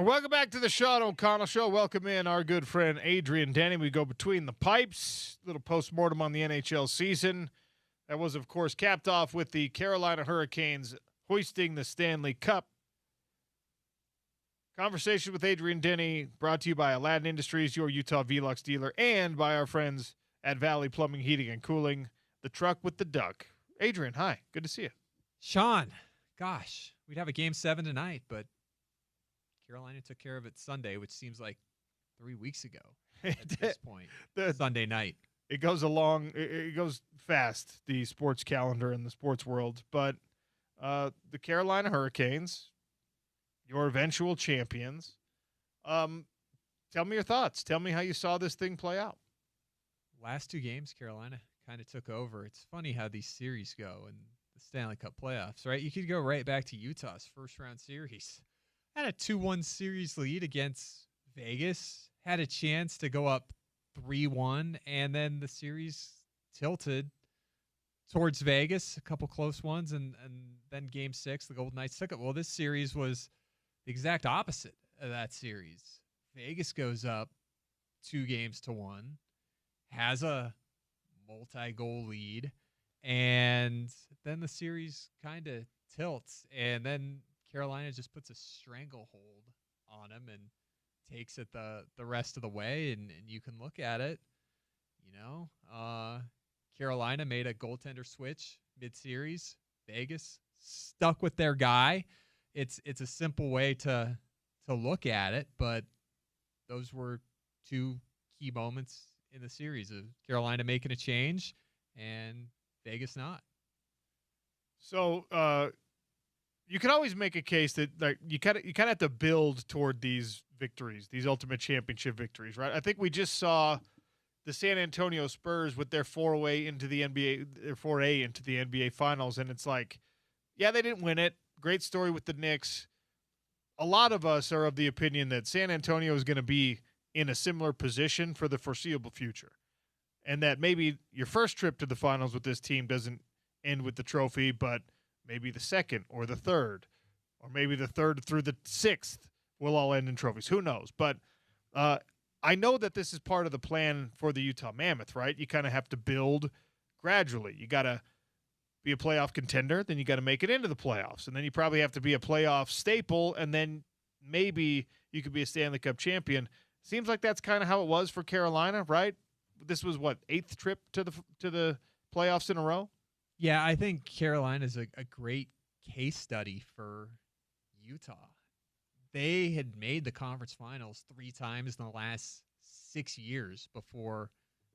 Welcome back to the Sean O'Connell Show. Welcome in our good friend Adrian Denny. We go between the pipes. Little postmortem on the NHL season. That was, of course, capped off with the Carolina Hurricanes hoisting the Stanley Cup. Conversation with Adrian Denny brought to you by Aladdin Industries, your Utah Velux dealer, and by our friends at Valley Plumbing, Heating, and Cooling, the truck with the duck. Adrian, hi. Good to see you. Sean, gosh, we'd have a Game 7 tonight, but Carolina took care of it Sunday, which seems like 3 weeks ago at this point. Sunday night. It goes along. It goes fast, the sports calendar in the sports world. But the Carolina Hurricanes, your eventual champions. Tell me your thoughts. Tell me how you saw this thing play out. Last 2 games, Carolina kind of took over. It's funny how these series go in the Stanley Cup playoffs, right? You could go right back to Utah's first-round series. Had a 2-1 series lead against Vegas. Had a chance to go up 3-1, and then the series tilted towards Vegas, a couple close ones, and then Game 6, the Golden Knights took it. Well, this series was the exact opposite of that series. Vegas goes up 2-1, has a multi-goal lead, and then the series kind of tilts, and then Carolina just puts a stranglehold on him and takes it the rest of the way, and you can look at it, Carolina made a goaltender switch mid-series. Vegas stuck with their guy. It's a simple way to look at it, but those were 2 key moments in the series of Carolina making a change and Vegas not. So you can always make a case that you kind of have to build toward these victories, these ultimate championship victories, right? I think we just saw the San Antonio Spurs with their foray into the NBA Finals, and it's like, yeah, they didn't win it. Great story with the Knicks. A lot of us are of the opinion that San Antonio is going to be in a similar position for the foreseeable future, and that maybe your first trip to the finals with this team doesn't end with the trophy, but maybe the second or the third, or maybe the third through the 6th will all end in trophies. Who knows? But I know that this is part of the plan for the Utah Mammoth, right? You kind of have to build gradually. You got to be a playoff contender, then you got to make it into the playoffs, and then you probably have to be a playoff staple, and then maybe you could be a Stanley Cup champion. Seems like that's kind of how it was for Carolina, right? This was what, 8th trip to the playoffs in a row? Yeah, I think Carolina is a great case study for Utah. They had made the conference finals 3 times in the last 6 years before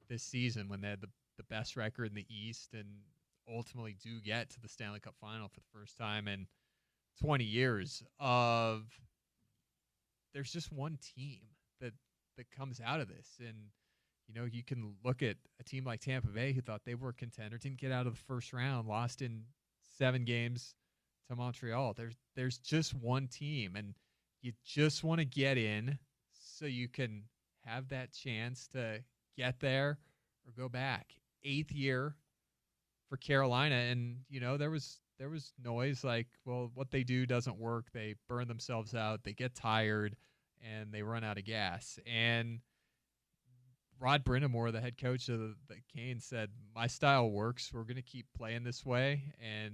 this season, when they had the best record in the East and ultimately do get to the Stanley Cup final for the first time in 20 years. There's just one team that comes out of this. And, you can look at a team like Tampa Bay, who thought they were a contender, didn't get out of the first round, lost in 7 games to Montreal. There's just one team, and you just want to get in so you can have that chance to get there or go back. 8th year for Carolina, and there was noise like, well, what they do doesn't work. They burn themselves out, they get tired, and they run out of gas. And Rod Brindamore, the head coach of the Canes, said, my style works. We're going to keep playing this way, and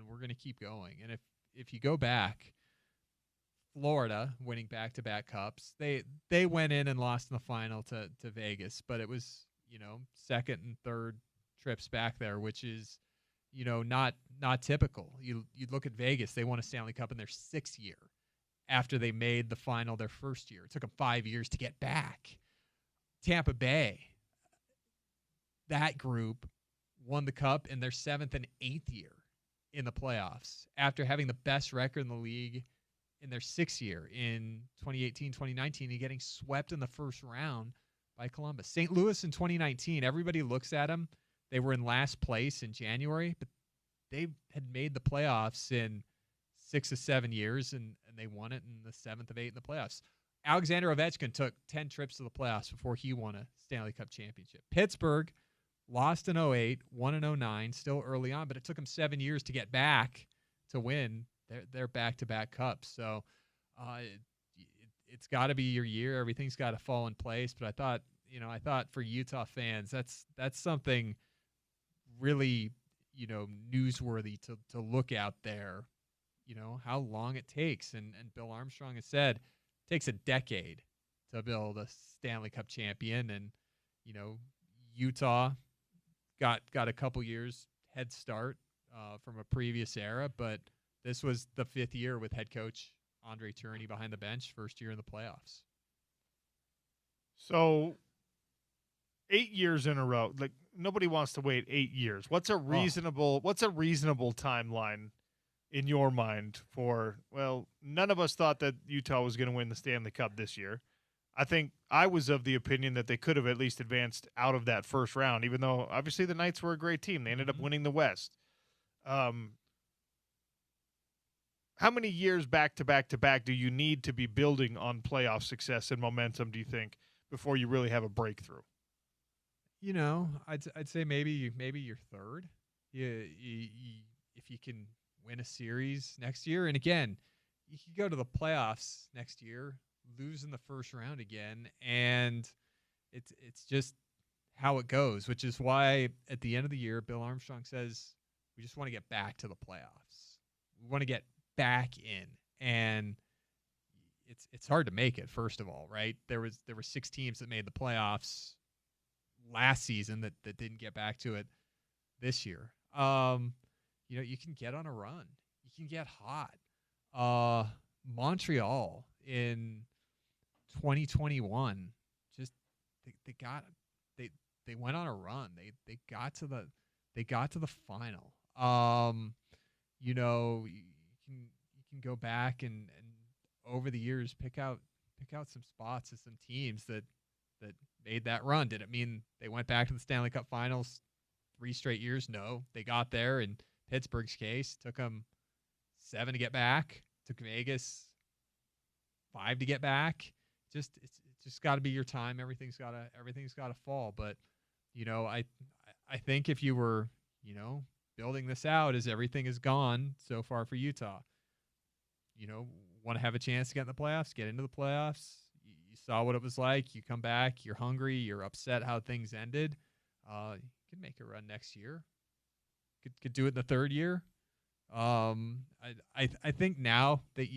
we're going to keep going. And if you go back, Florida winning back-to-back cups, they went in and lost in the final to Vegas, but it was, second and third trips back there, which is, not typical. You look at Vegas, they won a Stanley Cup in their 6th year after they made the final their first year. It took them 5 years to get back. Tampa Bay, that group won the Cup in their 7th and 8th year in the playoffs after having the best record in the league in their 6th year in 2018, 2019, and getting swept in the first round by Columbus. St. Louis in 2019, everybody looks at them. They were in last place in January, but they had made the playoffs in 6 or 7 years, and they won it in the 7th of 8 in the playoffs. Alexander Ovechkin took 10 trips to the playoffs before he won a Stanley Cup championship. Pittsburgh lost in 08, won in 09, still early on, but it took them 7 years to get back to win their back-to-back cups. So it's got to be your year. Everything's got to fall in place. But I thought for Utah fans, that's something really, newsworthy to look out there. How long it takes, and Bill Armstrong has said it takes a decade to build a Stanley Cup champion, and Utah got a couple years head start from a previous era, but this was the 5th year with head coach Andre Tourigny behind the bench, first year in the playoffs. So 8 years in a row, like nobody wants to wait 8 years. What's a reasonable timeline in your mind for, well, none of us thought that Utah was going to win the Stanley Cup this year. I think I was of the opinion that they could have at least advanced out of that first round, even though obviously the Knights were a great team. They ended up winning the West. How many years back to back to back do you need to be building on playoff success and momentum, do you think, before you really have a breakthrough? I'd say maybe your third. If you can win a series next year, and again, you could go to the playoffs next year, lose in the first round again, and it's just how it goes, which is why at the end of the year, Bill Armstrong says we just want to get back to the playoffs. We want to get back in, and it's hard to make it. First of all, right? There were 6 teams that made the playoffs last season that didn't get back to it this year. You can get on a run. You can get hot. Montreal in 2021, just they went on a run. They got to the final. You can go back and over the years pick out some spots of some teams that made that run. Did it mean they went back to the Stanley Cup Finals 3 straight years? No, they got there. In Pittsburgh's case, took them 7 to get back. Took Vegas 5 to get back. It's just got to be your time. Everything's got to fall. But I think if you were building this out as everything is gone so far for Utah, want to have a chance to get in the playoffs, get into the playoffs. You saw what it was like. You come back, you're hungry, you're upset how things ended. You could make a run next year. Could do it in the 3rd year. I think now that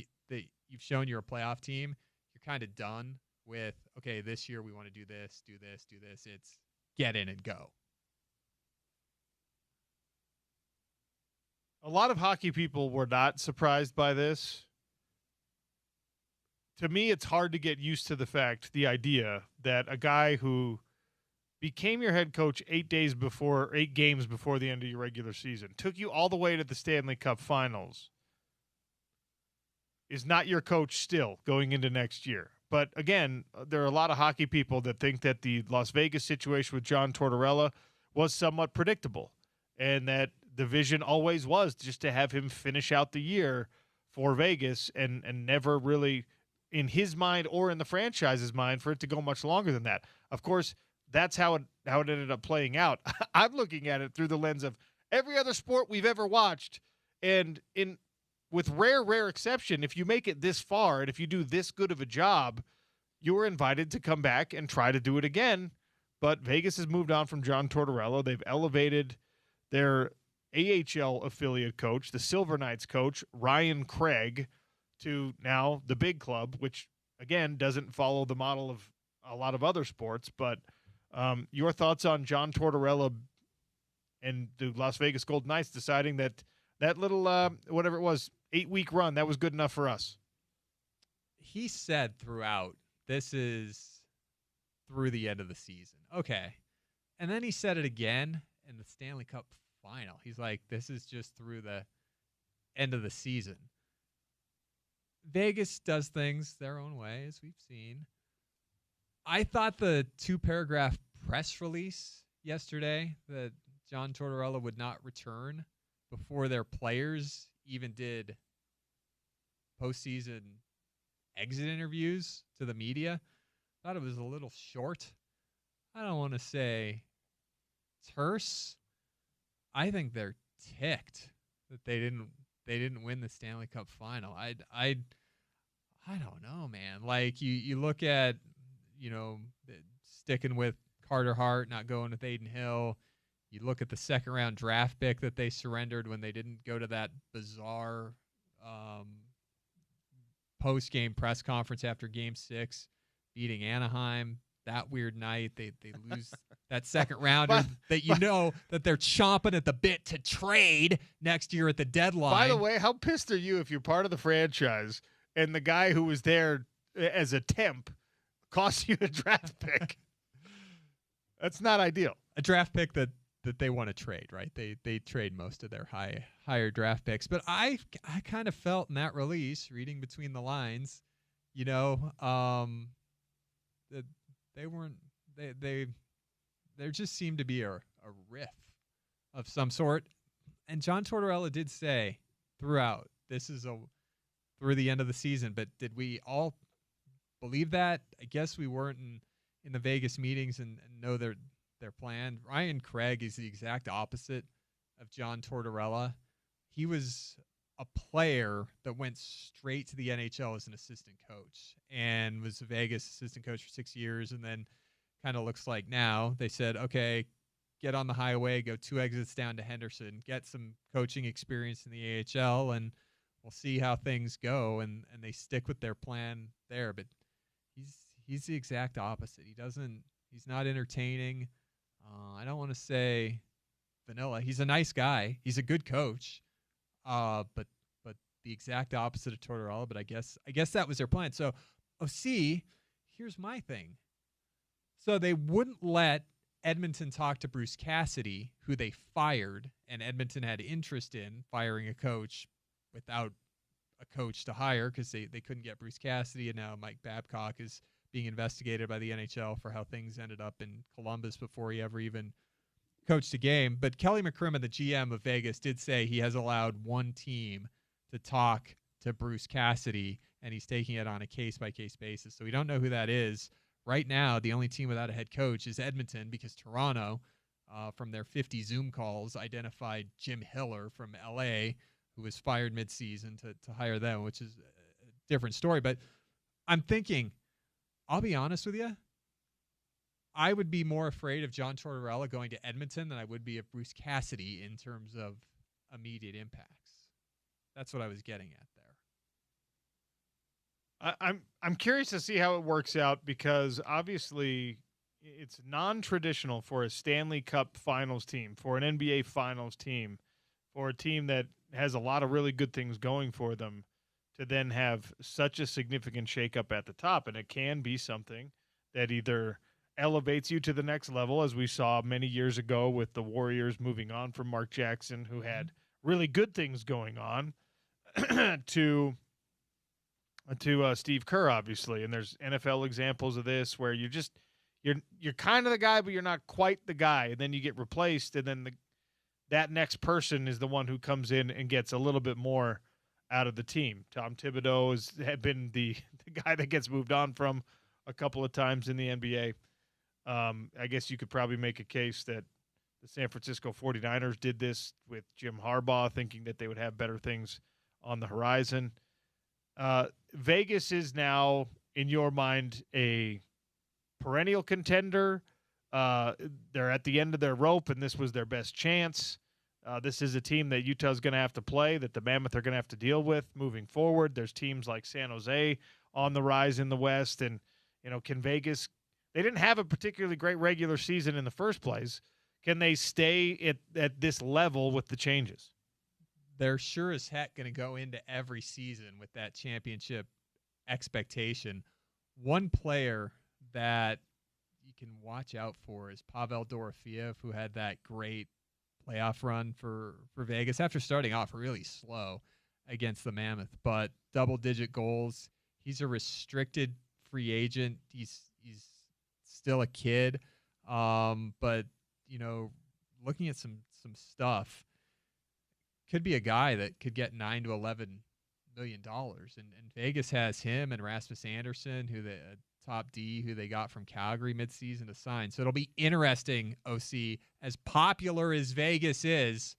you've shown you're a playoff team, you're kind of done with, okay, this year we want to do this. It's get in and go. A lot of hockey people were not surprised by this. To me, it's hard to get used to the idea that a guy who became your head coach 8 games before the end of your regular season, took you all the way to the Stanley Cup Finals, is not your coach still going into next year. But again, there are a lot of hockey people that think that the Las Vegas situation with John Tortorella was somewhat predictable, and that the vision always was just to have him finish out the year for Vegas and never really, in his mind or in the franchise's mind, for it to go much longer than that. Of course, that's how it ended up playing out. I'm looking at it through the lens of every other sport we've ever watched, and with rare exception, if you make it this far and if you do this good of a job, you are invited to come back and try to do it again. But Vegas has moved on from John Tortorella. They've elevated their AHL affiliate coach, the Silver Knights coach, Ryan Craig, to now the big club, which, again, doesn't follow the model of a lot of other sports. But your thoughts on John Tortorella and the Las Vegas Golden Knights deciding that little, whatever it was, 8-week run, that was good enough for us? He said throughout, this is through the end of the season. Okay. And then he said it again in the Stanley Cup Final. He's like, this is just through the end of the season. Vegas does things their own way, as we've seen. I thought the 2-paragraph press release yesterday that John Tortorella would not return before their players even did postseason exit interviews to the media, I thought it was a little short. I don't want to say terse. I think they're ticked that they didn't win the Stanley Cup Final. I don't know, man. Like you look at, sticking with Carter Hart, not going with Aiden Hill. You look at the second round draft pick that they surrendered when they didn't go to that bizarre post game press conference after Game 6, beating Anaheim. That weird night, they lose that second rounder that they're chomping at the bit to trade next year at the deadline. By the way, how pissed are you if you're part of the franchise and the guy who was there as a temp costs you a draft pick? That's not ideal. A draft pick that they want to trade, right? They trade most of their higher draft picks. But I kind of felt in that release, reading between the lines, that they weren't there just seemed to be a riff of some sort. And John Tortorella did say throughout, this is through the end of the season, but did we all believe that? I guess we weren't in the Vegas meetings and know their plan. Ryan Craig is the exact opposite of John Tortorella. He was a player that went straight to the NHL as an assistant coach and was a Vegas assistant coach for 6 years, and then kind of looks like now they said, okay, get on the highway, go 2 exits down to Henderson, get some coaching experience in the AHL, and we'll see how things go. And they stick with their plan there. But he's the exact opposite. He's not entertaining. I don't want to say vanilla. He's a nice guy. He's a good coach. But the exact opposite of Tortorella. But I guess that was their plan. So, here's my thing. So they wouldn't let Edmonton talk to Bruce Cassidy, who they fired, and Edmonton had interest in firing a coach without a coach to hire because they couldn't get Bruce Cassidy, and now Mike Babcock is being investigated by the NHL for how things ended up in Columbus before he ever even coached a game. But Kelly McCrimmon, the GM of Vegas, did say he has allowed one team to talk to Bruce Cassidy, and he's taking it on a case-by-case basis. So we don't know who that is. Right now, the only team without a head coach is Edmonton because Toronto, from their 50 Zoom calls, identified Jim Hiller from L.A., who was fired midseason to hire them, which is a different story. But I'm thinking, I'll be honest with you, I would be more afraid of John Tortorella going to Edmonton than I would be of Bruce Cassidy in terms of immediate impacts. That's what I was getting at there. I'm curious to see how it works out because obviously it's non-traditional for a Stanley Cup Finals team, for an NBA Finals team, for a team that has a lot of really good things going for them to then have such a significant shakeup at the top. And it can be something that either elevates you to the next level, as we saw many years ago with the Warriors moving on from Mark Jackson, who had really good things going on, to Steve Kerr, obviously. And there's NFL examples of this where you're kind of the guy, but you're not quite the guy. And then you get replaced, and then that next person is the one who comes in and gets a little bit more out of the team. Tom Thibodeau had been the guy that gets moved on from a couple of times in the NBA. I guess you could probably make a case that the San Francisco 49ers did this with Jim Harbaugh, thinking that they would have better things on the horizon. Vegas is now, in your mind, a perennial contender. They're at the end of their rope, and this was their best chance. This is a team that Utah's going to have to play, that the Mammoth are going to have to deal with moving forward. There's teams like San Jose on the rise in the West, and can Vegas? They didn't have a particularly great regular season in the first place. Can they stay at this level with the changes? They're sure as heck going to go into every season with that championship expectation. One player that you can watch out for is Pavel Dorofeev, who had that great playoff run for Vegas after starting off really slow against the Mammoth, but double-digit goals. He's a restricted free agent. He's still a kid, but looking at some stuff, could be a guy that could get $9 to $11 million, and Vegas has him and Rasmus Anderson, who the top D, who they got from Calgary midseason to sign. So it'll be interesting, OC, as popular as Vegas is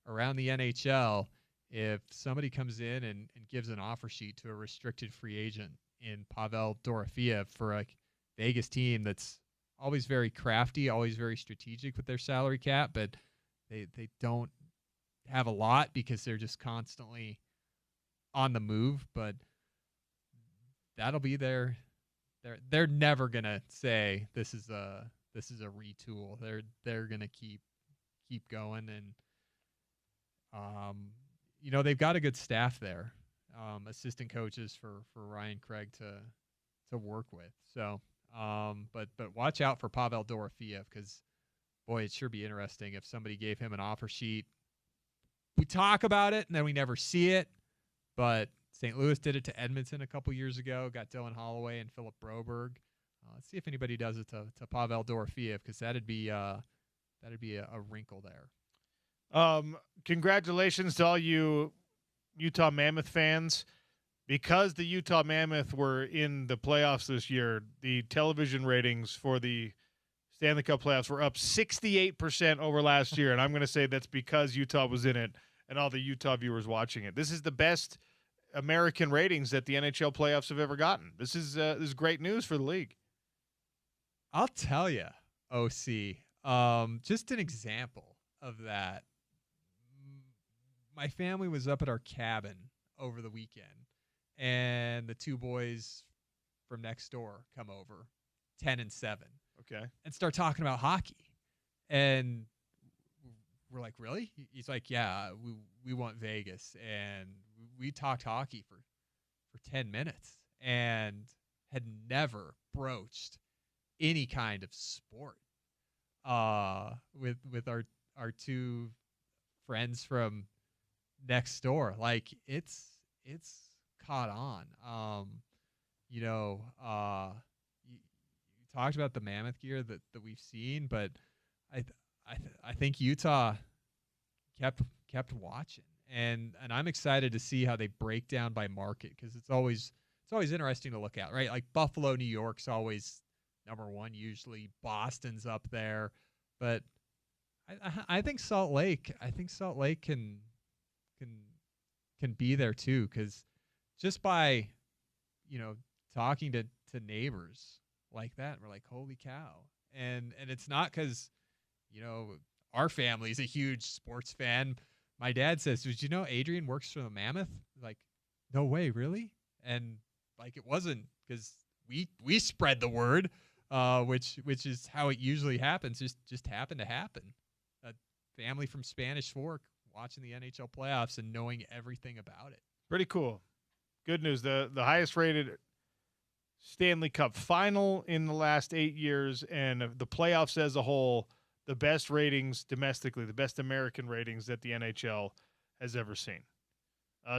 around the NHL, if somebody comes in and gives an offer sheet to a restricted free agent in Pavel Dorofeyev for a Vegas team that's always very crafty, always very strategic with their salary cap, but they don't have a lot because they're just constantly on the move. But that'll be they're never gonna say this is a retool. They're gonna keep going, and they've got a good staff there, assistant coaches for Ryan Craig to work with. So, but watch out for Pavel Dorofeyev, because boy, it'd sure be interesting if somebody gave him an offer sheet. We talk about it and then we never see it, but St. Louis did it to Edmonton a couple years ago, got Dylan Holloway and Philip Broberg. Let's see if anybody does it to Pavel Dorofeyev, because that'd be a wrinkle there. Congratulations to all you Utah Mammoth fans. Because the Utah Mammoth were in the playoffs this year, the television ratings for the Stanley Cup playoffs were up 68% over last year, and I'm going to say that's because Utah was in it and all the Utah viewers watching it. This is the best American ratings that the NHL playoffs have ever gotten. This is great news for the league. I'll tell you, OC, just an example of that. My family was up at our cabin over the weekend, and the two boys from next door come over, 10 and 7. Okay. And start talking about hockey. And we're like, really? He's like, yeah, we want Vegas. And we talked hockey for 10 minutes and had never broached any kind of sport with our two friends from next door. Like, it's caught on. You talked about the Mammoth gear that we've seen, but I think Utah kept watching, and I'm excited to see how they break down by market, because it's always interesting to look at, right? Like Buffalo, New York's always number one usually. Boston's up there, but I think Salt Lake can be there too, because just by talking to neighbors like that, we're like, holy cow. And it's not because our family's a huge sports fan. My dad says, did you know Adrian works for the Mammoth? Like, no way, really? And like, it wasn't because we spread the word, which is how it usually happens. Just happened to happen. A family from Spanish Fork watching the NHL playoffs and knowing everything about it. Pretty cool. Good news. The highest rated Stanley Cup final in the last 8 years, and the playoffs as a whole, the best ratings domestically, the best American ratings that the NHL has ever seen.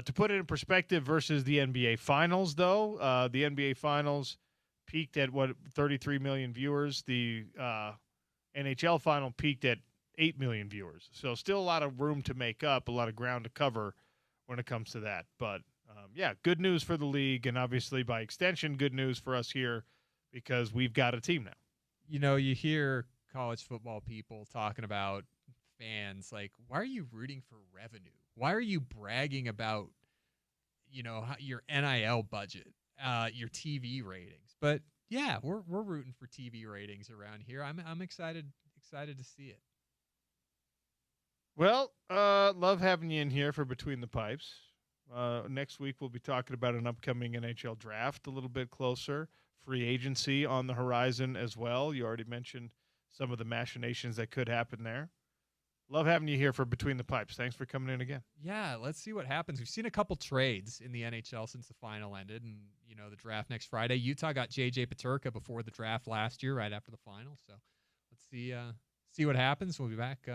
To put it in perspective versus the NBA Finals, though, the NBA Finals peaked at 33 million viewers. The NHL Final peaked at 8 million viewers. So still a lot of room to make up, a lot of ground to cover when it comes to that. But good news for the league, and obviously by extension, good news for us here, because we've got a team now. You hear college football people talking about fans like, why are you rooting for revenue? Why are you bragging about, your NIL budget, your TV ratings? But yeah, we're rooting for TV ratings around here. I'm excited to see it. Well, love having you in here for Between the Pipes. Next week, we'll be talking about an upcoming NHL draft a little bit closer. Free agency on the horizon as well. You already mentioned some of the machinations that could happen there. Love having you here for Between the Pipes. Thanks for coming in again. Yeah, let's see what happens. We've seen a couple trades in the NHL since the final ended, and, the draft next Friday. Utah got J.J. Peterka before the draft last year, right after the final. So let's see what happens. We'll be back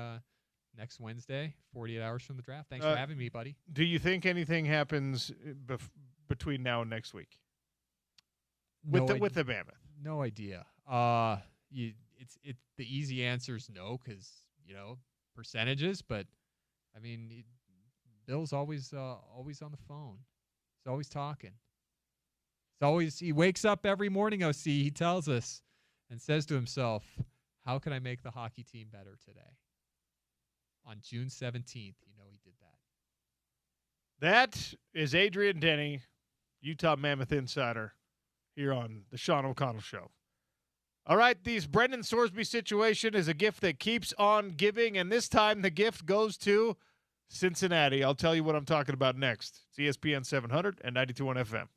next Wednesday, 48 hours from the draft. Thanks for having me, buddy. Do you think anything happens between now and next week with the Mammoth? No idea. The easy answer is no, because percentages. But I mean, Bill's always on the phone. He's always talking. He wakes up every morning. OC, he tells us and says to himself, "How can I make the hockey team better today?" On June 17th, he did that. That is Adrian Denny, Utah Mammoth Insider, here on the Sean O'Connell Show. All right, this Brendan Sorsby situation is a gift that keeps on giving, and this time the gift goes to Cincinnati. I'll tell you what I'm talking about next. It's ESPN 700 and 92.1 FM.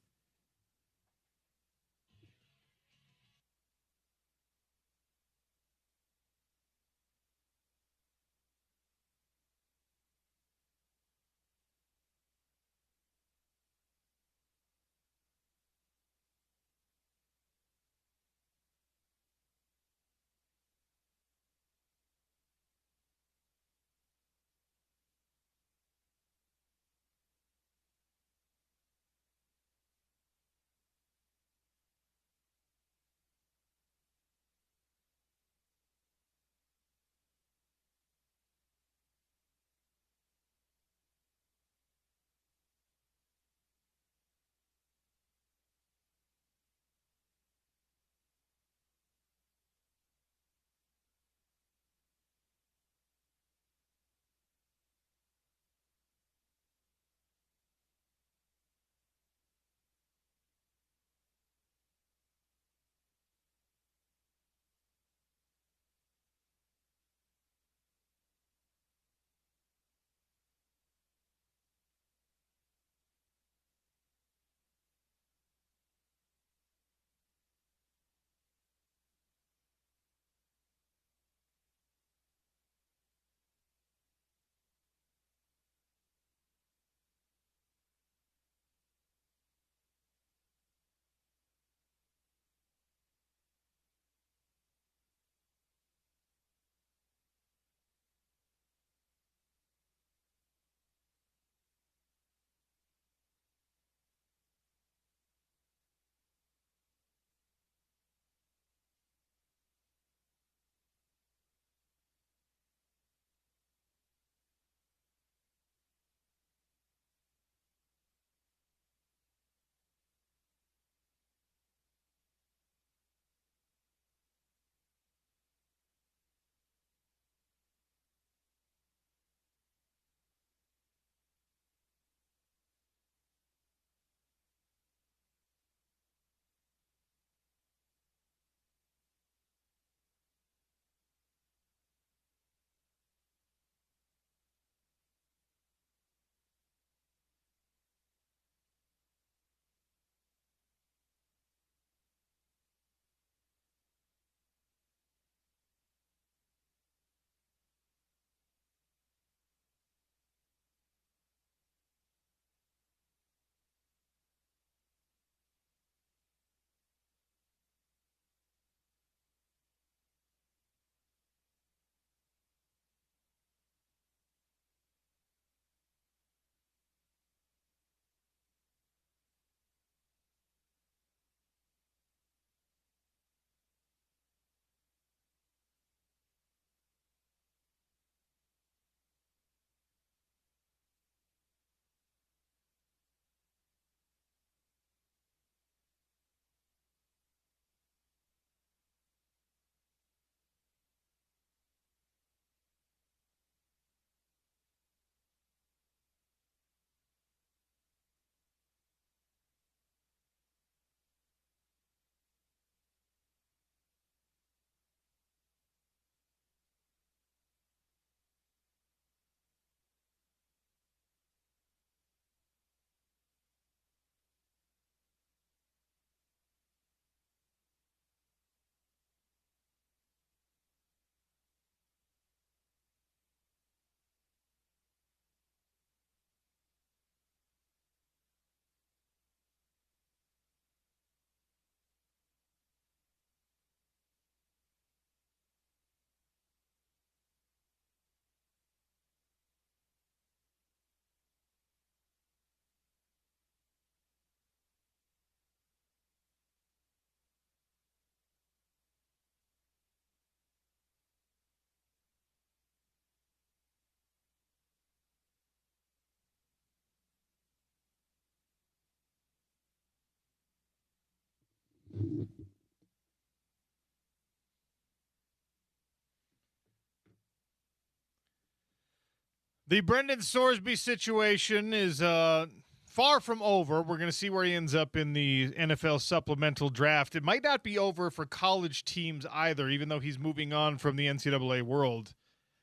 The Brendan Sorsby situation is far from over. We're going to see where he ends up in the NFL supplemental draft. It might not be over for college teams either, even though he's moving on from the NCAA world.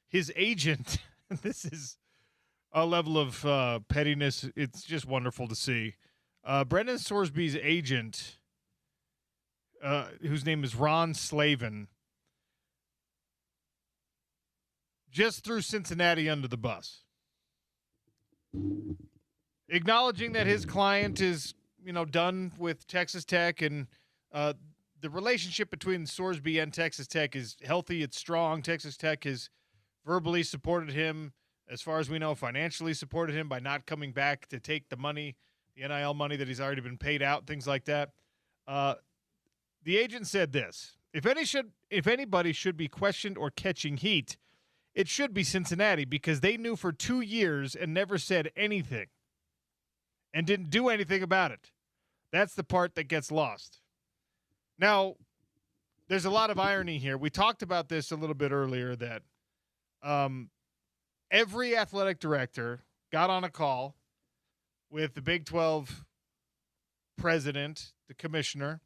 His agent, this is a level of pettiness. It's just wonderful to see. Brendan Sorsby's agent, whose name is Ron Slavin, just threw Cincinnati under the bus, acknowledging that his client is, done with Texas Tech, and the relationship between Sorsby and Texas Tech is healthy. It's strong. Texas Tech has verbally supported him, as far as we know, financially supported him by not coming back to take the money, the NIL money that he's already been paid out, things like that. The agent said this: if anybody should be questioned or catching heat, it should be Cincinnati, because they knew for 2 years and never said anything and didn't do anything about it. That's the part that gets lost. Now, there's a lot of irony here. We talked about this a little bit earlier, that every athletic director got on a call with the Big 12 president, the commissioner,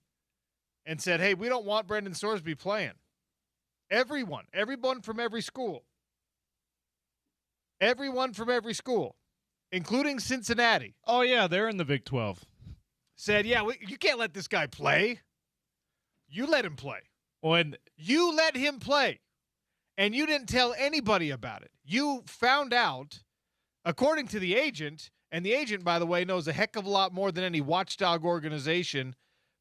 and said, hey, we don't want Brendan Sorsby playing. Everyone from every school. Everyone from every school, including Cincinnati. Oh, yeah, they're in the Big 12. Said, yeah, you can't let this guy play. You let him play. You let him play. And you didn't tell anybody about it. You found out, according to the agent, and the agent, by the way, knows a heck of a lot more than any watchdog organization,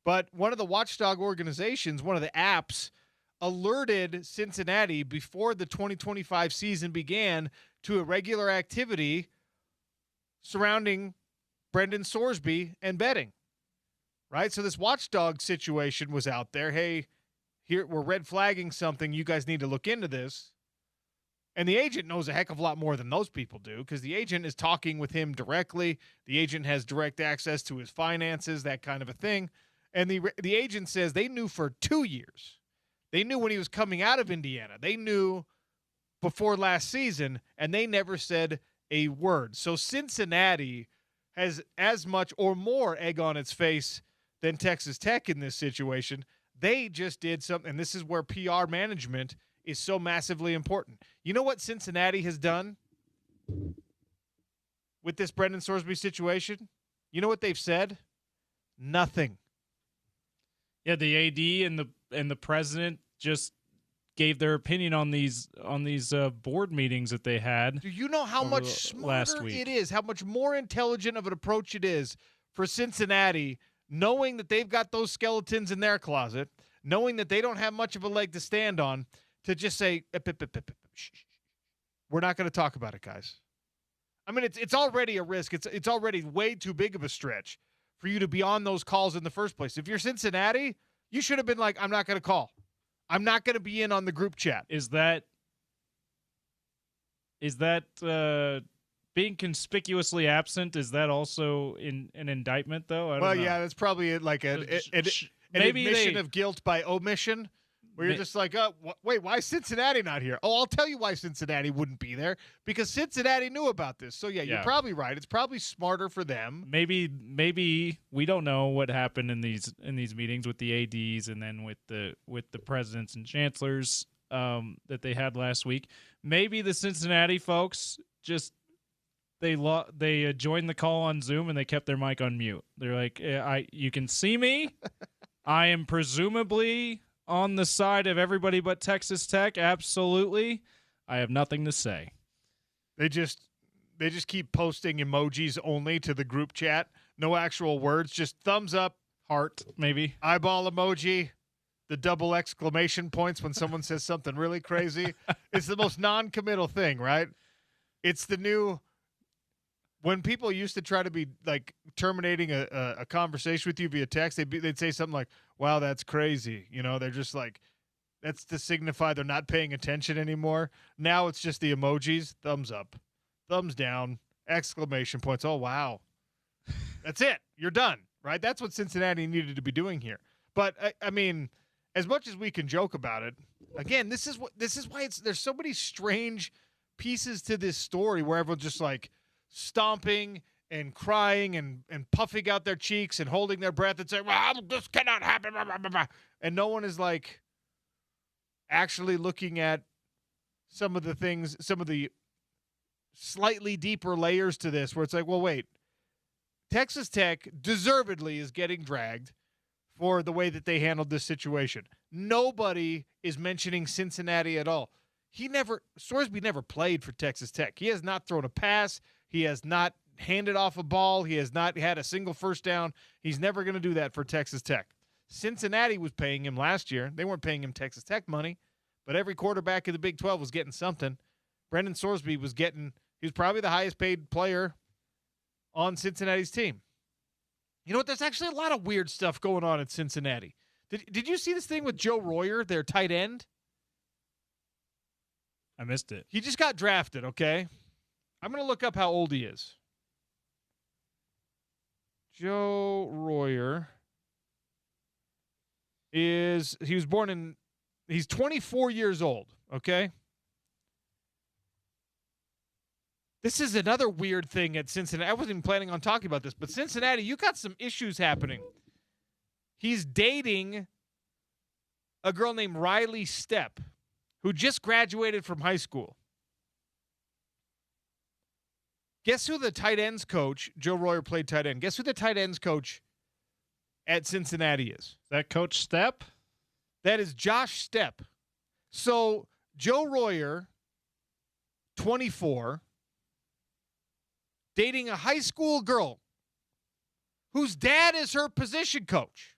but one of the watchdog organizations, one of the apps, alerted Cincinnati before the 2025 season began to irregular activity surrounding Brendan Sorsby and betting, right? So this watchdog situation was out there. Hey, here we're red flagging something. You guys need to look into this. And the agent knows a heck of a lot more than those people do, because the agent is talking with him directly. The agent has direct access to his finances, that kind of a thing. And the agent says they knew for 2 years. They knew when he was coming out of Indiana. They knew before last season, and they never said a word. So Cincinnati has as much or more egg on its face than Texas Tech in this situation. They just did something, and this is where PR management is so massively important. You know what Cincinnati has done with this Brendan Sorsby situation? You know what they've said? Nothing. Yeah, the AD and the president just gave their opinion on these board meetings that they had. Do you know how much smarter it is, how much more intelligent of an approach it is for Cincinnati, knowing that they've got those skeletons in their closet, knowing that they don't have much of a leg to stand on, to just say, we're not going to talk about it, guys. I mean, it's already a risk. It's already way too big of a stretch for you to be on those calls in the first place. If you're Cincinnati, you should have been like, I'm not going to call. I'm not going to be in on the group chat. Is that being conspicuously absent? Is that also an indictment, though? I don't know. Yeah, that's probably like an admission of guilt by omission, where you're just like, wait, why is Cincinnati not here? Oh, I'll tell you why Cincinnati wouldn't be there, because Cincinnati knew about this. So, yeah, you're probably right. It's probably smarter for them. Maybe we don't know what happened in these meetings with the ADs and then with the presidents and chancellors that they had last week. Maybe the Cincinnati folks just they joined the call on Zoom and they kept their mic on mute. They're like, you can see me. I am presumably on the side of everybody but Texas Tech. Absolutely. I have nothing to say. They just keep posting emojis only to the group chat. No actual words, just thumbs up, heart, maybe eyeball emoji, the double exclamation points when someone says something really crazy. It's the most non-committal thing, right? It's the new, when people used to try to be like terminating a conversation with you via text, they'd say something like, wow, that's crazy. You know, they're just like, that's to signify they're not paying attention anymore. Now it's just the emojis, thumbs up, thumbs down, exclamation points. Oh, wow. That's it. You're done, right? That's what Cincinnati needed to be doing here. But, I mean, as much as we can joke about it, again, this is why there's so many strange pieces to this story where everyone's just like stomping and crying and puffing out their cheeks and holding their breath and saying, well, this cannot happen. And no one is like actually looking at some of the things, some of the slightly deeper layers to this where it's like, well, wait, Texas Tech deservedly is getting dragged for the way that they handled this situation. Nobody is mentioning Cincinnati at all. Sorsby never played for Texas Tech. He has not thrown a pass. He has not handed off a ball. He has not had a single first down. He's never going to do that for Texas Tech. Cincinnati was paying him last year. They weren't paying him Texas Tech money, but every quarterback in the Big 12 was getting something. Brendan Sorsby he was probably the highest paid player on Cincinnati's team. You know what? There's actually a lot of weird stuff going on at Cincinnati. Did you see this thing with Joe Royer, their tight end? I missed it. He just got drafted, okay? I'm going to look up how old he is. Joe Royer he's 24 years old, okay? This is another weird thing at Cincinnati. I wasn't even planning on talking about this, but Cincinnati, you got some issues happening. He's dating a girl named Riley Stepp, who just graduated from high school. Guess who the tight ends coach, Joe Royer played tight end. Guess who the tight ends coach at Cincinnati is? Is that Coach Stepp? That is Josh Stepp. So Joe Royer, 24, dating a high school girl whose dad is her position coach.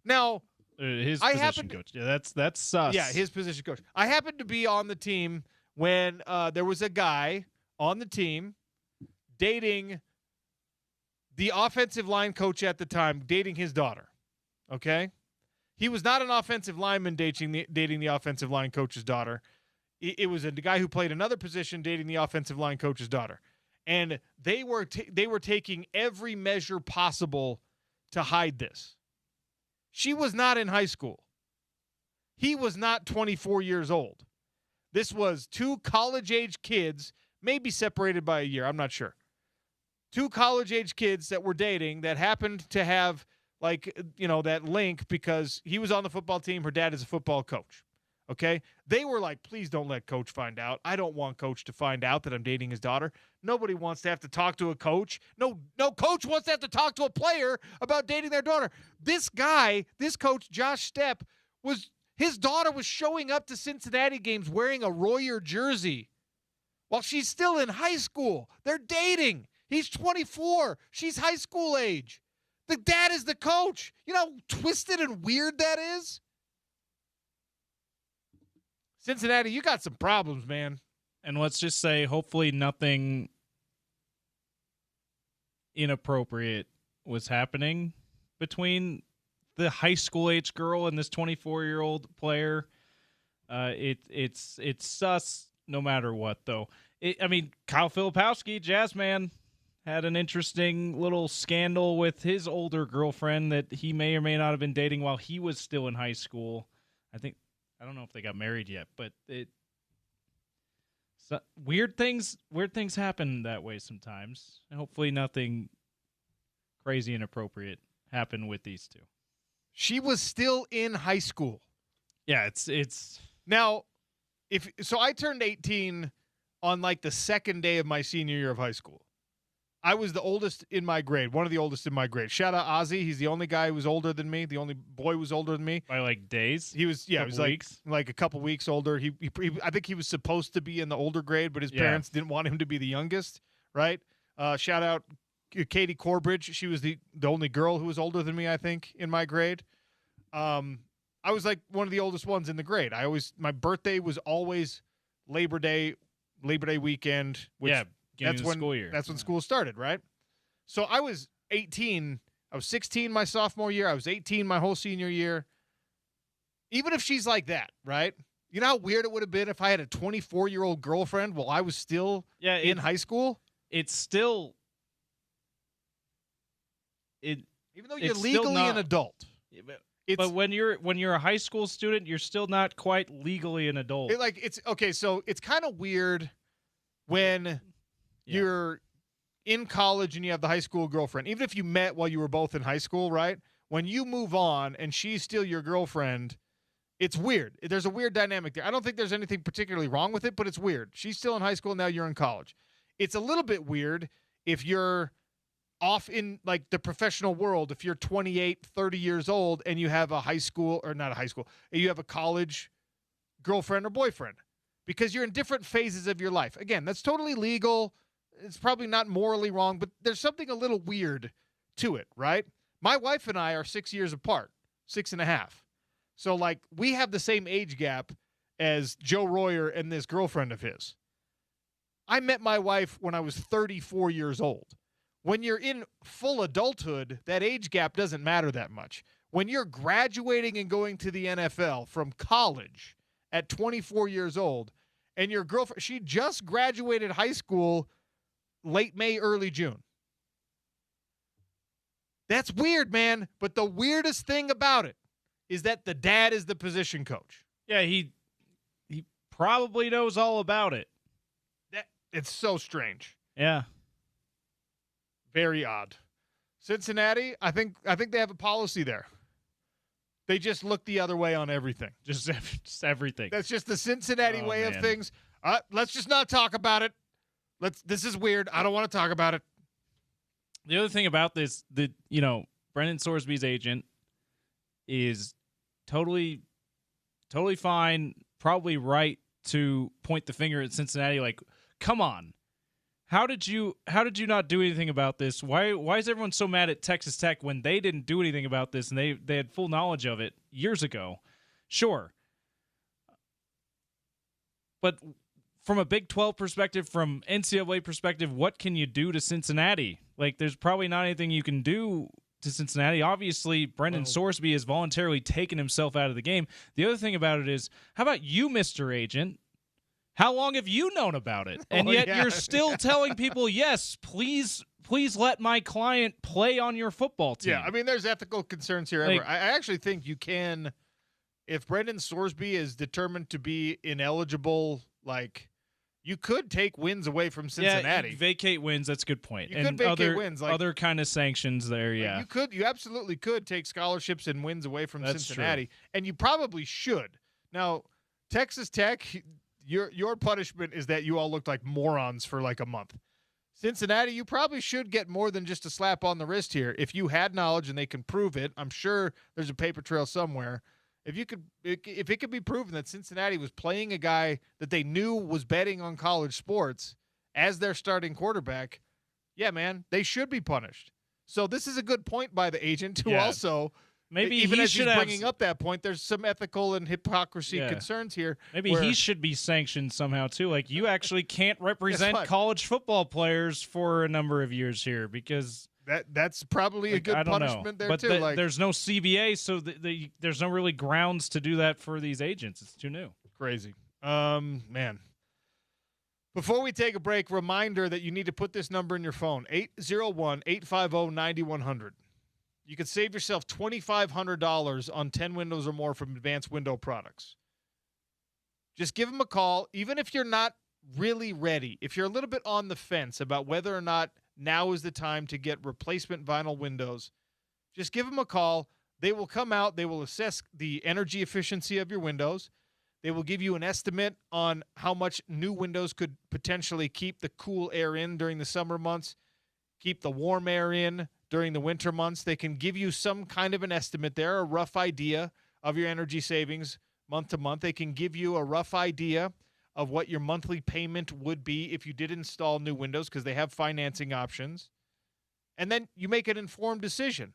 Now, his position coach. Yeah, that's sus. Yeah, his position coach. I happened to be on the team when there was a guy on the team dating the offensive line coach at the time, dating his daughter. Okay? He was not an offensive lineman dating the offensive line coach's daughter. It was a guy who played another position dating the offensive line coach's daughter. And they were taking every measure possible to hide this. She was not in high school. He was not 24 years old. This was two college-age kids, maybe separated by a year, I'm not sure. Two college-age kids that were dating that happened to have, that link because he was on the football team, her dad is a football coach. Okay? They were like, please don't let Coach find out. I don't want Coach to find out that I'm dating his daughter. Nobody wants to have to talk to a coach. No coach wants to have to talk to a player about dating their daughter. This guy, this coach, Josh Stepp, his daughter was showing up to Cincinnati games wearing a Royer jersey while she's still in high school. They're dating. He's 24. She's high school age. The dad is the coach. You know how twisted and weird that is? Cincinnati, you got some problems, man. And let's just say, hopefully nothing inappropriate was happening between the high school age girl and this 24-year-old player. It's sus no matter what, though. Kyle Filipowski, Jazz man, had an interesting little scandal with his older girlfriend that he may or may not have been dating while he was still in high school. I don't know if they got married yet, but weird things happen that way sometimes. And hopefully nothing crazy inappropriate happened with these two. She was still in high school. Yeah, it's now I turned 18 on the second day of my senior year of high school. I was the oldest in my grade, one of the oldest in my grade. Shout out Ozzy. He's the only guy who was older than me. The only boy who was older than me. By days? He was, yeah, it was weeks? like a couple weeks older. He I think he was supposed to be in the older grade, but his parents didn't want him to be the youngest, right? Shout out Katie Corbridge. She was the only girl who was older than me, I think, in my grade. I was one of the oldest ones in the grade. My birthday was always Labor Day weekend, which that's when school year. That's when school started, right? So I was 18. I was 16 my sophomore year. I was 18 my whole senior year. Even if she's like that, right? You know how weird it would have been if I had a 24-year-old girlfriend while I was still in high school? It's still even though you're legally an adult. But when you're a high school student, you're still not quite legally an adult. So it's kind of weird when you're in college and you have the high school girlfriend, even if you met while you were both in high school, right? When you move on and she's still your girlfriend, it's weird. There's a weird dynamic there. I don't think there's anything particularly wrong with it, but it's weird. She's still in high school, now you're in college. It's a little bit weird if you're off in like the professional world, if you're 28, 30 years old and you have a high school, or not a high school, you have a college girlfriend or boyfriend, because you're in different phases of your life. Again, that's totally legal. It's probably not morally wrong, but there's something a little weird to it, right? My wife and I are 6 years apart, 6.5. So, like, we have the same age gap as Joe Royer and this girlfriend of his. I met my wife when I was 34 years old. When you're in full adulthood, that age gap doesn't matter that much. When you're graduating and going to the NFL from college at 24 years old, and your girlfriend, she just graduated high school late May, early June. That's weird, man. But the weirdest thing about it is that the dad is the position coach. Yeah, he probably knows all about it. It's so strange. Yeah. Very odd. Cincinnati, I think they have a policy there. They just look the other way on everything. Just everything. That's just the Cincinnati way of things. Let's just not talk about it. This is weird. I don't want to talk about it. The other thing about this, Brendan Sorsby's agent is totally fine, probably right to point the finger at Cincinnati like, come on. How did you not do anything about this? Why is everyone so mad at Texas Tech when they didn't do anything about this and they had full knowledge of it years ago? Sure. But from a Big 12 perspective, from NCAA perspective, what can you do to Cincinnati? Like, there's probably not anything you can do to Cincinnati. Obviously, Brendan Sorsby has voluntarily taken himself out of the game. The other thing about it is, how about you, Mr. Agent? How long have you known about it? And yet you're still telling people, yes, please let my client play on your football team. Yeah, I mean, there's ethical concerns here. I actually think you can, if Brendan Sorsby is determined to be ineligible, like, you could take wins away from Cincinnati. Yeah, vacate wins. That's a good point. You could vacate wins. Like, other kind of sanctions there, yeah. You absolutely could take scholarships and wins away from Cincinnati. True. And you probably should. Now, Texas Tech, your punishment is that you all looked like morons for like a month. Cincinnati, you probably should get more than just a slap on the wrist here. If you had knowledge and they can prove it, I'm sure there's a paper trail somewhere. If it could be proven that Cincinnati was playing a guy that they knew was betting on college sports as their starting quarterback, yeah, man, they should be punished. So this is a good point by the agent to also, maybe even he as should he's bringing up that point, there's some ethical and hypocrisy concerns here. Maybe he should be sanctioned somehow too. Like, you actually can't represent college football players for a number of years here, because that's probably a good punishment there, but too. There's no CBA, so there's no really grounds to do that for these agents. It's too new. Crazy. Man. Before we take a break, reminder that you need to put this number in your phone, 801-850-9100. You could save yourself $2,500 on 10 windows or more from Advanced Window Products. Just give them a call, even if you're not really ready. If you're a little bit on the fence about whether or not now is the time to get replacement vinyl windows, just give them a call. They will come out. They will assess the energy efficiency of your windows. They will give you an estimate on how much new windows could potentially keep the cool air in during the summer months, keep the warm air in during the winter months. They can give you some kind of an estimate there, a rough idea of your energy savings month to month. They can give you a rough idea of what your monthly payment would be if you did install new windows, because they have financing options. And then you make an informed decision.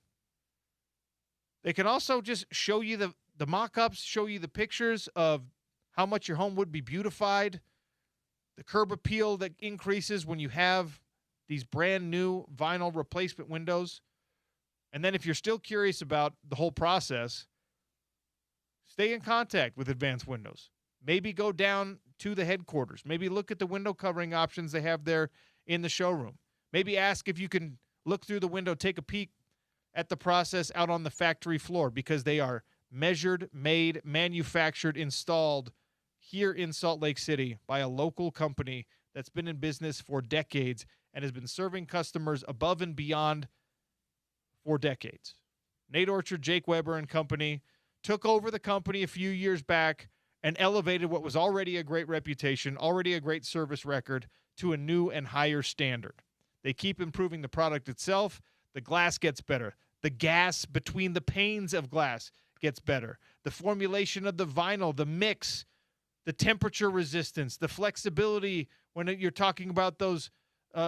They can also just show you the mock-ups, show you the pictures of how much your home would be beautified, the curb appeal that increases when you have these brand new vinyl replacement windows. And then if you're still curious about the whole process, stay in contact with Advanced Windows. Maybe go down to the headquarters. Maybe look at the window covering options they have there in the showroom. Maybe ask if you can look through the window, take a peek at the process out on the factory floor, because they are measured, made, manufactured, installed here in Salt Lake City by a local company that's been in business for decades and has been serving customers above and beyond for decades. Nate Orchard, Jake Weber and company took over the company a few years back and elevated what was already a great reputation, already a great service record, to a new and higher standard. They keep improving the product itself. The glass gets better. The gas between the panes of glass gets better. The formulation of the vinyl, the mix, the temperature resistance, the flexibility when you're talking about those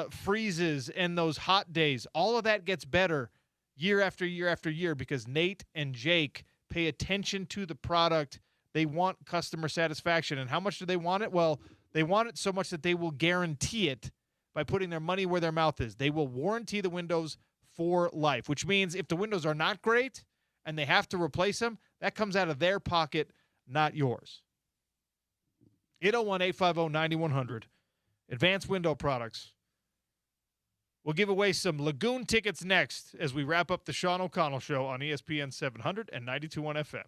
freezes and those hot days, all of that gets better year after year after year because Nate and Jake pay attention to the product. They want customer satisfaction. And how much do they want it? Well, they want it so much that they will guarantee it by putting their money where their mouth is. They will warranty the windows for life, which means if the windows are not great and they have to replace them, that comes out of their pocket, not yours. 801-850-9100. Advanced Window Products. We'll give away some Lagoon tickets next as we wrap up the Sean O'Connell Show on ESPN 700 and 92.1 FM.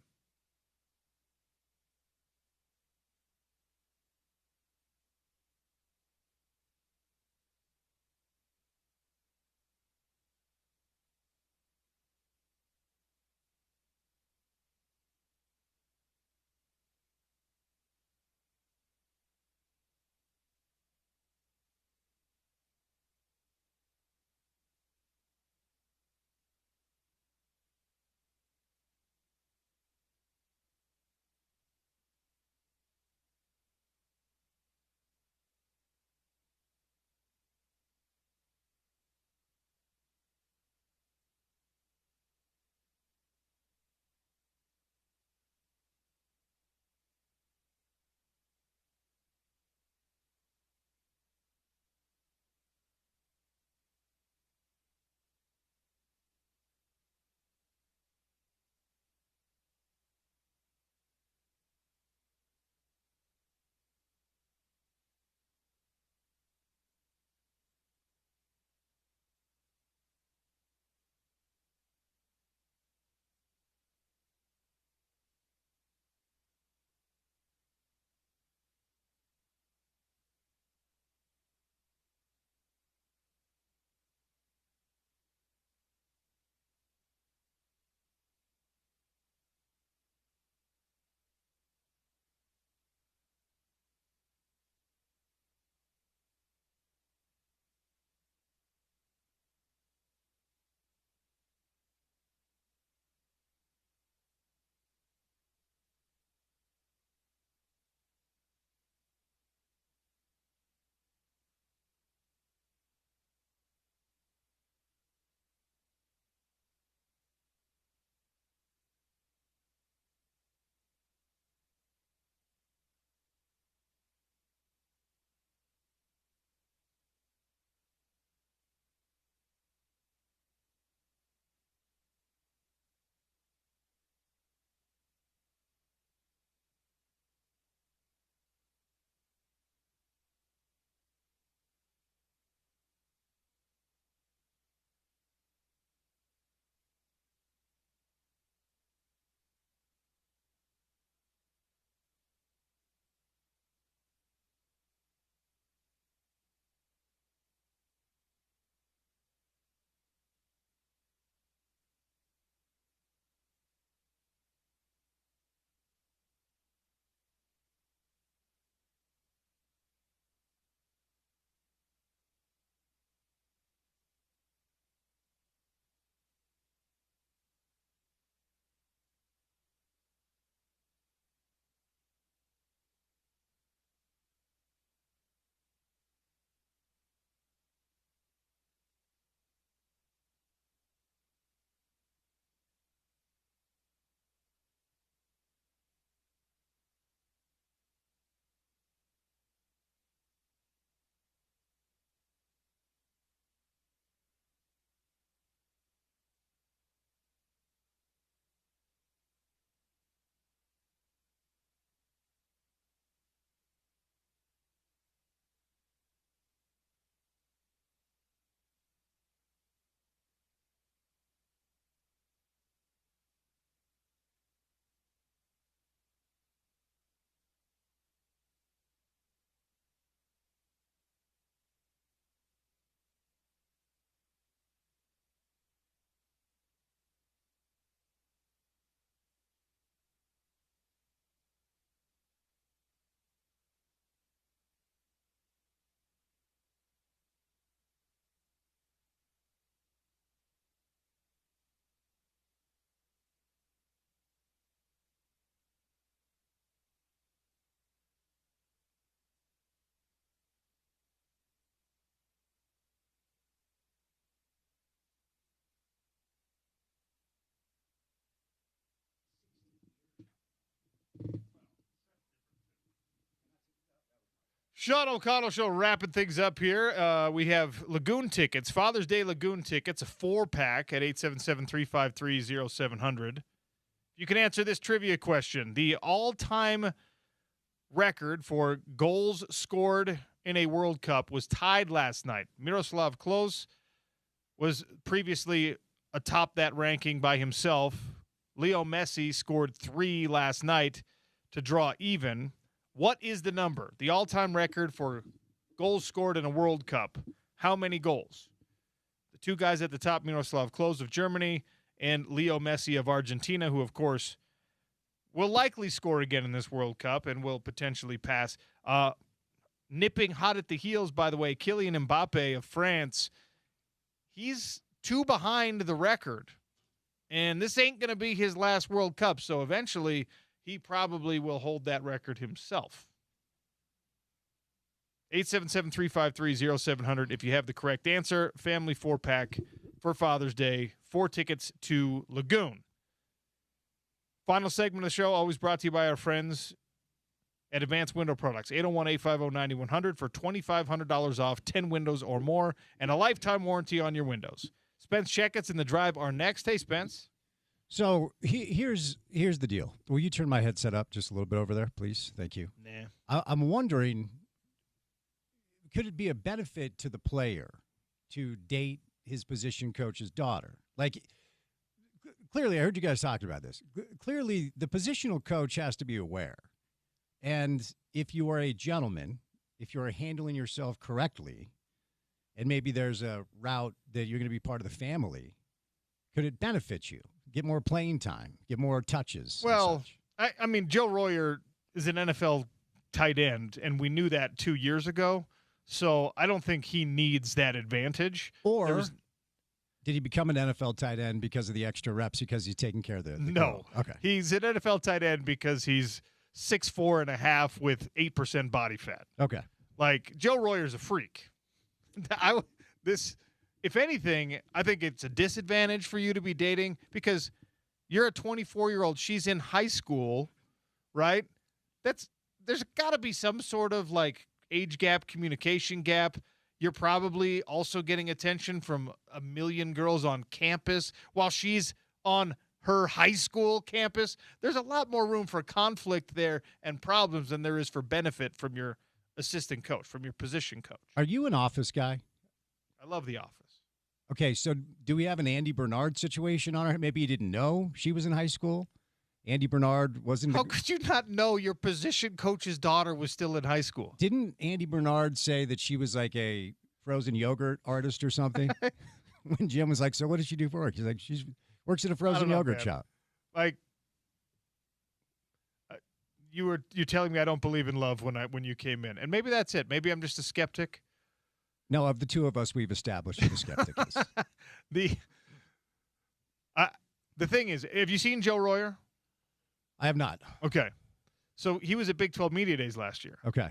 Sean O'Connell Show wrapping things up here. We have Lagoon tickets, Father's Day Lagoon tickets, a 4-pack at 877-353-0700. You can answer this trivia question. The all-time record for goals scored in a World Cup was tied last night. Miroslav Klose was previously atop that ranking by himself. Leo Messi scored 3 last night to draw even. What is the number? The all-time record for goals scored in a World Cup. How many goals? The two guys at the top, Miroslav Klose of Germany and Leo Messi of Argentina, who, of course, will likely score again in this World Cup and will potentially pass. Nipping hot at the heels, by the way, Kylian Mbappe of France. He's 2 behind the record. And this ain't going to be his last World Cup, so eventually he probably will hold that record himself. 877-353-0700 if you have the correct answer. Family 4-pack for Father's Day. 4 tickets to Lagoon. Final segment of the show, always brought to you by our friends at Advanced Window Products. 801-850-9100 for $2,500 off 10 windows or more and a lifetime warranty on your windows. Spence Checketts in the drive are next. Hey, Spence. So here's the deal. Will you turn my headset up just a little bit over there, please? Thank you. Nah. I'm wondering, could it be a benefit to the player to date his position coach's daughter? Like, clearly, I heard you guys talking about this. Clearly, the positional coach has to be aware. And if you are a gentleman, if you are handling yourself correctly, and maybe there's a route that you're going to be part of the family, could it benefit you? Get more playing time, get more touches. Well, I mean, Joe Royer is an NFL tight end, and we knew that 2 years ago. So I don't think he needs that advantage. Or did he become an NFL tight end because of the extra reps because he's taking care of the No. girl? Okay. He's an NFL tight end because he's 6'4.5" with 8% body fat. Okay. Like, Joe Royer's a freak. If anything, I think it's a disadvantage for you to be dating because you're a 24-year-old. She's in high school, right? There's got to be some sort of like age gap, communication gap. You're probably also getting attention from a million girls on campus while she's on her high school campus. There's a lot more room for conflict there and problems than there is for benefit from your assistant coach, from your position coach. Are you an office guy? I love The Office. Okay, so do we have an Andy Bernard situation on her? Maybe you didn't know she was in high school? Andy Bernard wasn't. How could you not know your position coach's daughter was still in high school? Didn't Andy Bernard say that she was like a frozen yogurt artist or something? When Jim was like, so what does she do for work? He's like, she works at a frozen yogurt shop. Like, you're telling me I don't believe in love when you came in. And maybe that's it. Maybe I'm just a skeptic. No, of the two of us, we've established who the skeptic is. The thing is, have you seen Joe Royer? I have not. Okay. So he was at Big 12 Media Days last year. Okay.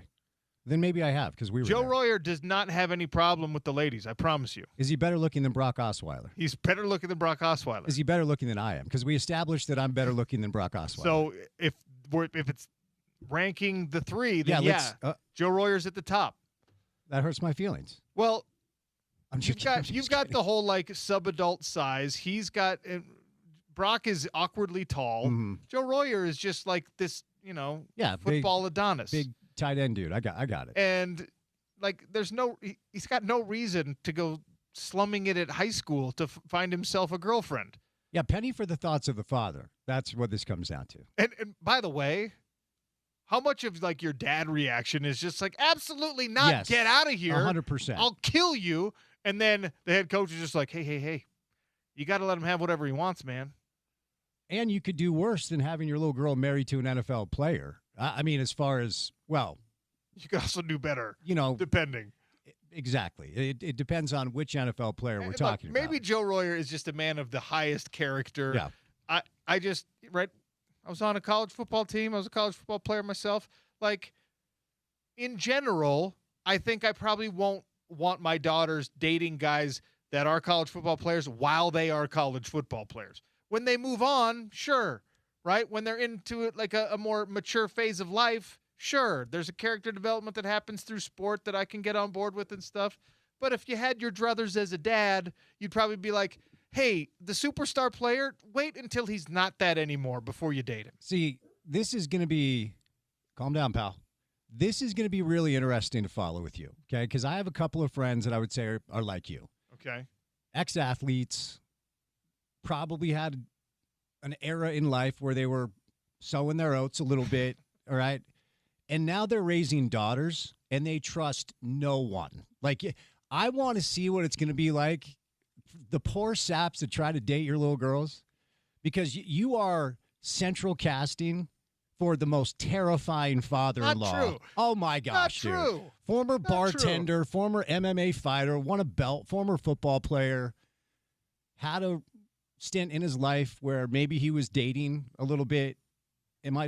Then maybe I have because we were Joe there. Royer does not have any problem with the ladies, I promise you. Is he better looking than Brock Osweiler? He's better looking than Brock Osweiler. Is he better looking than I am? Because we established that I'm better looking than Brock Osweiler. So if it's ranking the three, then Joe Royer's at the top. That hurts my feelings. Well, I'm just you've got the whole like subadult size. He's got Brock is awkwardly tall. Mm-hmm. Joe Royer is just like this, football Adonis, big tight end dude. I got it. And like, he's got no reason to go slumming it at high school to find himself a girlfriend. Yeah, penny for the thoughts of the father. That's what this comes down to. And by the way, how much of like your dad reaction is just like, absolutely not, yes, get out of here. 100%. I'll kill you. And then the head coach is just like, hey, you got to let him have whatever he wants, man. And you could do worse than having your little girl married to an NFL player. I mean, as far as, well. You could also do better, depending. Exactly. It depends on which NFL player we're talking about. Maybe Joe Royer is just a man of the highest character. Yeah. I was on a college football team. I was a college football player myself. Like, in general, I think I probably won't want my daughters dating guys that are college football players while they are college football players. When they move on, sure, right? When they're into it like a more mature phase of life, Sure, there's a character development that happens through sport that I can get on board with and stuff. But if you had your druthers as a dad, you'd probably be like, hey, the superstar player, wait until he's not that anymore before you date him. See, this is going to be – calm down, pal. This is going to be really interesting to follow with you, okay? Because I have a couple of friends that I would say are like you. Okay. Ex-athletes probably had an era in life where they were sowing their oats a little bit, all right? And now they're raising daughters, and they trust no one. Like, I want to see what it's going to be like, the poor saps that try to date your little girls, because you are central casting for the most terrifying father-in-law. Not true. Oh, my gosh, Not dude. true. Former Not bartender, true. former MMA fighter, won a belt, former football player, had a stint in his life where maybe he was dating a little bit.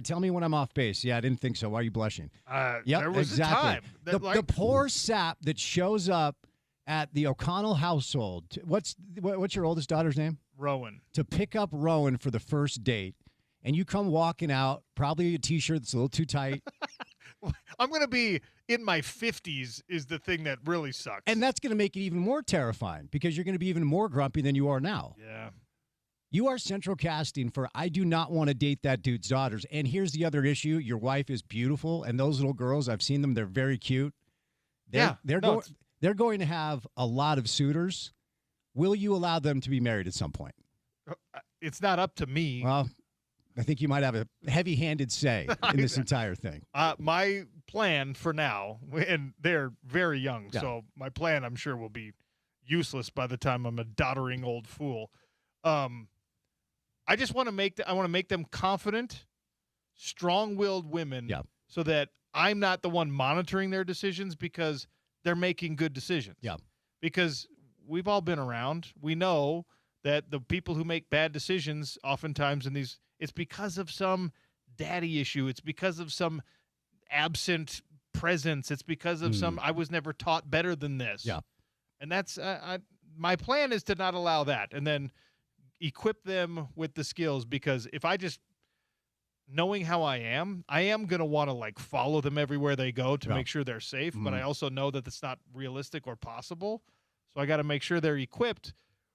Tell me when I'm off base. Yeah, I didn't think so. Why are you blushing? Yep, there was exactly. a time. That, The poor sap that shows up at the O'Connell household. What's your oldest daughter's name? Rowan. To pick up Rowan for the first date, and you come walking out, probably a T-shirt that's a little too tight. I'm going to be in my 50s is the thing that really sucks. And that's going to make it even more terrifying because you're going to be even more grumpy than you are now. Yeah. You are central casting for, I do not want to date that dude's daughters. And here's the other issue. Your wife is beautiful, and those little girls, I've seen them. They're very cute. They're going to have a lot of suitors. Will you allow them to be married at some point? It's not up to me. Well, I think you might have a heavy-handed say in this entire thing. My plan for now, and they're very young, so my plan, I'm sure, will be useless by the time I'm a doddering old fool. I just want to make them confident, strong-willed women, so that I'm not the one monitoring their decisions because they're making good decisions. Yeah. Because we've all been around. We know that the people who make bad decisions oftentimes in these, it's because of some daddy issue. It's because of some absent presence. It's because of some, I was never taught better than this. Yeah. And that's, my plan is to not allow that. And then equip them with the skills, because if I just, knowing how I am going to want to like follow them everywhere they go to make sure they're safe. But I also know that it's not realistic or possible. So I got to make sure they're equipped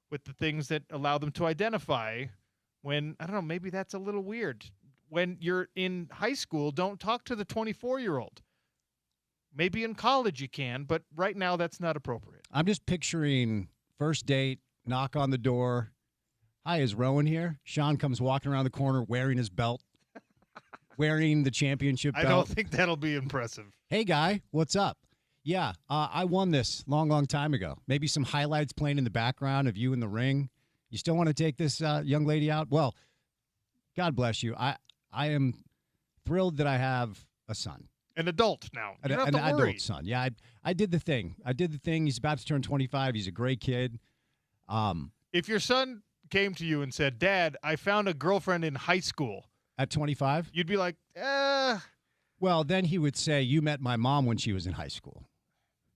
with the things that allow them to identify when, I don't know, maybe that's a little weird. When you're in high school, don't talk to the 24-year-old. Maybe in college you can, but right now that's not appropriate. I'm just picturing first date, knock on the door. Hi, is Rowan here? Sean comes walking around the corner wearing his belt, wearing the championship belt. I don't think that'll be impressive. Hey, guy, what's up? Yeah, I won this long time ago. Maybe some highlights playing in the background of you in the ring. You still want to take this young lady out? Well, God bless you. I am thrilled that I have a son. An adult now. You don't have to worry. Adult son. Yeah, I did the thing. He's about to turn 25. He's a great kid. If your son came to you and said, Dad, I found a girlfriend in high school. At 25? You'd be like, Well, then he would say, you met my mom when she was in high school.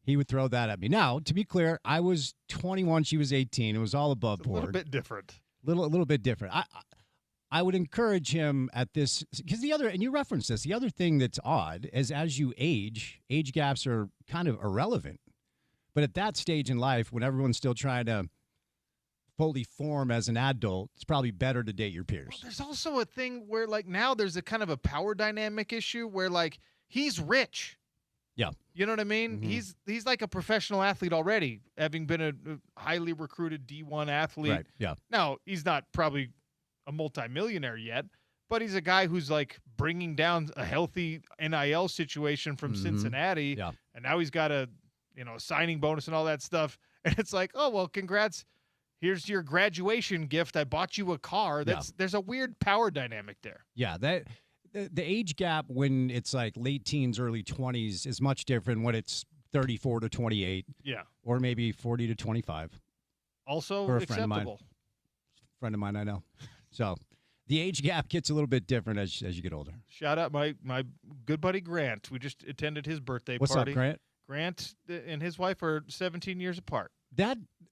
He would throw that at me. Now, to be clear, I was 21. She was 18. It was all above board. A little bit different. A little bit different. I would encourage him at this, because and you referenced this, the other thing that's odd is as you age gaps are kind of irrelevant. But at that stage in life, when everyone's still trying to fully form as an adult, it's probably better to date your peers. Well, there's also a thing where, like, now there's a kind of a power dynamic issue where, like, he's rich. Yeah. You know what I mean? Mm-hmm. He's like a professional athlete already, having been a highly recruited D1 athlete. Right, yeah. Now, he's not probably a multimillionaire yet, but he's a guy who's, like, bringing down a healthy NIL situation from Cincinnati. Yeah. And now he's got a signing bonus and all that stuff. And it's like, oh, well, congrats. Here's your graduation gift. I bought you a car. There's a weird power dynamic there. Yeah, the age gap when it's like late teens, early 20s is much different when it's 34 to 28. Yeah. Or maybe 40 to 25. Also For a acceptable. Friend of mine I know. So the age gap gets a little bit different as you get older. Shout out my good buddy Grant. We just attended his birthday What's party. up, Grant? Grant and his wife are 17 years apart.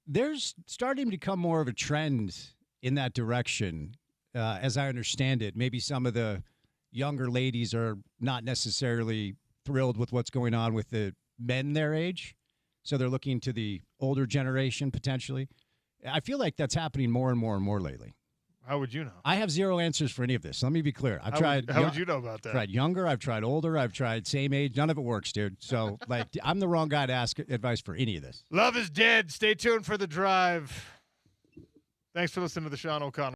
There's starting to become more of a trend in that direction, as I understand it. Maybe some of the younger ladies are not necessarily thrilled with what's going on with the men their age. So they're looking to the older generation potentially. I feel like that's happening more and more and more lately. How would you know? I have zero answers for any of this. Let me be clear. I've tried. How would you know about that? I've tried younger. I've tried older. I've tried same age. None of it works, dude. So, like, I'm the wrong guy to ask advice for any of this. Love is dead. Stay tuned for The Drive. Thanks for listening to the Sean O'Connell.